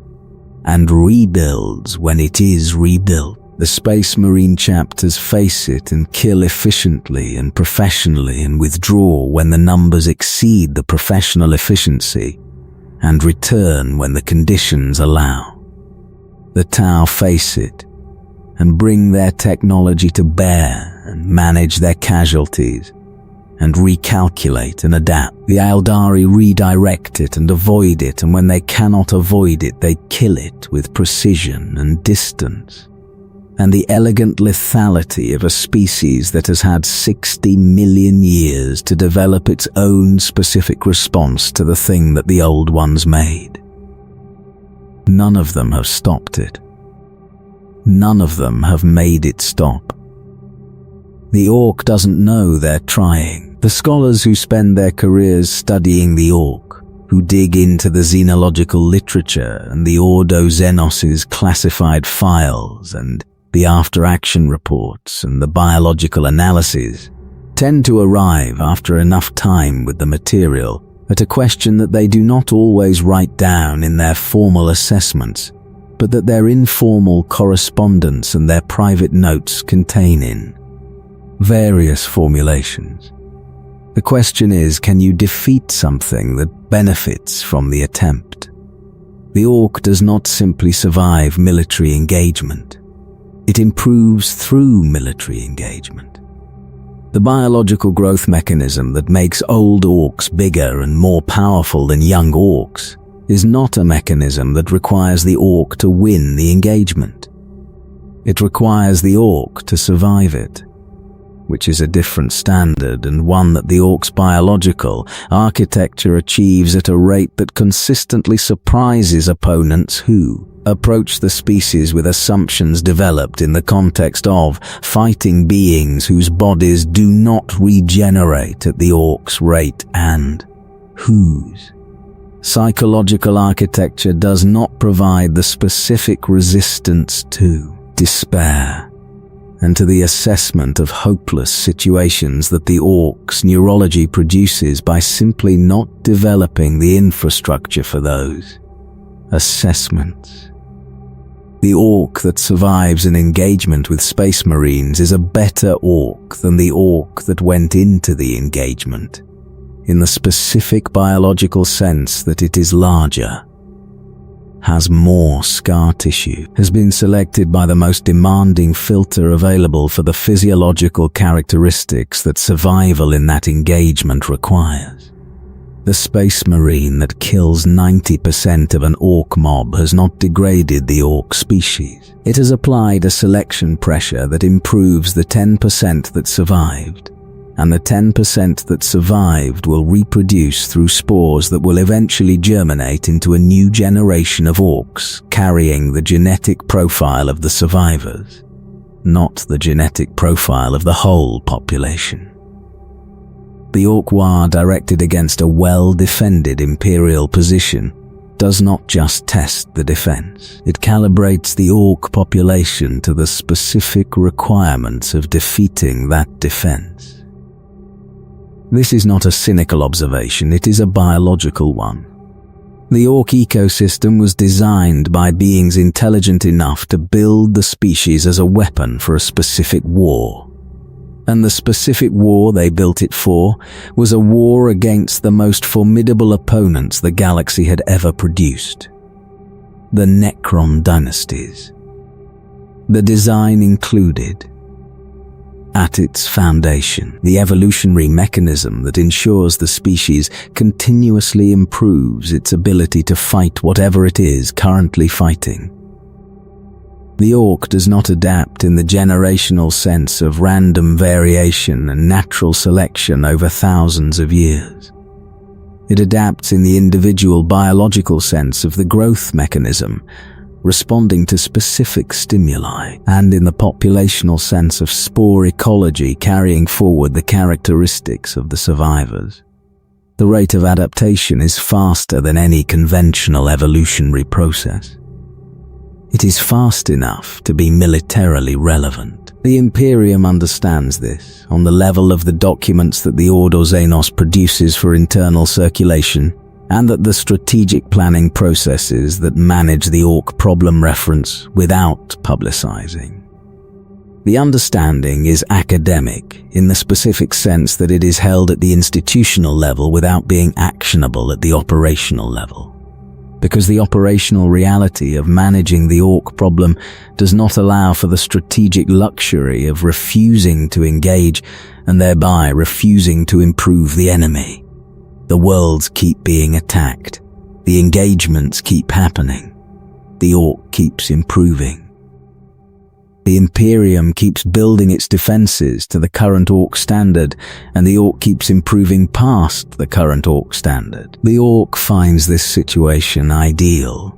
A: and rebuilds when it is rebuilt. The Space Marine chapters face it and kill efficiently and professionally and withdraw when the numbers exceed the professional efficiency, and return when the conditions allow. The Tau face it and bring their technology to bear and manage their casualties and recalculate and adapt. The Eldari redirect it and avoid it, and when they cannot avoid it, they kill it with precision and distance. And the elegant lethality of a species that has had 60 million years to develop its own specific response to the thing that the old ones made. None of them have stopped it. None of them have made it stop. The Ork doesn't know they're trying. The scholars who spend their careers studying the Ork, who dig into the xenological literature and the Ordo Xenos' classified files and the after-action reports and the biological analyses, tend to arrive after enough time with the material at a question that they do not always write down in their formal assessments, but that their informal correspondence and their private notes contain in various formulations. The question is, can you defeat something that benefits from the attempt? The Ork does not simply survive military engagement. It improves through military engagement. The biological growth mechanism that makes old Orks bigger and more powerful than young Orks is not a mechanism that requires the Ork to win the engagement. It requires the Ork to survive it, which is a different standard and one that the Ork's biological architecture achieves at a rate that consistently surprises opponents who approach the species with assumptions developed in the context of fighting beings whose bodies do not regenerate at the Ork's rate and whose psychological architecture does not provide the specific resistance to despair and to the assessment of hopeless situations that the Ork's neurology produces by simply not developing the infrastructure for those assessments. The Ork that survives an engagement with Space Marines is a better Ork than the Ork that went into the engagement, in the specific biological sense that it is larger, has more scar tissue, has been selected by the most demanding filter available for the physiological characteristics that survival in that engagement requires. The space marine that kills 90% of an orc mob has not degraded the orc species. It has applied a selection pressure that improves the 10% that survived, and the 10% that survived will reproduce through spores that will eventually germinate into a new generation of orcs carrying the genetic profile of the survivors, not the genetic profile of the whole population. The orc war directed against a well-defended Imperial position does not just test the defense. It calibrates the orc population to the specific requirements of defeating that defense. This is not a cynical observation, it is a biological one. The orc ecosystem was designed by beings intelligent enough to build the species as a weapon for a specific war. And the specific war they built it for was a war against the most formidable opponents the galaxy had ever produced: the Necron dynasties. The design included, at its foundation, the evolutionary mechanism that ensures the species continuously improves its ability to fight whatever it is currently fighting. The orc does not adapt in the generational sense of random variation and natural selection over thousands of years. It adapts in the individual biological sense of the growth mechanism, responding to specific stimuli, and in the populational sense of spore ecology carrying forward the characteristics of the survivors. The rate of adaptation is faster than any conventional evolutionary process. It is fast enough to be militarily relevant. The Imperium understands this on the level of the documents that the Ordo Xenos produces for internal circulation, and that the strategic planning processes that manage the orc problem reference without publicizing. The understanding is academic in the specific sense that it is held at the institutional level without being actionable at the operational level. Because the operational reality of managing the orc problem does not allow for the strategic luxury of refusing to engage and thereby refusing to improve the enemy. The worlds keep being attacked. The engagements keep happening. The orc keeps improving. The Imperium keeps building its defenses to the current orc standard, and the orc keeps improving past the current orc standard. The orc finds this situation ideal.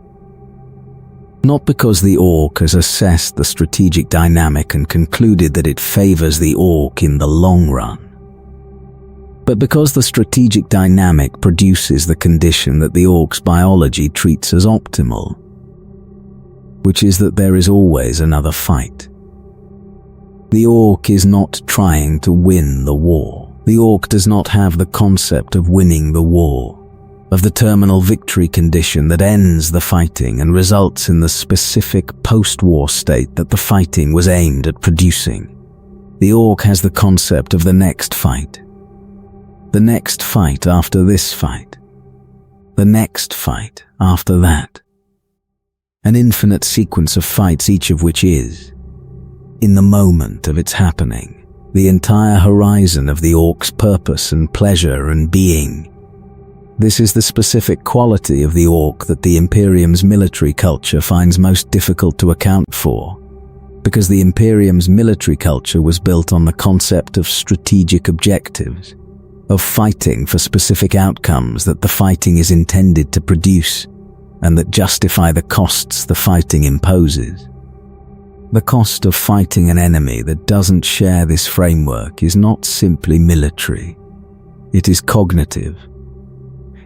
A: Not because the orc has assessed the strategic dynamic and concluded that it favors the orc in the long run, but because the strategic dynamic produces the condition that the orc's biology treats as optimal, which is that there is always another fight. The orc is not trying to win the war. The orc does not have the concept of winning the war, of the terminal victory condition that ends the fighting and results in the specific post-war state that the fighting was aimed at producing. The orc has the concept of the next fight. The next fight after this fight. The next fight after that. An infinite sequence of fights, each of which is, in the moment of its happening, the entire horizon of the orc's purpose and pleasure and being. This is the specific quality of the orc that the Imperium's military culture finds most difficult to account for, because the Imperium's military culture was built on the concept of strategic objectives, of fighting for specific outcomes that the fighting is intended to produce, and that justify the costs the fighting imposes. The cost of fighting an enemy that doesn't share this framework is not simply military. It is cognitive.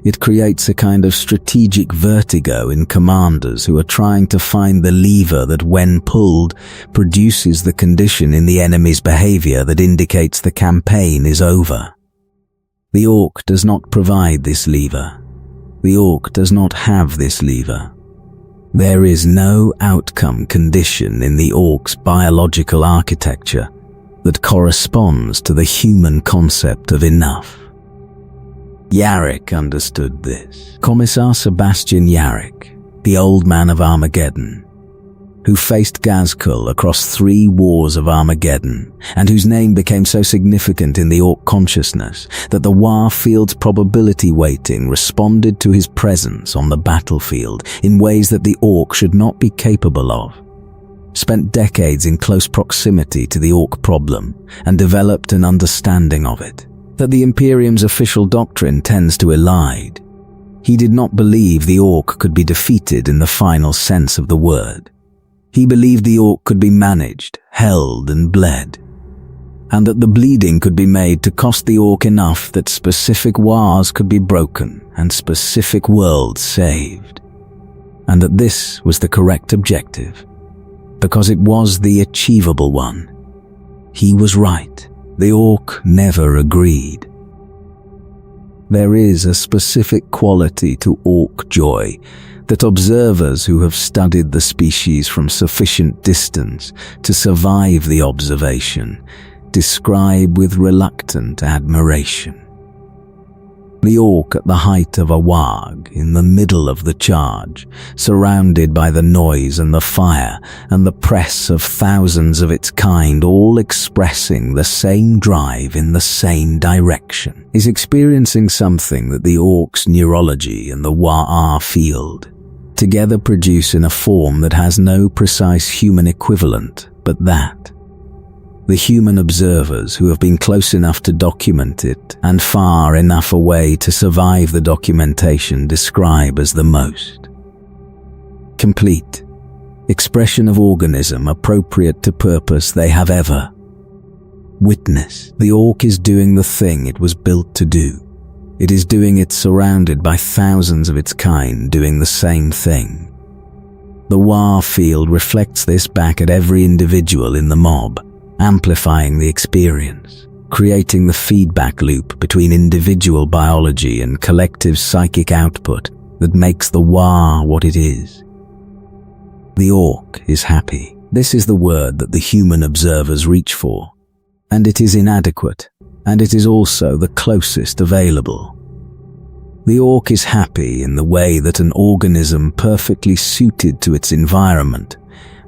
A: It creates a kind of strategic vertigo in commanders who are trying to find the lever that, when pulled, produces the condition in the enemy's behavior that indicates the campaign is over. The orc does not provide this lever. The orc does not have this lever. There is no outcome condition in the orc's biological architecture that corresponds to the human concept of enough. Yarrick understood this. Commissar Sebastian Yarrick, the old man of Armageddon. who faced Ghazghkull across 3 wars of Armageddon, and whose name became so significant in the Ork consciousness that the Warfield's probability weighting responded to his presence on the battlefield in ways that the Ork should not be capable of. Spent decades in close proximity to the Ork problem and developed an understanding of it, that the Imperium's official doctrine tends to elide. He did not believe the Ork could be defeated in the final sense of the word. He believed the Ork could be managed, held and bled, and that the bleeding could be made to cost the Ork enough that specific Waaaghs could be broken and specific worlds saved, and that this was the correct objective, because it was the achievable one. He was right. The Ork never agreed. There is a specific quality to Ork joy that observers who have studied the species from sufficient distance to survive the observation describe with reluctant admiration. The Ork at the height of a Waagh, in the middle of the charge, surrounded by the noise and the fire and the press of thousands of its kind, all expressing the same drive in the same direction, is experiencing something that the Ork's neurology and the Waaaghs field together produce in a form that has no precise human equivalent but that. The human observers who have been close enough to document it and far enough away to survive the documentation describe as the most complete expression of organism appropriate to purpose they have ever witnessed. The Ork is doing the thing it was built to do. It is doing it surrounded by thousands of its kind doing the same thing. The Waaaghs field reflects this back at every individual in the mob, amplifying the experience, creating the feedback loop between individual biology and collective psychic output that makes the Waaaghs what it is. The Ork is happy. This is the word that the human observers reach for, and it is inadequate, and it is also the closest available. The Ork is happy in the way that an organism perfectly suited to its environment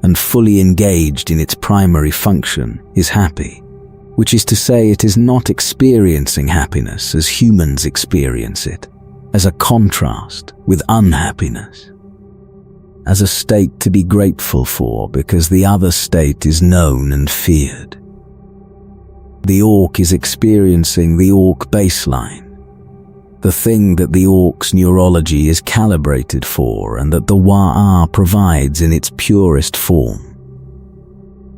A: and fully engaged in its primary function is happy, which is to say it is not experiencing happiness as humans experience it, as a contrast with unhappiness, as a state to be grateful for because the other state is known and feared. The Ork is experiencing the Ork baseline, the thing that the Ork's neurology is calibrated for and that the Waaaghs provides in its purest form.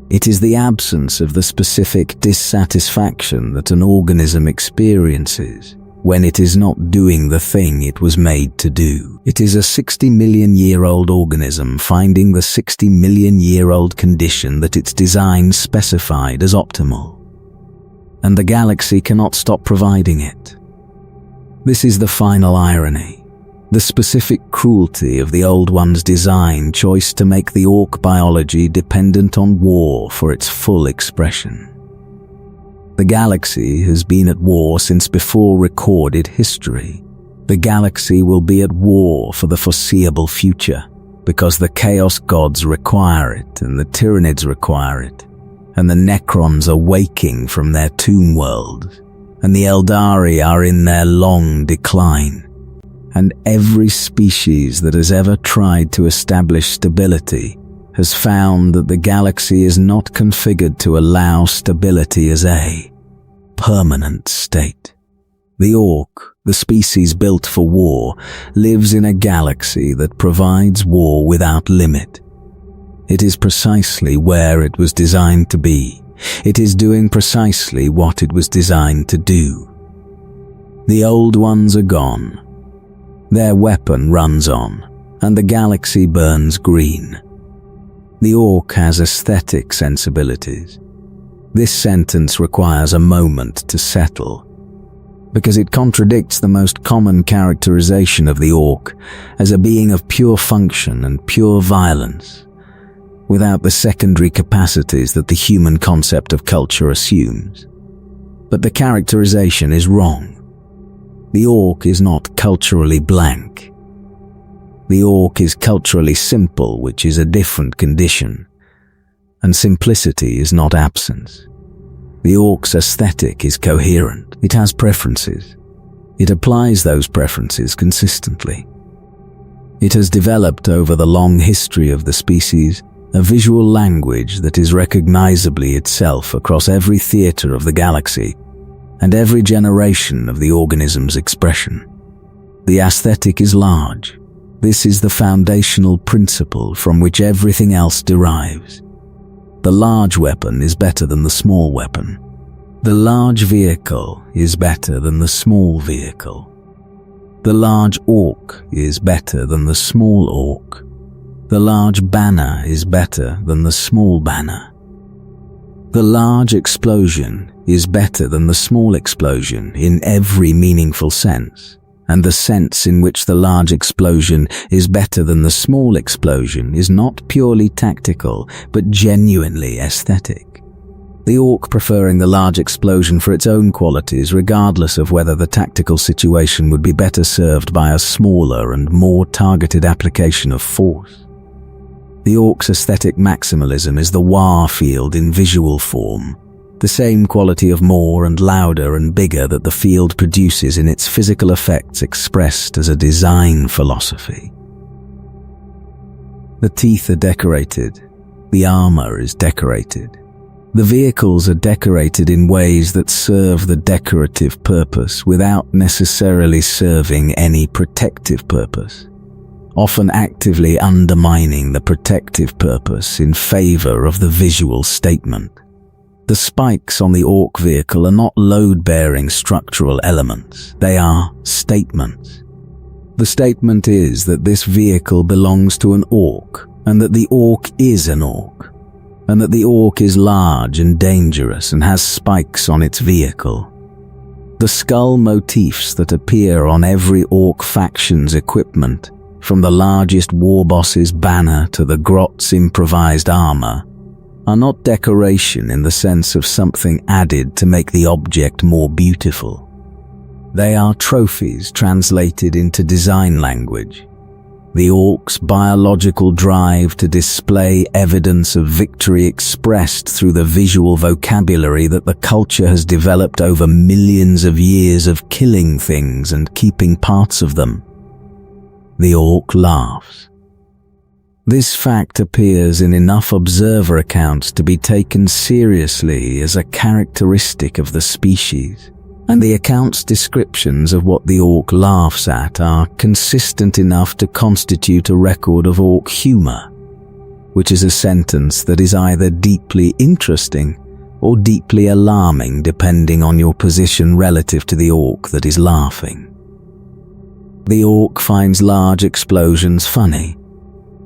A: It is the absence of the specific dissatisfaction that an organism experiences when it is not doing the thing it was made to do. It is a 60-million-year-old organism finding the 60-million-year-old condition that its design specified as optimal, and the galaxy cannot stop providing it. This is the final irony, the specific cruelty of the Old One's design choice to make the Ork biology dependent on war for its full expression. The galaxy has been at war since before recorded history. The galaxy will be at war for the foreseeable future, because the Chaos Gods require it and the Tyranids require it, and the Necrons are waking from their tomb worlds, and the Eldari are in their long decline, and every species that has ever tried to establish stability has found that the galaxy is not configured to allow stability as a permanent state. The Ork, the species built for war, lives in a galaxy that provides war without limit. It is precisely where it was designed to be. It is doing precisely what it was designed to do. The Old Ones are gone. Their weapon runs on, and the galaxy burns green. The Ork has aesthetic sensibilities. This sentence requires a moment to settle, because it contradicts the most common characterization of the Ork as a being of pure function and pure violence, without the secondary capacities that the human concept of culture assumes. But the characterization is wrong. The Ork is not culturally blank. The orc is culturally simple, which is a different condition, and simplicity is not absence. The orc's aesthetic is coherent. It has preferences. It applies those preferences consistently. It has developed over the long history of the species a visual language that is recognizably itself across every theater of the galaxy and every generation of the organism's expression. The aesthetic is large. This is the foundational principle from which everything else derives. The large weapon is better than the small weapon. The large vehicle is better than the small vehicle. The large orc is better than the small orc. The large banner is better than the small banner. The large explosion is better than the small explosion in every meaningful sense, and the sense in which the large explosion is better than the small explosion is not purely tactical, but genuinely aesthetic. The orc preferring the large explosion for its own qualities, regardless of whether the tactical situation would be better served by a smaller and more targeted application of force. The orc's aesthetic maximalism is the Waaaghs field in visual form, the same quality of more and louder and bigger that the field produces in its physical effects expressed as a design philosophy. The teeth are decorated. The armor is decorated. The vehicles are decorated in ways that serve the decorative purpose without necessarily serving any protective purpose, often actively undermining the protective purpose in favor of the visual statement. The spikes on the orc vehicle are not load-bearing structural elements, they are statements. The statement is that this vehicle belongs to an orc, and that the orc is an orc, and that the orc is large and dangerous and has spikes on its vehicle. The skull motifs that appear on every orc faction's equipment, from the largest war boss's banner to the grot's improvised armor, are not decoration in the sense of something added to make the object more beautiful. They are trophies translated into design language. The orc's biological drive to display evidence of victory expressed through the visual vocabulary that the culture has developed over millions of years of killing things and keeping parts of them. The orc laughs. This fact appears in enough observer accounts to be taken seriously as a characteristic of the species, and the account's descriptions of what the orc laughs at are consistent enough to constitute a record of orc humor, which is a sentence that is either deeply interesting or deeply alarming depending on your position relative to the orc that is laughing. The orc finds large explosions funny.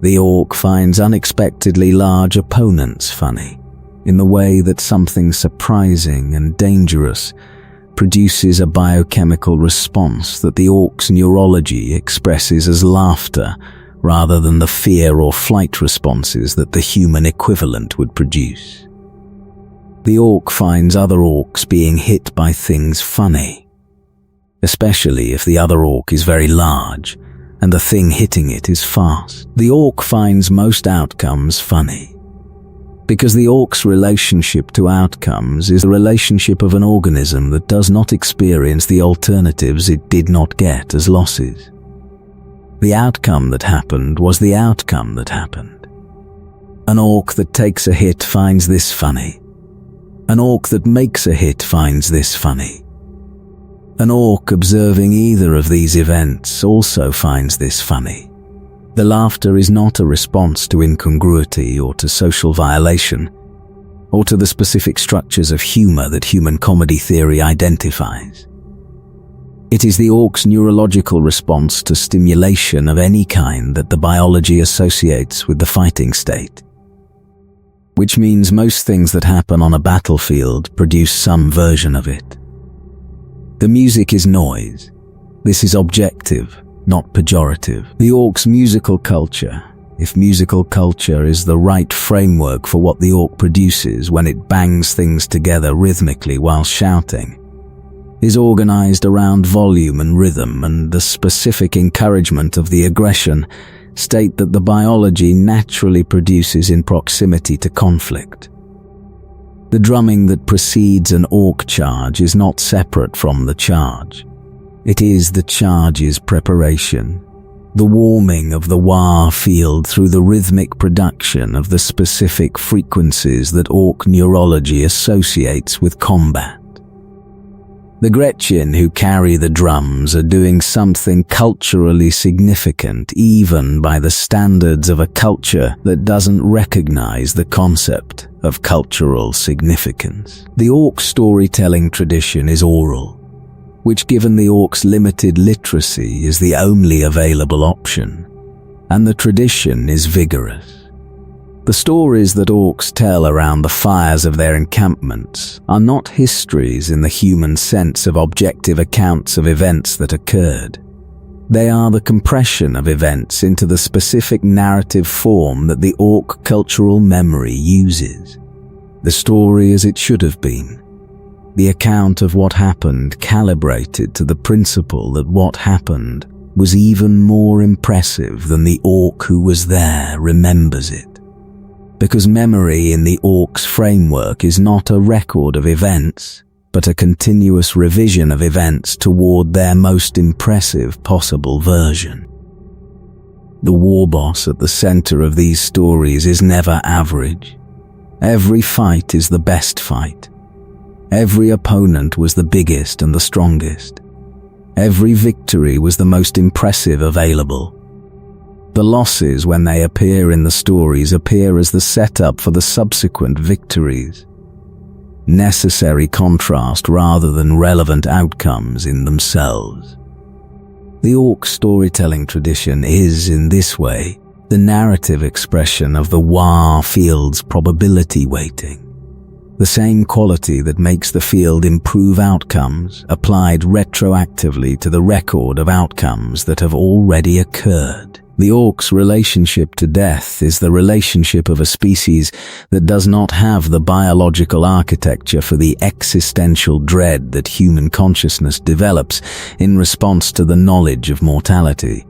A: The orc finds unexpectedly large opponents funny, in the way that something surprising and dangerous produces a biochemical response that the orc's neurology expresses as laughter rather than the fear or flight responses that the human equivalent would produce. The orc finds other orcs being hit by things funny, especially if the other orc is very large and the thing hitting it is fast. The orc finds most outcomes funny, because the orc's relationship to outcomes is the relationship of an organism that does not experience the alternatives it did not get as losses. The outcome that happened was the outcome that happened. An orc that takes a hit finds this funny. An orc that makes a hit finds this funny. An orc observing either of these events also finds this funny. The laughter is not a response to incongruity or to social violation, or to the specific structures of humor that human comedy theory identifies. It is the orc's neurological response to stimulation of any kind that the biology associates with the fighting state, which means most things that happen on a battlefield produce some version of it. The music is noise. This is objective, not pejorative. The orc's musical culture, if musical culture is the right framework for what the orc produces when it bangs things together rhythmically while shouting, is organized around volume and rhythm, and the specific encouragement of the aggression state that the biology naturally produces in proximity to conflict. The drumming that precedes an orc charge is not separate from the charge. It is the charge's preparation, the warming of the Waaaghs field through the rhythmic production of the specific frequencies that orc neurology associates with combat. The Gretchen who carry the drums are doing something culturally significant even by the standards of a culture that doesn't recognize the concept of cultural significance. The orc storytelling tradition is oral, which given the orcs' limited literacy is the only available option, and the tradition is vigorous. The stories that orcs tell around the fires of their encampments are not histories in the human sense of objective accounts of events that occurred. They are the compression of events into the specific narrative form that the orc cultural memory uses. The story as it should have been. The account of what happened calibrated to the principle that what happened was even more impressive than the orc who was there remembers it. Because memory in the orc's framework is not a record of events, but a continuous revision of events toward their most impressive possible version. The war boss at the center of these stories is never average. Every fight is the best fight. Every opponent was the biggest and the strongest. Every victory was the most impressive available. The losses, when they appear in the stories, appear as the setup for the subsequent victories. Necessary contrast rather than relevant outcomes in themselves. The orc storytelling tradition is, in this way, the narrative expression of the Waaaghs field's probability weighting. The same quality that makes the field improve outcomes applied retroactively to the record of outcomes that have already occurred. The orc's relationship to death is the relationship of a species that does not have the biological architecture for the existential dread that human consciousness develops in response to the knowledge of mortality.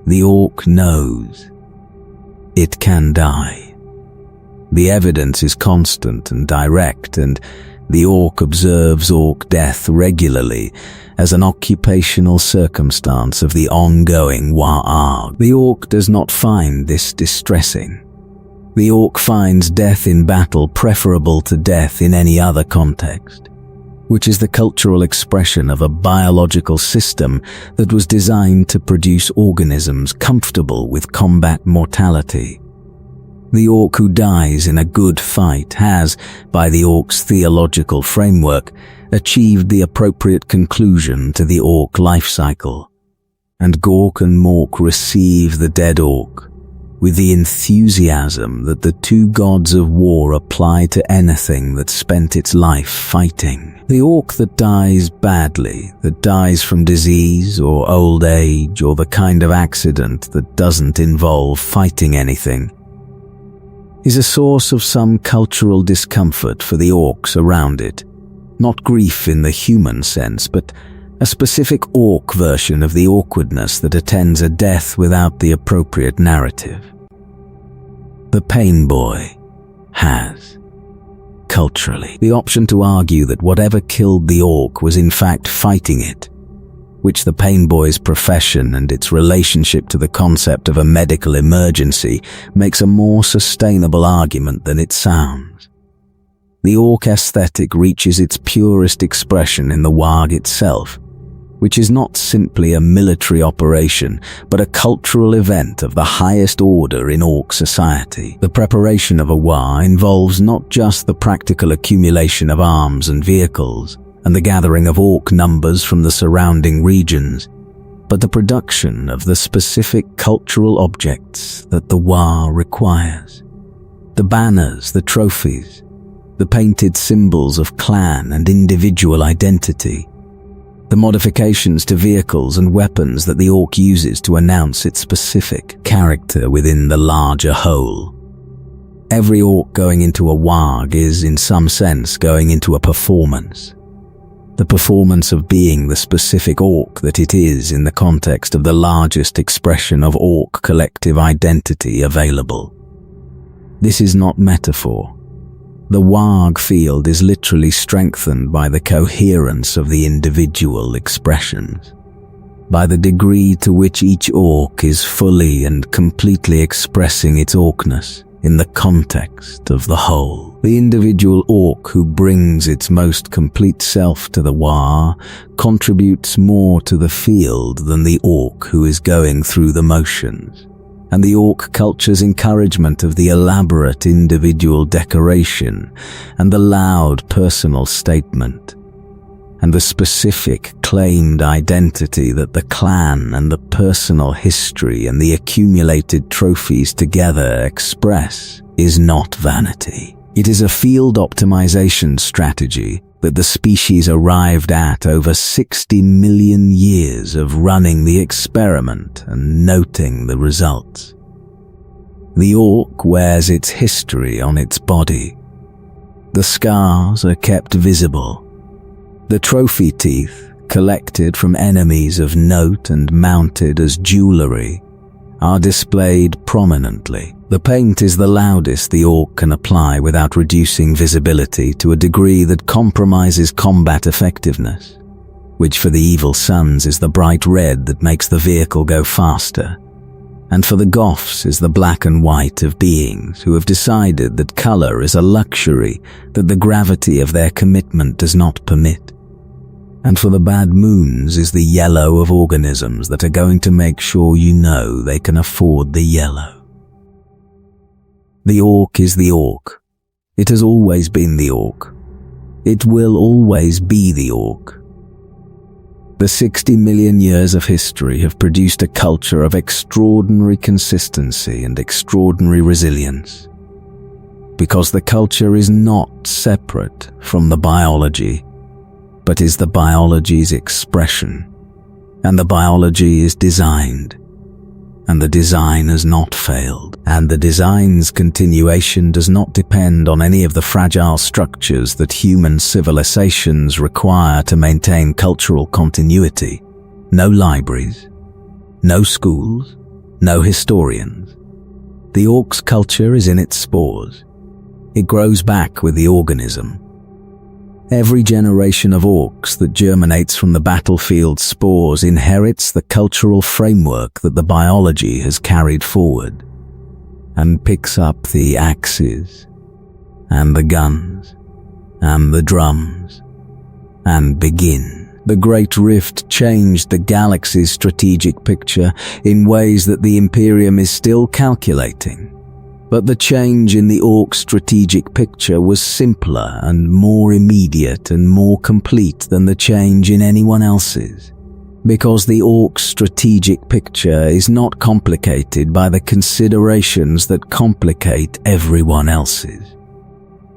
A: The orc knows it can die. The evidence is constant and direct, and the orc observes orc death regularly as an occupational circumstance of the ongoing Waaaghs. The orc does not find this distressing. The orc finds death in battle preferable to death in any other context, which is the cultural expression of a biological system that was designed to produce organisms comfortable with combat mortality. The orc who dies in a good fight has, by the orc's theological framework, achieved the appropriate conclusion to the orc life cycle, and Gork and Mork receive the dead orc with the enthusiasm that the two gods of war apply to anything that spent its life fighting. The orc that dies badly, that dies from disease or old age or the kind of accident that doesn't involve fighting anything, is a source of some cultural discomfort for the orcs around it. Not grief in the human sense, but a specific orc version of the awkwardness that attends a death without the appropriate narrative. The pain boy has, culturally, the option to argue that whatever killed the orc was in fact fighting it, which the pain boy's profession and its relationship to the concept of a medical emergency makes a more sustainable argument than it sounds. The orc aesthetic reaches its purest expression in the Waaaghs itself, which is not simply a military operation, but a cultural event of the highest order in orc society. The preparation of a Waaaghs involves not just the practical accumulation of arms and vehicles, and the gathering of orc numbers from the surrounding regions, but the production of the specific cultural objects that the Waaaghs requires. The banners, the trophies, the painted symbols of clan and individual identity, the modifications to vehicles and weapons that the orc uses to announce its specific character within the larger whole. Every orc going into a Waaaghs is, in some sense, going into a performance. the performance of being the specific orc that it is in the context of the largest expression of orc collective identity available. This is not metaphor. The Waagh field is literally strengthened by the coherence of the individual expressions, by the degree to which each orc is fully and completely expressing its orcness in the context of the whole. The individual orc who brings its most complete self to the Waaaghs contributes more to the field than the orc who is going through the motions, and the orc culture's encouragement of the elaborate individual decoration and the loud personal statement, and the specific claimed identity that the clan and the personal history and the accumulated trophies together express, is not vanity. It is a field optimization strategy that the species arrived at over 60 million years of running the experiment and noting the results. The orc wears its history on its body. The scars are kept visible. The trophy teeth, collected from enemies of note and mounted as jewelry, are displayed prominently. The paint is the loudest the orc can apply without reducing visibility to a degree that compromises combat effectiveness, which for the evil suns is the bright red that makes the vehicle go faster, and for the Goths is the black and white of beings who have decided that color is a luxury that the gravity of their commitment does not permit. And for the bad moons is the yellow of organisms that are going to make sure you know they can afford the yellow. The orc is the orc. It has always been the orc. It will always be the orc. The 60 million years of history have produced a culture of extraordinary consistency and extraordinary resilience. Because the culture is not separate from the biology, but is the biology's expression, and the biology is designed, and the design has not failed, and the design's continuation does not depend on any of the fragile structures that human civilizations require to maintain cultural continuity. No libraries, no schools, no historians. The orc's culture is in its spores. It grows back with the organism. Every generation of orcs that germinates from the battlefield spores inherits the cultural framework that the biology has carried forward, and picks up the axes, and the guns, and the drums, and begin. The Great Rift changed the galaxy's strategic picture in ways that the Imperium is still calculating. But the change in the orc's strategic picture was simpler and more immediate and more complete than the change in anyone else's, because the orc's strategic picture is not complicated by the considerations that complicate everyone else's.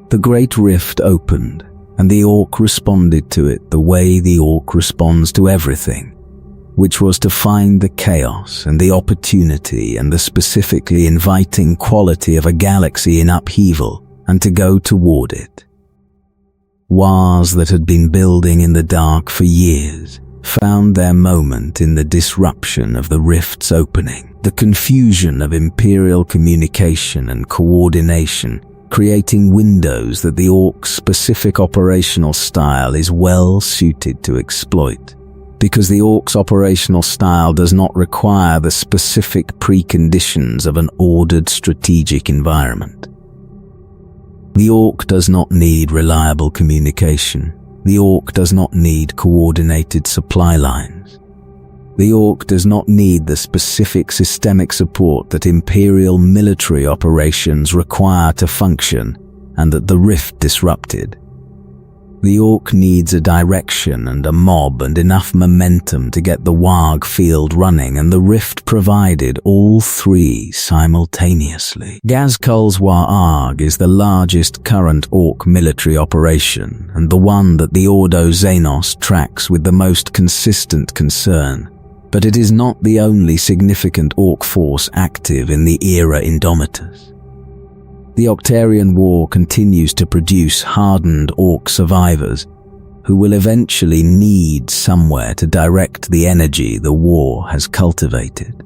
A: The Great Rift opened, and the orc responded to it the way the orc responds to everything, which was to find the chaos and the opportunity and the specifically inviting quality of a galaxy in upheaval and to go toward it. Waaaghs that had been building in the dark for years found their moment in the disruption of the rift's opening, the confusion of imperial communication and coordination, creating windows that the orc's specific operational style is well suited to exploit. Because the orc's operational style does not require the specific preconditions of an ordered strategic environment. The orc does not need reliable communication. The orc does not need coordinated supply lines. The orc does not need the specific systemic support that imperial military operations require to function and that the rift disrupted. The orc needs a direction and a mob and enough momentum to get the Waaaghs field running, and the rift provided all three simultaneously. Gazkul's Waaaghs is the largest current orc military operation and the one that the Ordo Xenos tracks with the most consistent concern, but it is not the only significant orc force active in the Era Indomitus. The Octarian War continues to produce hardened orc survivors, who will eventually need somewhere to direct the energy the war has cultivated.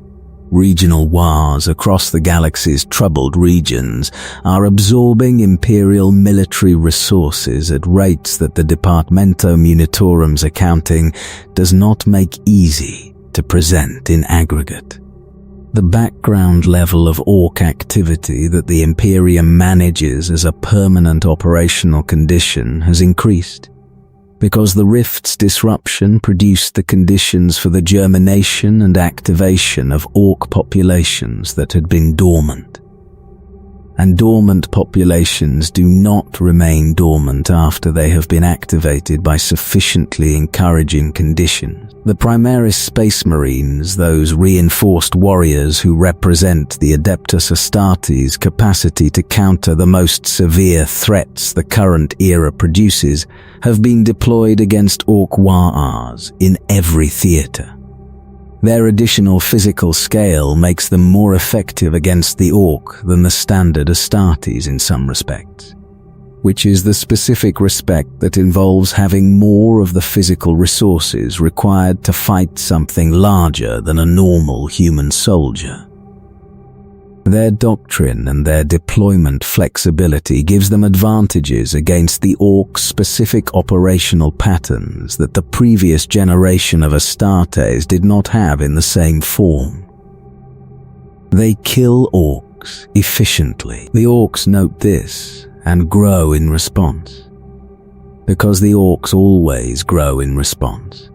A: Regional Waaaghs across the galaxy's troubled regions are absorbing Imperial military resources at rates that the Departamento Munitorum's accounting does not make easy to present in aggregate. The background level of Ork activity that the Imperium manages as a permanent operational condition has increased, because the rift's disruption produced the conditions for the germination and activation of Ork populations that had been dormant. And dormant populations do not remain dormant after they have been activated by sufficiently encouraging conditions. The Primaris Space Marines, those reinforced warriors who represent the Adeptus Astartes' capacity to counter the most severe threats the current era produces, have been deployed against Ork Waaaghs in every theater. Their additional physical scale makes them more effective against the Ork than the standard Astartes in some respects, which is the specific respect that involves having more of the physical resources required to fight something larger than a normal human soldier. Their doctrine and their deployment flexibility gives them advantages against the Ork's specific operational patterns that the previous generation of Astartes did not have in the same form. They kill Orks efficiently. The Orks note this and grow in response, because the Orks always grow in response.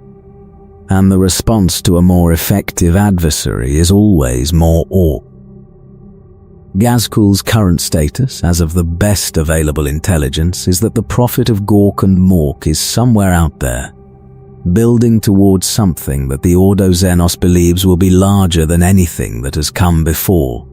A: And the response to a more effective adversary is always more Ork. Ghazghkul's current status, as of the best available intelligence, is that the prophet of Gork and Mork is somewhere out there, building towards something that the Ordo Xenos believes will be larger than anything that has come before,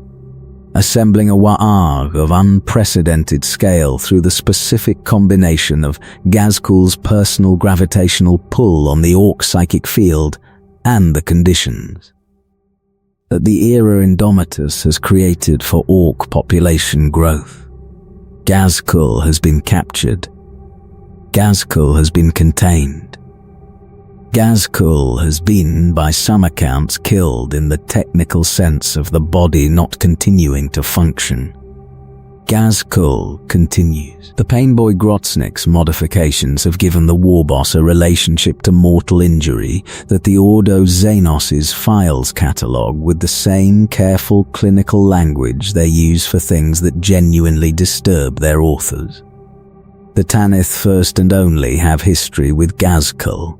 A: assembling a Waagh of unprecedented scale through the specific combination of Ghazghkul's personal gravitational pull on the Ork psychic field and the conditions that the era Indomitus has created for Ork population growth. Ghazghkul has been captured. Ghazghkul has been contained. Ghazghkul has been, by some accounts, killed in the technical sense of the body not continuing to function. Ghazghkul continues. The Painboy Grotznik's modifications have given the Warboss a relationship to mortal injury that the Ordo Xenos' files catalogue with the same careful clinical language they use for things that genuinely disturb their authors. The Tanith first and only have history with Ghazghkul.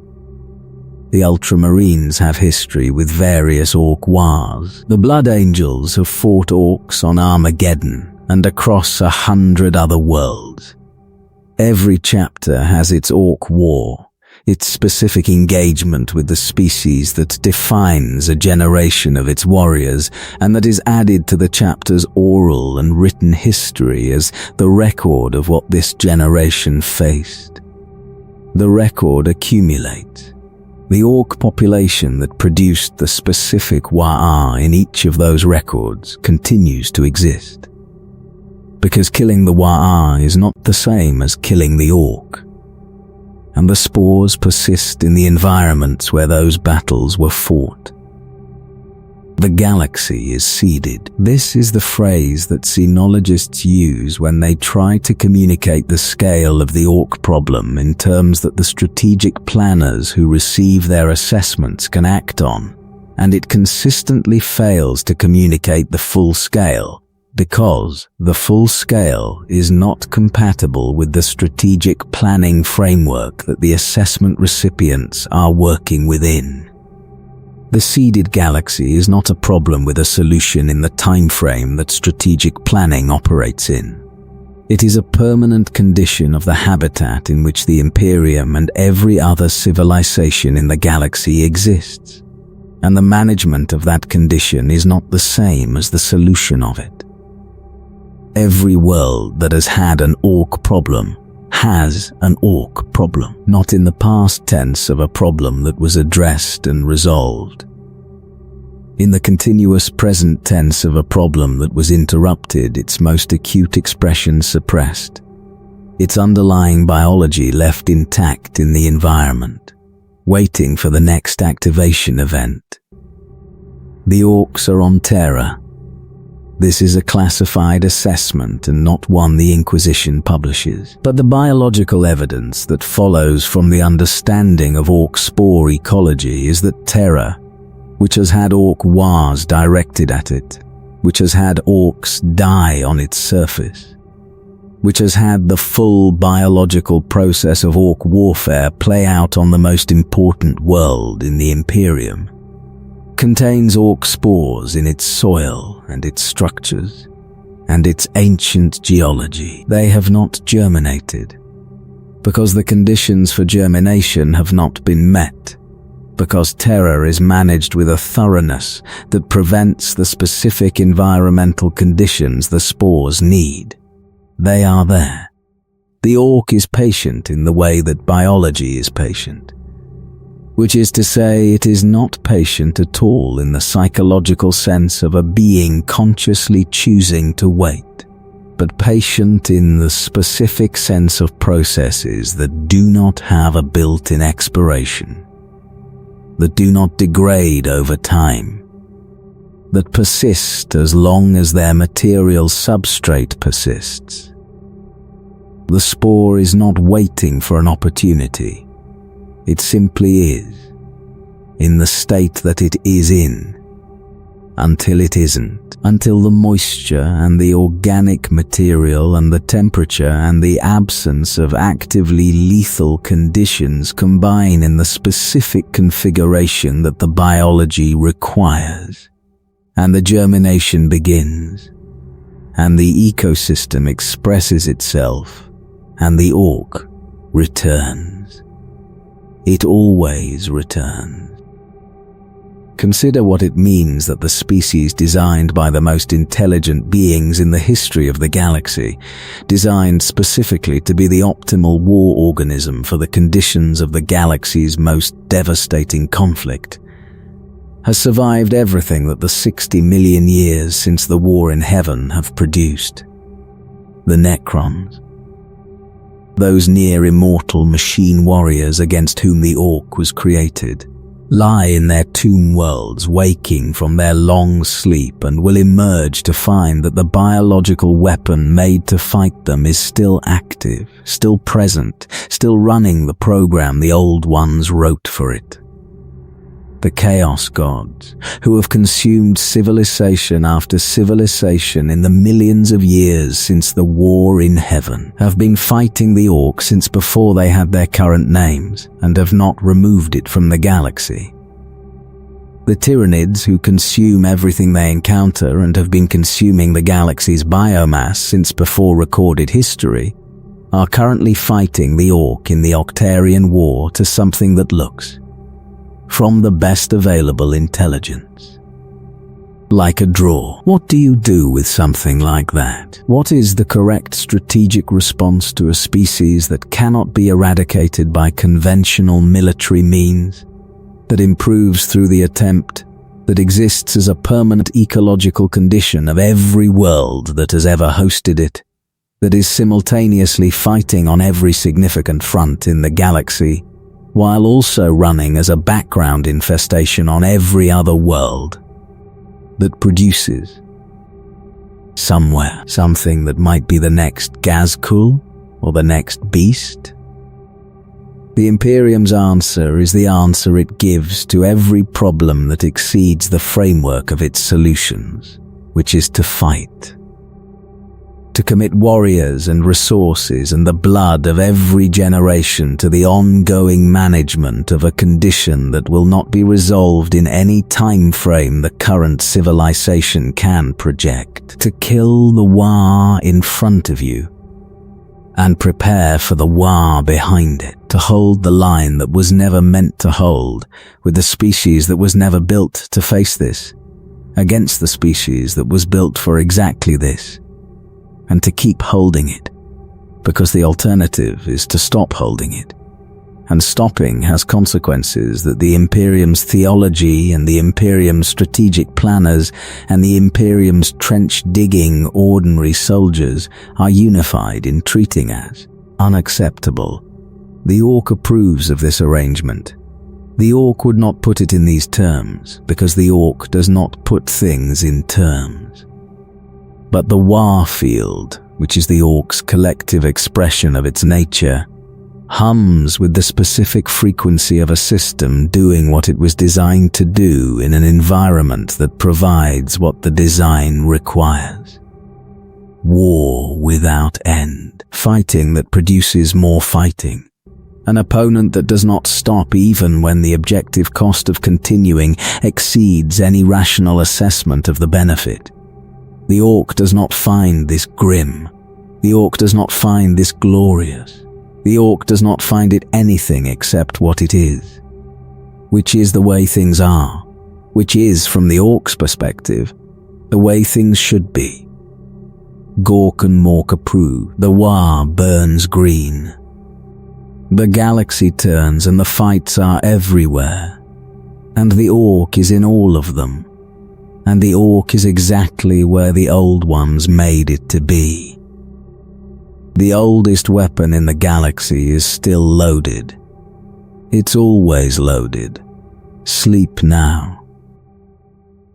A: The Ultramarines have history with various Ork Waaaghs. The Blood Angels have fought Orks on Armageddon and across 100 other worlds. Every chapter has its Ork war, its specific engagement with the species that defines a generation of its warriors, and that is added to the chapter's oral and written history as the record of what this generation faced. The record accumulates. The Ork population that produced the specific Waagh in each of those records continues to exist, because killing the Waagh is not the same as killing the Ork, and the spores persist in the environments where those battles were fought. The galaxy is seeded. This is the phrase that xenologists use when they try to communicate the scale of the Ork problem in terms that the strategic planners who receive their assessments can act on, and it consistently fails to communicate the full scale, because the full scale is not compatible with the strategic planning framework that the assessment recipients are working within. The seeded galaxy is not a problem with a solution in the time frame that strategic planning operates in. It is a permanent condition of the habitat in which the Imperium and every other civilization in the galaxy exists, and the management of that condition is not the same as the solution of it. Every world that has had an Ork problem has an Ork problem, not in the past tense of a problem that was addressed and resolved. In the continuous present tense of a problem that was interrupted, its most acute expression suppressed, its underlying biology left intact in the environment, waiting for the next activation event. The Orks are on Terra. This is a classified assessment and not one the Inquisition publishes. But the biological evidence that follows from the understanding of Ork spore ecology is that Terra, which has had Ork Waaaghs directed at it, which has had Orks die on its surface, which has had the full biological process of Ork warfare play out on the most important world in the Imperium, contains Ork spores in its soil and its structures and its ancient geology. They have not germinated because the conditions for germination have not been met, because Terra is managed with a thoroughness that prevents the specific environmental conditions the spores need. They are there. The Ork is patient in the way that biology is patient, which is to say it is not patient at all in the psychological sense of a being consciously choosing to wait, but patient in the specific sense of processes that do not have a built-in expiration, that do not degrade over time, that persist as long as their material substrate persists. The spore is not waiting for an opportunity. It simply is, in the state that it is in, until it isn't, until the moisture and the organic material and the temperature and the absence of actively lethal conditions combine in the specific configuration that the biology requires, and the germination begins, and the ecosystem expresses itself, and the Ork returns. It always returns. Consider what it means that the species designed by the most intelligent beings in the history of the galaxy, designed specifically to be the optimal war organism for the conditions of the galaxy's most devastating conflict, has survived everything that the 60 million years since the war in heaven have produced. The Necrons, those near-immortal machine warriors against whom the Ork was created, lie in their tomb worlds waking from their long sleep and will emerge to find that the biological weapon made to fight them is still active, still present, still running the program the old ones wrote for it. The Chaos Gods, who have consumed civilization after civilization in the millions of years since the war in heaven, have been fighting the Ork since before they had their current names and have not removed it from the galaxy. The Tyranids, who consume everything they encounter and have been consuming the galaxy's biomass since before recorded history, are currently fighting the Ork in the Octarian War to something that looks, from the best available intelligence, like a draw. What do you do with something like that? What is the correct strategic response to a species that cannot be eradicated by conventional military means, that improves through the attempt, that exists as a permanent ecological condition of every world that has ever hosted it, that is simultaneously fighting on every significant front in the galaxy, while also running as a background infestation on every other world, that produces, somewhere, something that might be the next Gazkul or the next beast? The Imperium's answer is the answer it gives to every problem that exceeds the framework of its solutions, which is to fight. To commit warriors and resources and the blood of every generation to the ongoing management of a condition that will not be resolved in any time frame the current civilization can project. To kill the Waaagh in front of you and prepare for the Waaagh behind it. To hold the line that was never meant to hold with the species that was never built to face this, against the species that was built for exactly this. And to keep holding it, because the alternative is to stop holding it. And stopping has consequences that the Imperium's theology and the Imperium's strategic planners and the Imperium's trench-digging ordinary soldiers are unified in treating as. unacceptable. The Ork approves of this arrangement. The Ork would not put it in these terms, because the Ork does not put things in terms. But the Waaaghs field, which is the Ork's collective expression of its nature, hums with the specific frequency of a system doing what it was designed to do in an environment that provides what the design requires. War without end, fighting that produces more fighting, an opponent that does not stop even when the objective cost of continuing exceeds any rational assessment of the benefit. The Ork does not find this grim. The Ork does not find this glorious. The Ork does not find it anything except what it is, which is the way things are, which is, from the Ork's perspective, the way things should be. Gork and Mork approve. The Waaaghs burns green. The galaxy turns and the fights are everywhere, and the Ork is in all of them, and the Ork is exactly where the old ones made it to be. The oldest weapon in the galaxy is still loaded. It's always loaded. Sleep now.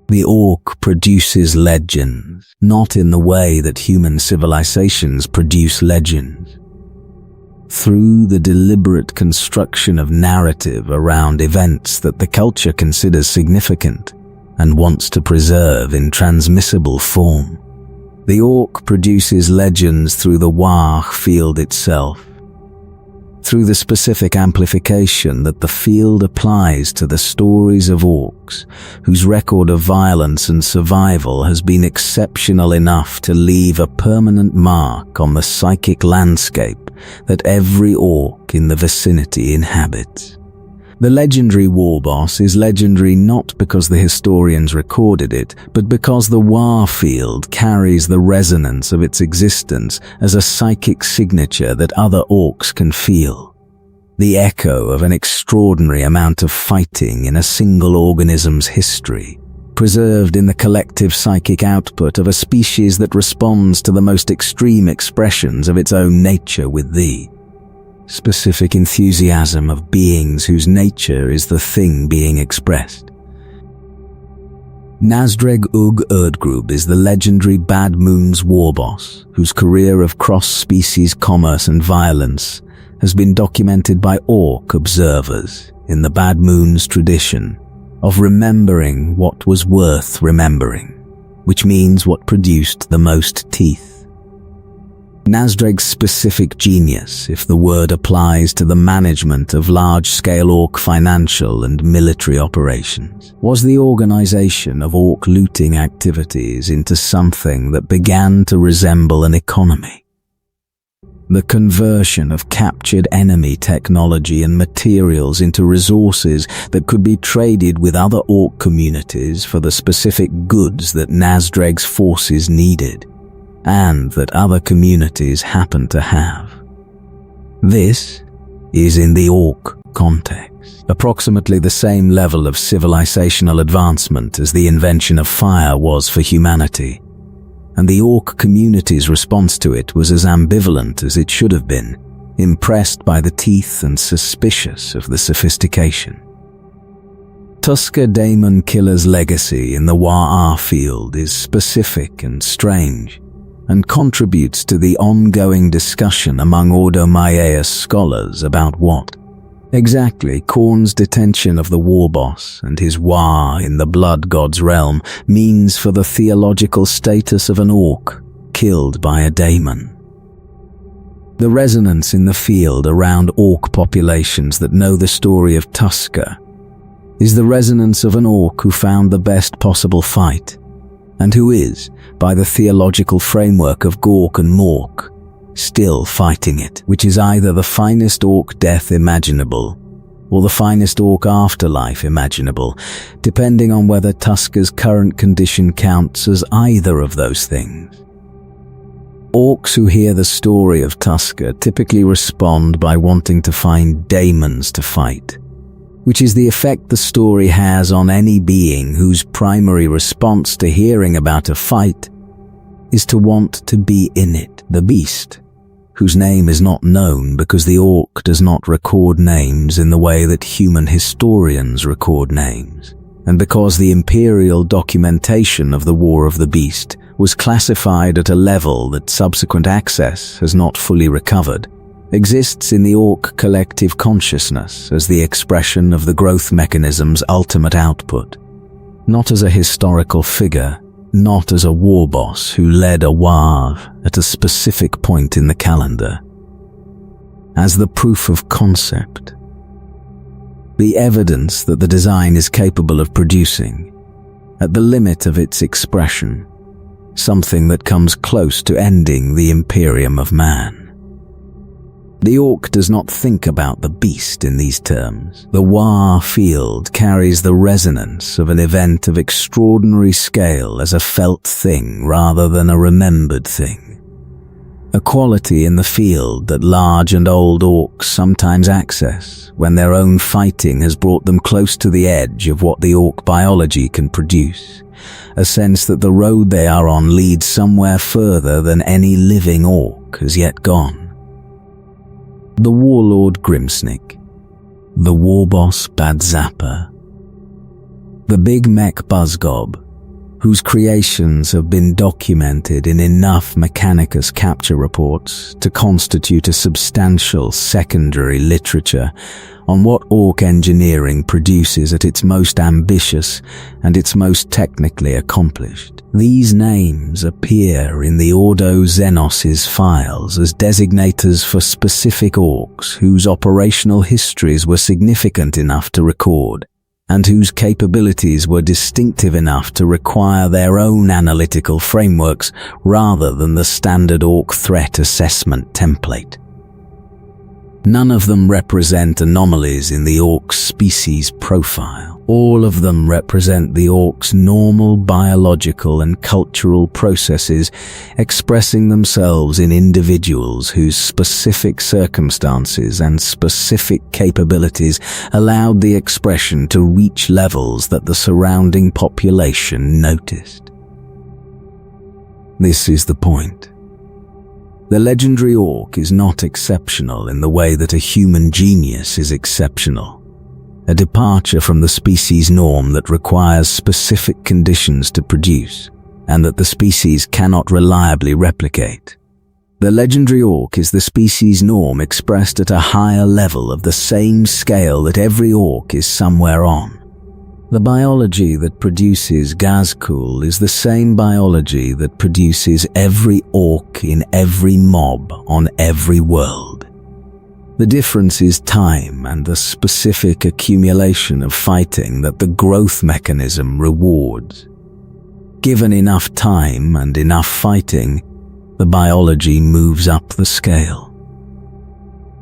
A: The Ork produces legends, not in the way that human civilizations produce legends. Through the deliberate construction of narrative around events that the culture considers significant and wants to preserve in transmissible form, the Ork produces legends through the Waaaghs field itself, through the specific amplification that the field applies to the stories of Orks, whose record of violence and survival has been exceptional enough to leave a permanent mark on the psychic landscape that every Ork in the vicinity inhabits. The legendary war boss is legendary not because the historians recorded it, but because the Waaaghs field carries the resonance of its existence as a psychic signature that other Orks can feel. The echo of an extraordinary amount of fighting in a single organism's history, preserved in the collective psychic output of a species that responds to the most extreme expressions of its own nature with the specific enthusiasm of beings whose nature is the thing being expressed. Nazdreg Ug Erdgrub is the legendary Bad Moon's war boss, whose career of cross-species commerce and violence has been documented by Ork observers in the Bad Moon's tradition of remembering what was worth remembering, which means what produced the most teeth. Nazdreg's specific genius, if the word applies to the management of large-scale Ork financial and military operations, was the organization of Ork looting activities into something that began to resemble an economy. The conversion of captured enemy technology and materials into resources that could be traded with other Ork communities for the specific goods that Nazdreg's forces needed, and that other communities happen to have. This is, in the Ork context, approximately the same level of civilizational advancement as the invention of fire was for humanity, and the Ork community's response to it was as ambivalent as it should have been, impressed by the teeth and suspicious of the sophistication. Tusker Daemon Killer's legacy in the Waaaghs field is specific and strange, and contributes to the ongoing discussion among Ordo Maiaeus scholars about what exactly Khorne's detention of the war boss and his Waaaghs in the blood god's realm means for the theological status of an Ork killed by a daemon. The resonance in the field around Ork populations that know the story of Tusker is the resonance of an Ork who found the best possible fight, and who is, by the theological framework of Gork and Mork, still fighting it, which is either the finest Ork death imaginable, or the finest Ork afterlife imaginable, depending on whether Tusker's current condition counts as either of those things. Orks who hear the story of Tusker typically respond by wanting to find daemons to fight, which is the effect the story has on any being whose primary response to hearing about a fight is to want to be in it. The beast whose name is not known because the Ork does not record names in the way that human historians record names, and because the Imperial documentation of the War of the Beast was classified at a level that subsequent access has not fully recovered, exists in the Ork collective consciousness as the expression of the growth mechanism's ultimate output, not as a historical figure, not as a war boss who led a Waaaghs at a specific point in the calendar, as the proof of concept, the evidence that the design is capable of producing, at the limit of its expression, something that comes close to ending the Imperium of man. The Ork does not think about the beast in these terms. The Waaaghs field carries the resonance of an event of extraordinary scale as a felt thing rather than a remembered thing. A quality in the field that large and old Orks sometimes access when their own fighting has brought them close to the edge of what the Ork biology can produce. A sense that the road they are on leads somewhere further than any living Ork has yet gone. The warlord Grimsnick, the warboss Badzapper, the big mech Buzzgob, whose creations have been documented in enough Mechanicus capture reports to constitute a substantial secondary literature on what Ork engineering produces at its most ambitious and its most technically accomplished. These names appear in the Ordo Xenos' files as designators for specific Orks whose operational histories were significant enough to record, and whose capabilities were distinctive enough to require their own analytical frameworks rather than the standard Ork threat assessment template. None of them represent anomalies in the Ork's species profile. All of them represent the Ork's normal biological and cultural processes expressing themselves in individuals whose specific circumstances and specific capabilities allowed the expression to reach levels that the surrounding population noticed. This is the point. The legendary Ork is not exceptional in the way that a human genius is exceptional, a departure from the species norm that requires specific conditions to produce, and that the species cannot reliably replicate. The legendary Ork is the species norm expressed at a higher level of the same scale that every Ork is somewhere on. The biology that produces Gazkul is the same biology that produces every Ork in every mob on every world. The difference is time and the specific accumulation of fighting that the growth mechanism rewards. Given enough time and enough fighting, the biology moves up the scale.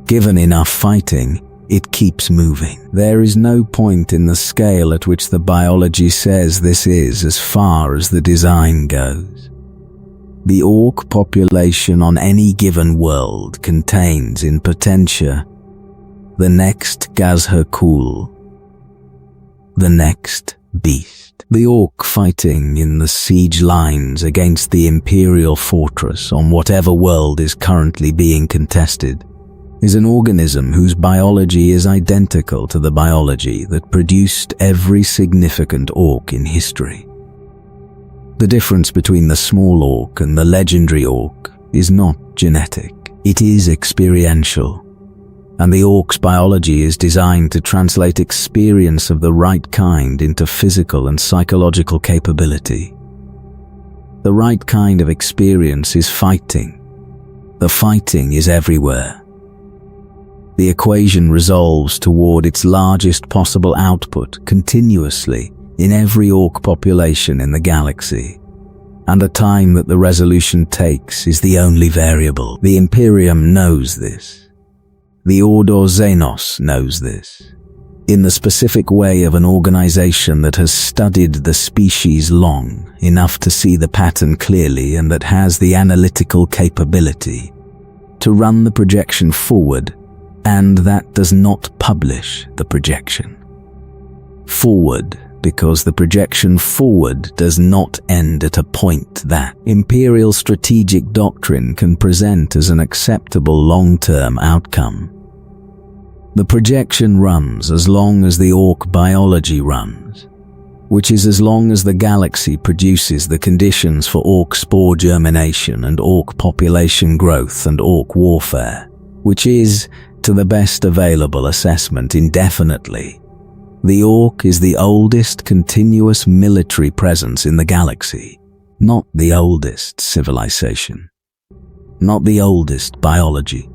A: Given enough fighting, it keeps moving. There is no point in the scale at which the biology says this is as far as the design goes. The Ork population on any given world contains in potentia the next Gazherkul, the next beast. The Ork fighting in the siege lines against the Imperial fortress on whatever world is currently being contested is an organism whose biology is identical to the biology that produced every significant Ork in history. The difference between the small Ork and the legendary Ork is not genetic, it is experiential, and the Ork's biology is designed to translate experience of the right kind into physical and psychological capability. The right kind of experience is fighting. The fighting is everywhere. The equation resolves toward its largest possible output continuously in every Ork population in the galaxy, and the time that the resolution takes is the only variable. The Imperium knows this. The Ordo Xenos knows this. In the specific way of an organization that has studied the species long enough to see the pattern clearly and that has the analytical capability to run the projection forward, and that does not publish the projection. Forward because the projection forward does not end at a point that Imperial strategic doctrine can present as an acceptable long-term outcome. The projection runs as long as the Ork biology runs, which is as long as the galaxy produces the conditions for Ork spore germination and Ork population growth and Ork warfare, which is, to the best available assessment, indefinitely. The Ork is the oldest continuous military presence in the galaxy, not the oldest civilization, not the oldest biology,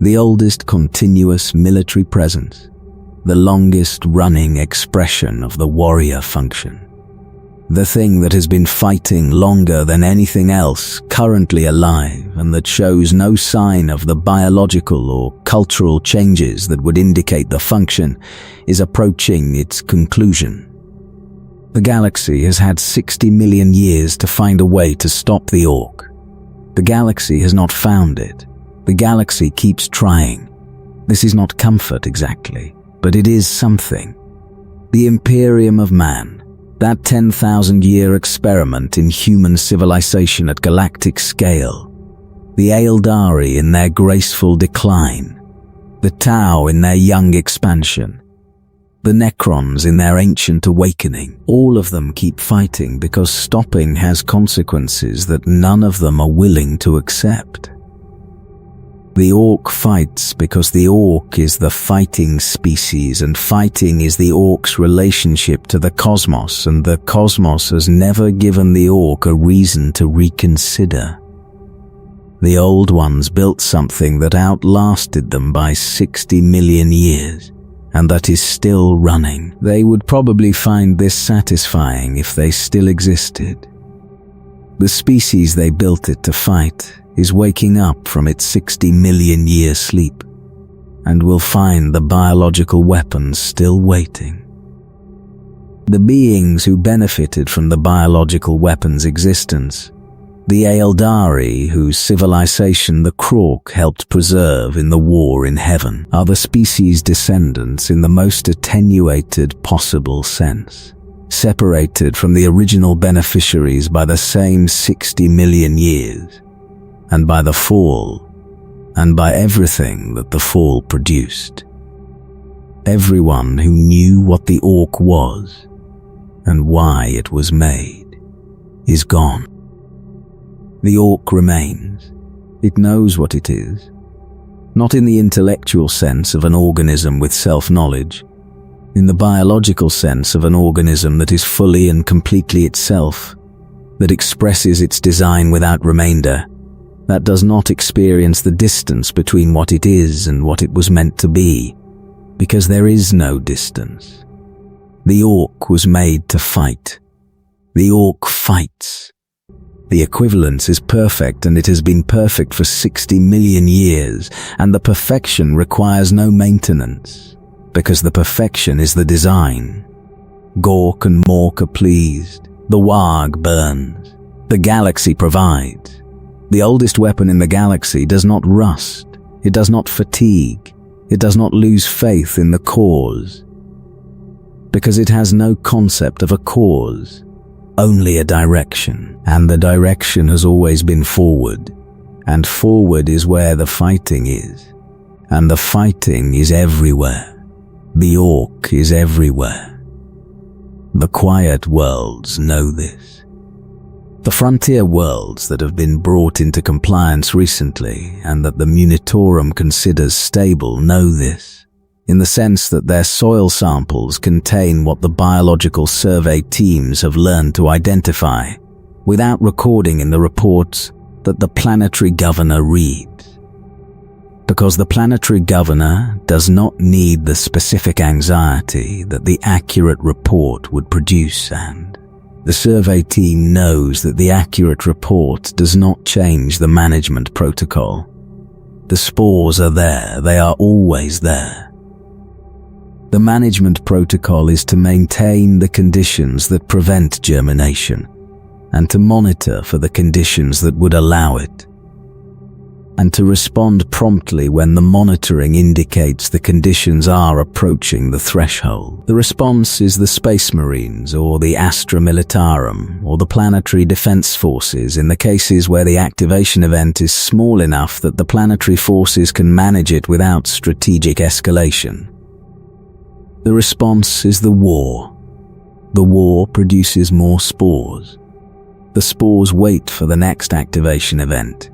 A: the oldest continuous military presence, the longest running expression of the warrior function. The thing that has been fighting longer than anything else currently alive and that shows no sign of the biological or cultural changes that would indicate the function is approaching its conclusion. The galaxy has had 60 million years to find a way to stop the Ork. The galaxy has not found it. The galaxy keeps trying. This is not comfort exactly, but it is something. The Imperium of man, that 10,000-year experiment in human civilization at galactic scale, the Aeldari in their graceful decline, the Tau in their young expansion, the Necrons in their ancient awakening, all of them keep fighting because stopping has consequences that none of them are willing to accept. The Ork fights because the Ork is the fighting species, and fighting is the Ork's relationship to the cosmos, and the cosmos has never given the Ork a reason to reconsider. The Old Ones built something that outlasted them by 60 million years, and that is still running. They would probably find this satisfying if they still existed. The species they built it to fight is waking up from its 60 million year sleep, and will find the biological weapons still waiting. The beings who benefited from the biological weapons' existence, the Aeldari whose civilization the Krork helped preserve in the war in heaven, are the species' descendants in the most attenuated possible sense, separated from the original beneficiaries by the same 60 million years, and by the fall, and by everything that the fall produced. Everyone who knew what the Ork was, and why it was made, is gone. The Ork remains. It knows what it is, not in the intellectual sense of an organism with self-knowledge, in the biological sense of an organism that is fully and completely itself, that expresses its design without remainder, that does not experience the distance between what it is and what it was meant to be, because there is no distance. The Ork was made to fight. The Ork fights. The equivalence is perfect, and it has been perfect for 60 million years, and the perfection requires no maintenance, because the perfection is the design. Gork and Mork are pleased. The Waaaghs burns. The galaxy provides. The oldest weapon in the galaxy does not rust, it does not fatigue, it does not lose faith in the cause, because it has no concept of a cause, only a direction, and the direction has always been forward, and forward is where the fighting is, and the fighting is everywhere. The Ork is everywhere. The quiet worlds know this. The frontier worlds that have been brought into compliance recently and that the Munitorum considers stable know this, in the sense that their soil samples contain what the biological survey teams have learned to identify, without recording in the reports that the planetary governor reads. Because the planetary governor does not need the specific anxiety that the accurate report would produce, and the survey team knows that the accurate report does not change the management protocol. The spores are there, they are always there. The management protocol is to maintain the conditions that prevent germination, and to monitor for the conditions that would allow it. and to respond promptly when the monitoring indicates the conditions are approaching the threshold. The response is the Space Marines or the Astra Militarum or the Planetary Defense Forces in the cases where the activation event is small enough that the planetary forces can manage it without strategic escalation. The response is the war. The war produces more spores. The spores wait for the next activation event.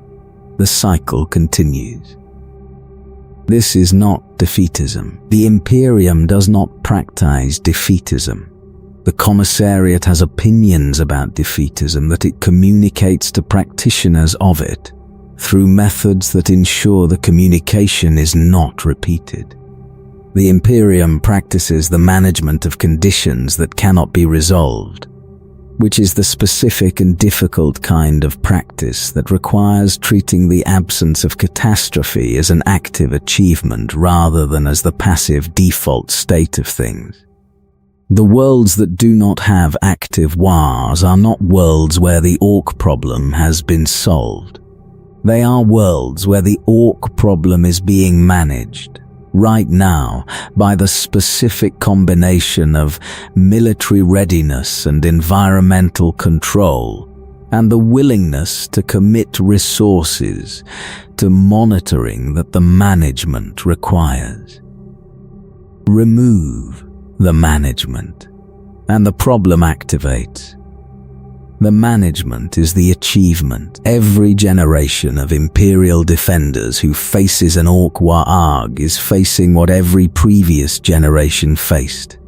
A: The cycle continues. This is not defeatism. The Imperium does not practice defeatism. The Commissariat has opinions about defeatism that it communicates to practitioners of it through methods that ensure the communication is not repeated. The Imperium practices the management of conditions that cannot be resolved, which is the specific and difficult kind of practice that requires treating the absence of catastrophe as an active achievement rather than as the passive default state of things. The worlds that do not have active Waaaghs are not worlds where the Ork problem has been solved. They are worlds where the Ork problem is being managed right now by the specific combination of military readiness and environmental control and the willingness to commit resources to monitoring that the management requires. Remove the management and the problem activates. The management is the achievement. Every generation of Imperial defenders who faces an Ork Waagh is facing what every previous generation faced,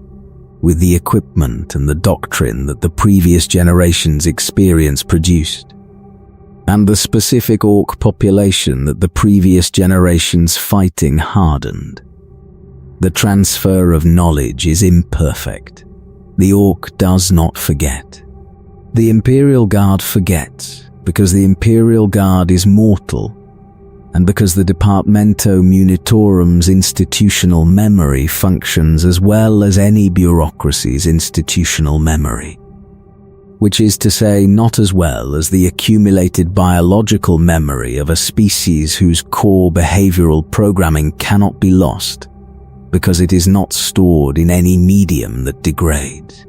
A: with the equipment and the doctrine that the previous generation's experience produced, and the specific Ork population that the previous generation's fighting hardened. The transfer of knowledge is imperfect. The Ork does not forget. The Imperial Guard forgets because the Imperial Guard is mortal and because the Departamento Munitorum's institutional memory functions as well as any bureaucracy's institutional memory, which is to say not as well as the accumulated biological memory of a species whose core behavioral programming cannot be lost because it is not stored in any medium that degrades.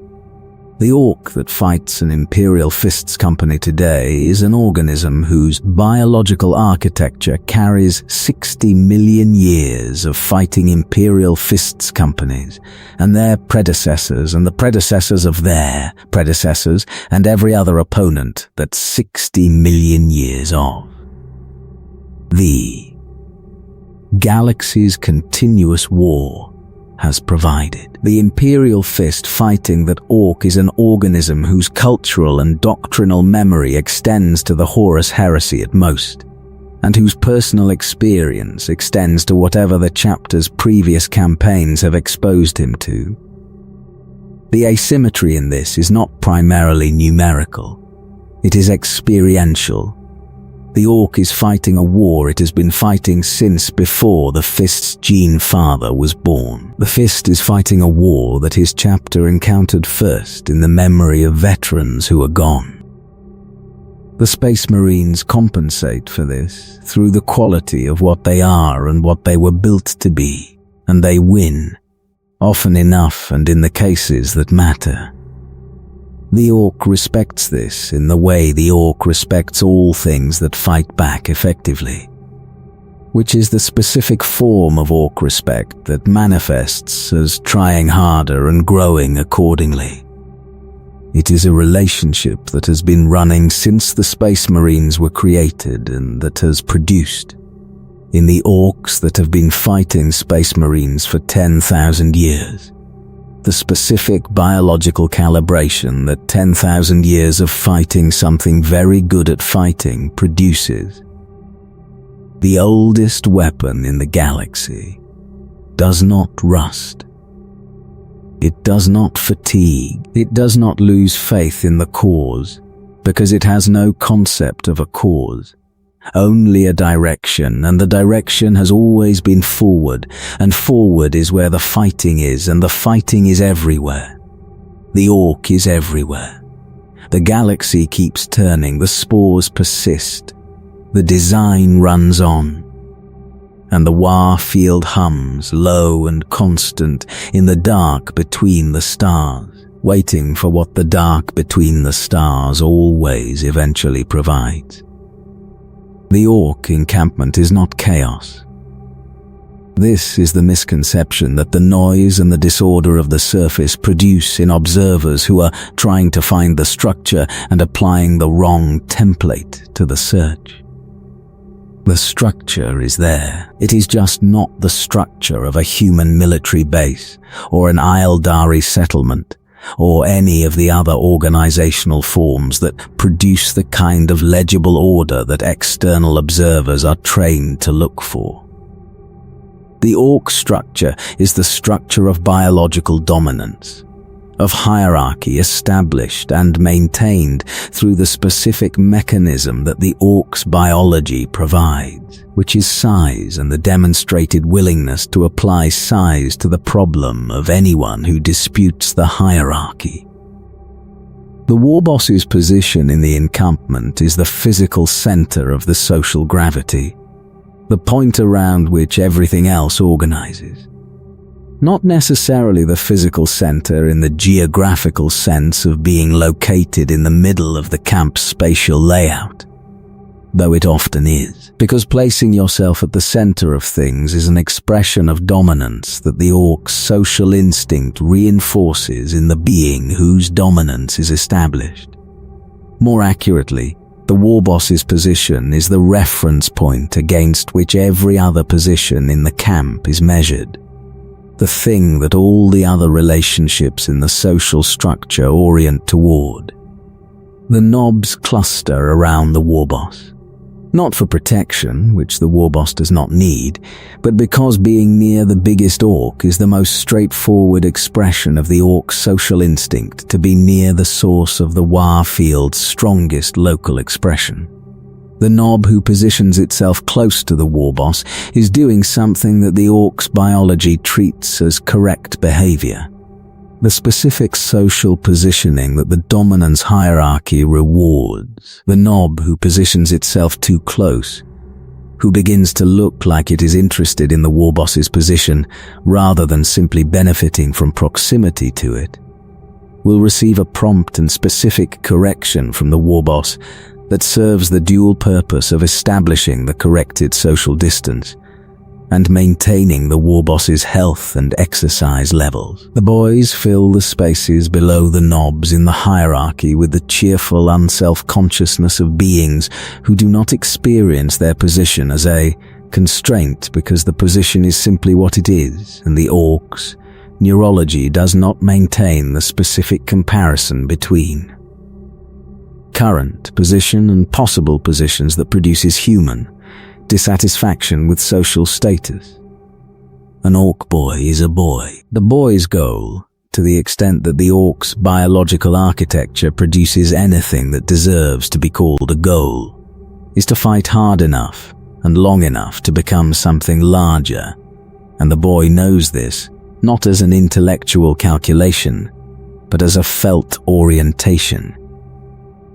A: The Ork that fights an Imperial Fists company today is an organism whose biological architecture carries 60 million years of fighting Imperial Fists companies and their predecessors and the predecessors of their predecessors and every other opponent that's 60 million years of. The galaxy's continuous war has provided. The Imperial Fist fighting that Ork is an organism whose cultural and doctrinal memory extends to the Horus Heresy at most, and whose personal experience extends to whatever the chapter's previous campaigns have exposed him to. The asymmetry in this is not primarily numerical. It is experiential. The Ork is fighting a war it has been fighting since before the Fist's gene father was born. The Fist is fighting a war that his chapter encountered first in the memory of veterans who are gone. The Space Marines compensate for this through the quality of what they are and what they were built to be, and they win, often enough and in the cases that matter. The Ork respects this in the way the Ork respects all things that fight back effectively, which is the specific form of Ork respect that manifests as trying harder and growing accordingly. It is a relationship that has been running since the Space Marines were created and that has produced, in the Orks that have been fighting Space Marines for 10,000 years, the specific biological calibration that 10,000 years of fighting something very good at fighting produces. The oldest weapon in the galaxy does not rust. It does not fatigue. It does not lose faith in the cause because it has no concept of a cause. Only a direction, and the direction has always been forward, and forward is where the fighting is, and the fighting is everywhere. The Ork is everywhere. The galaxy keeps turning, the spores persist. The design runs on, and the Waaagh field hums low and constant in the dark between the stars, waiting for what the dark between the stars always eventually provides. The Ork encampment is not chaos. This is the misconception that the noise and the disorder of the surface produce in observers who are trying to find the structure and applying the wrong template to the search. The structure is there. It is just not the structure of a human military base or an Aeldari settlement or any of the other organizational forms that produce the kind of legible order that external observers are trained to look for. The Ork structure is the structure of biological dominance, of hierarchy established and maintained through the specific mechanism that the Ork's biology provides, which is size and the demonstrated willingness to apply size to the problem of anyone who disputes the hierarchy. The Warboss's position in the encampment is the physical center of the social gravity, the point around which everything else organizes. Not necessarily the physical center in the geographical sense of being located in the middle of the camp's spatial layout, though it often is, because placing yourself at the center of things is an expression of dominance that the Ork's social instinct reinforces in the being whose dominance is established. More accurately, the Warboss's position is the reference point against which every other position in the camp is measured, the thing that all the other relationships in the social structure orient toward. The knobs cluster around the Warboss, not for protection, which the Warboss does not need, but because being near the biggest Ork is the most straightforward expression of the Ork's social instinct to be near the source of the Waaagh field's strongest local expression. The knob who positions itself close to the Warboss is doing something that the Ork's biology treats as correct behavior. The specific social positioning that the dominance hierarchy rewards. The knob who positions itself too close, who begins to look like it is interested in the Warboss's position rather than simply benefiting from proximity to it, will receive a prompt and specific correction from the Warboss that serves the dual purpose of establishing the corrected social distance and maintaining the Warboss's health and exercise levels. The boys fill the spaces below the knobs in the hierarchy with the cheerful unself-consciousness of beings who do not experience their position as a constraint because the position is simply what it is, and the Ork's neurology does not maintain the specific comparison between current position and possible positions that produces human dissatisfaction with social status. An Ork boy is a boy. The boy's goal, to the extent that the Ork's biological architecture produces anything that deserves to be called a goal, is to fight hard enough and long enough to become something larger, and the boy knows this not as an intellectual calculation, but as a felt orientation.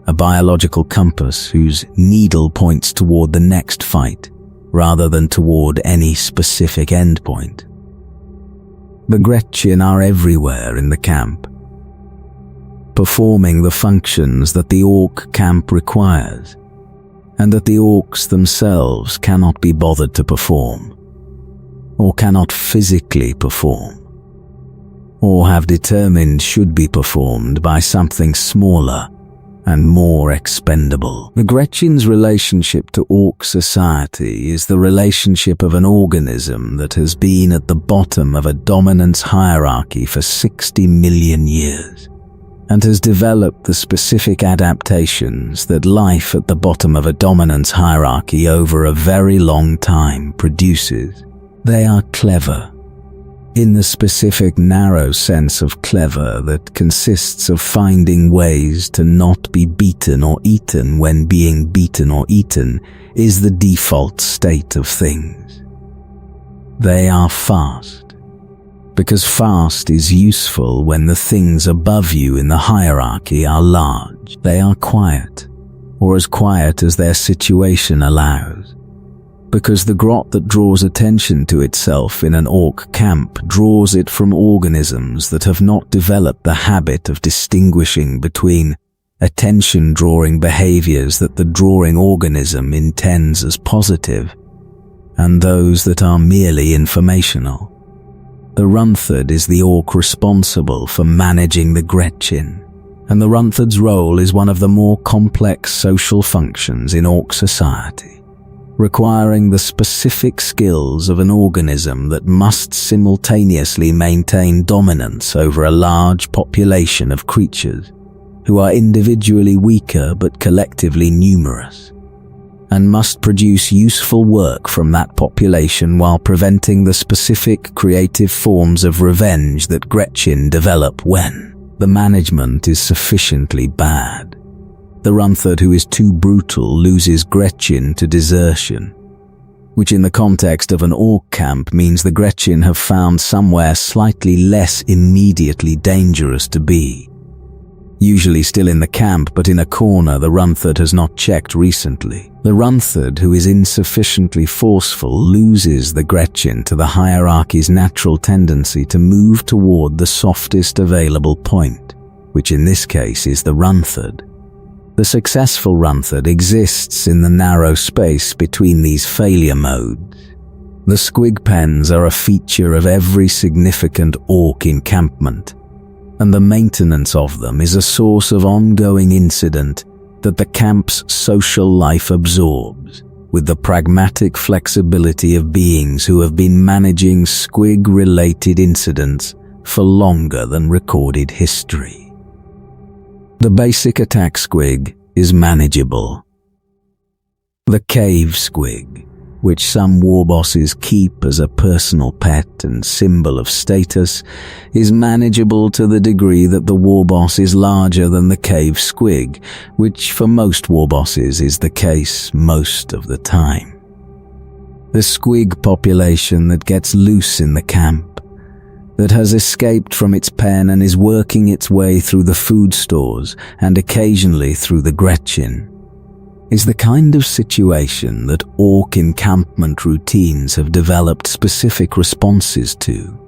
A: A biological compass whose needle points toward the next fight, rather than toward any specific endpoint. The Gretchen are everywhere in the camp, performing the functions that the Ork camp requires, and that the Orks themselves cannot be bothered to perform, or cannot physically perform, or have determined should be performed by something smaller and more expendable. The Gretchen's relationship to Ork society is the relationship of an organism that has been at the bottom of a dominance hierarchy for 60 million years, and has developed the specific adaptations that life at the bottom of a dominance hierarchy over a very long time produces. They are clever, in the specific narrow sense of clever that consists of finding ways to not be beaten or eaten when being beaten or eaten is the default state of things. They are fast, because fast is useful when the things above you in the hierarchy are large. They are quiet, or as quiet as their situation allows. Because the grot that draws attention to itself in an orc camp draws it from organisms that have not developed the habit of distinguishing between attention-drawing behaviors that the drawing organism intends as positive and those that are merely informational. The Runthod is the orc responsible for managing the Gretchen, and the Runthod's role is one of the more complex social functions in orc society, requiring the specific skills of an organism that must simultaneously maintain dominance over a large population of creatures who are individually weaker but collectively numerous, and must produce useful work from that population while preventing the specific creative forms of revenge that Gretchen develop when the management is sufficiently bad. The Runthod who is too brutal loses Gretchen to desertion, which in the context of an orc camp means the Gretchen have found somewhere slightly less immediately dangerous to be. Usually still in the camp, but in a corner the Runthod has not checked recently. The Runthod who is insufficiently forceful loses the Gretchen to the hierarchy's natural tendency to move toward the softest available point, which in this case is the Runthod. The successful Runthod exists in the narrow space between these failure modes. The squig pens are a feature of every significant orc encampment, and the maintenance of them is a source of ongoing incident that the camp's social life absorbs, with the pragmatic flexibility of beings who have been managing squig-related incidents for longer than recorded history. The basic attack squig is manageable. The cave squig, which some warbosses keep as a personal pet and symbol of status, is manageable to the degree that the warboss is larger than the cave squig, which for most warbosses is the case most of the time. The squig population that gets loose in the camp, that has escaped from its pen and is working its way through the food stores and occasionally through the Gretchen, is the kind of situation that orc encampment routines have developed specific responses to.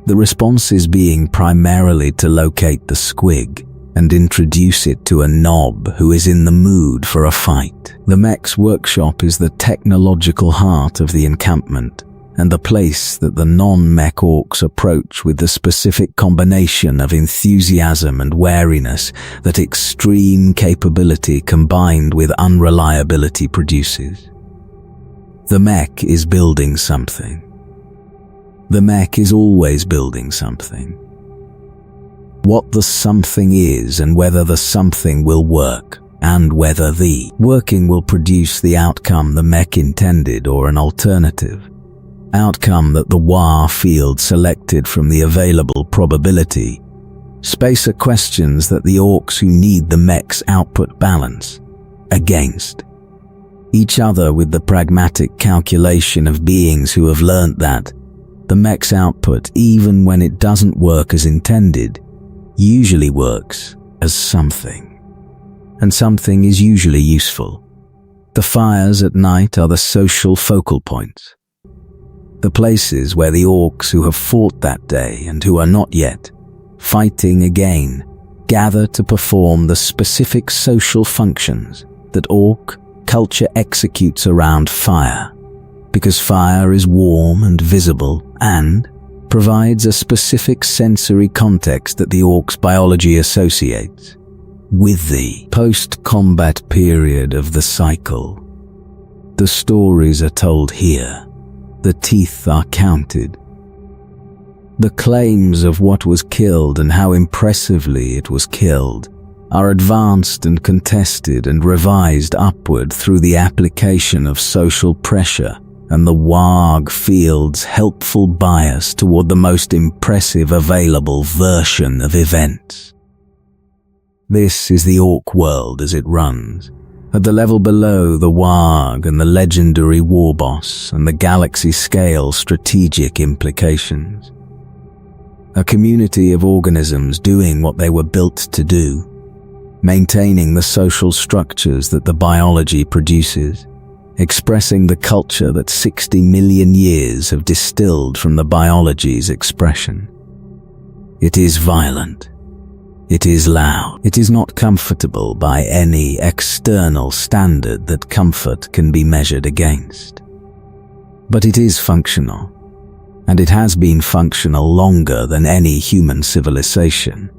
A: The responses being primarily to locate the squig and introduce it to a knob who is in the mood for a fight. The mech's workshop is the technological heart of the encampment, and the place that the non-mech orcs approach with the specific combination of enthusiasm and wariness that extreme capability combined with unreliability produces. The mech is building something. The mech is always building something. What the something is and whether the something will work, and whether the working will produce the outcome the mech intended or an alternative outcome that the Waaaghs field selected from the available probability, space are questions that the orcs who need the mech's output balance against each other with the pragmatic calculation of beings who have learnt that the mech's output, even when it doesn't work as intended, usually works as something, and something is usually useful. The fires at night are the social focal points, the places where the orcs who have fought that day and who are not yet fighting again gather to perform the specific social functions that orc culture executes around fire, because fire is warm and visible and provides a specific sensory context that the orc's biology associates with the post-combat period of the cycle. The stories are told here. The teeth are counted. The claims of what was killed and how impressively it was killed are advanced and contested and revised upward through the application of social pressure and the Waaaghs field's helpful bias toward the most impressive available version of events. This is the orc world as it runs. At the level below, the Waaaghs and the legendary warboss and the galaxy-scale strategic implications. A community of organisms doing what they were built to do, maintaining the social structures that the biology produces, expressing the culture that 60 million years have distilled from the biology's expression. It is violent. It is loud. It is not comfortable by any external standard that comfort can be measured against. But it is functional, and it has been functional longer than any human civilization,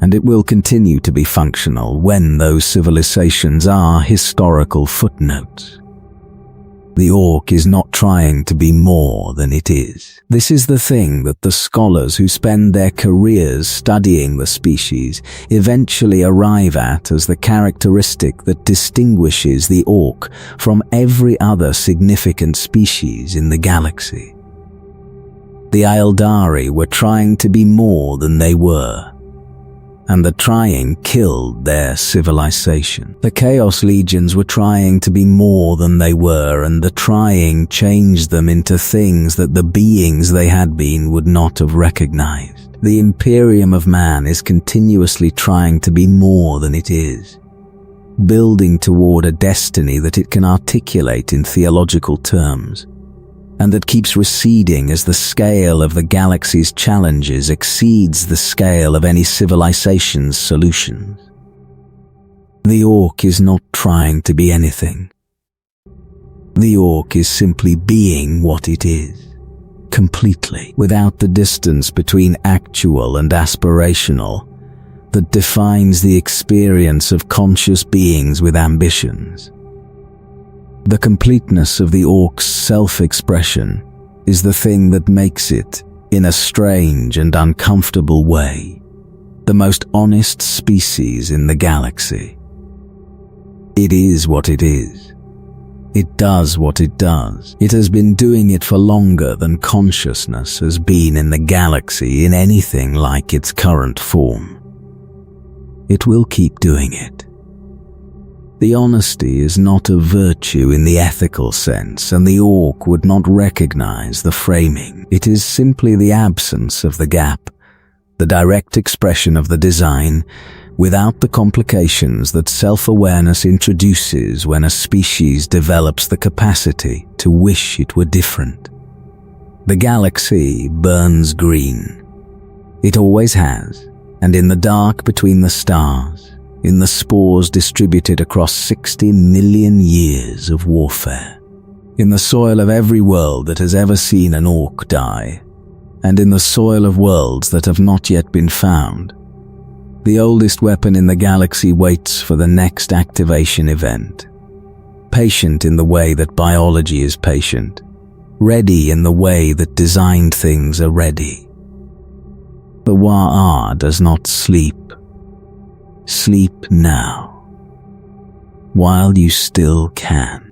A: and it will continue to be functional when those civilizations are historical footnotes. The Ork is not trying to be more than it is. This is the thing that the scholars who spend their careers studying the species eventually arrive at as the characteristic that distinguishes the Ork from every other significant species in the galaxy. The Aeldari were trying to be more than they were, and the trying killed their civilization. The Chaos Legions were trying to be more than they were, and the trying changed them into things that the beings they had been would not have recognized. The Imperium of man is continuously trying to be more than it is, building toward a destiny that it can articulate in theological terms, and that keeps receding as the scale of the galaxy's challenges exceeds the scale of any civilization's solutions. The Ork is not trying to be anything. The Ork is simply being what it is, completely, without the distance between actual and aspirational that defines the experience of conscious beings with ambitions. The completeness of the Ork's self-expression is the thing that makes it, in a strange and uncomfortable way, the most honest species in the galaxy. It is what it is. It does what it does. It has been doing it for longer than consciousness has been in the galaxy in anything like its current form. It will keep doing it. The honesty is not a virtue in the ethical sense, and the Ork would not recognize the framing. It is simply the absence of the gap, the direct expression of the design, without the complications that self-awareness introduces when a species develops the capacity to wish it were different. The galaxy burns green. It always has, and in the dark between the stars, in the spores distributed across 60 million years of warfare, in the soil of every world that has ever seen an Ork die, and in the soil of worlds that have not yet been found, the oldest weapon in the galaxy waits for the next activation event, patient in the way that biology is patient, ready in the way that designed things are ready. The Waaaghs does not sleep. Sleep now, while you still can.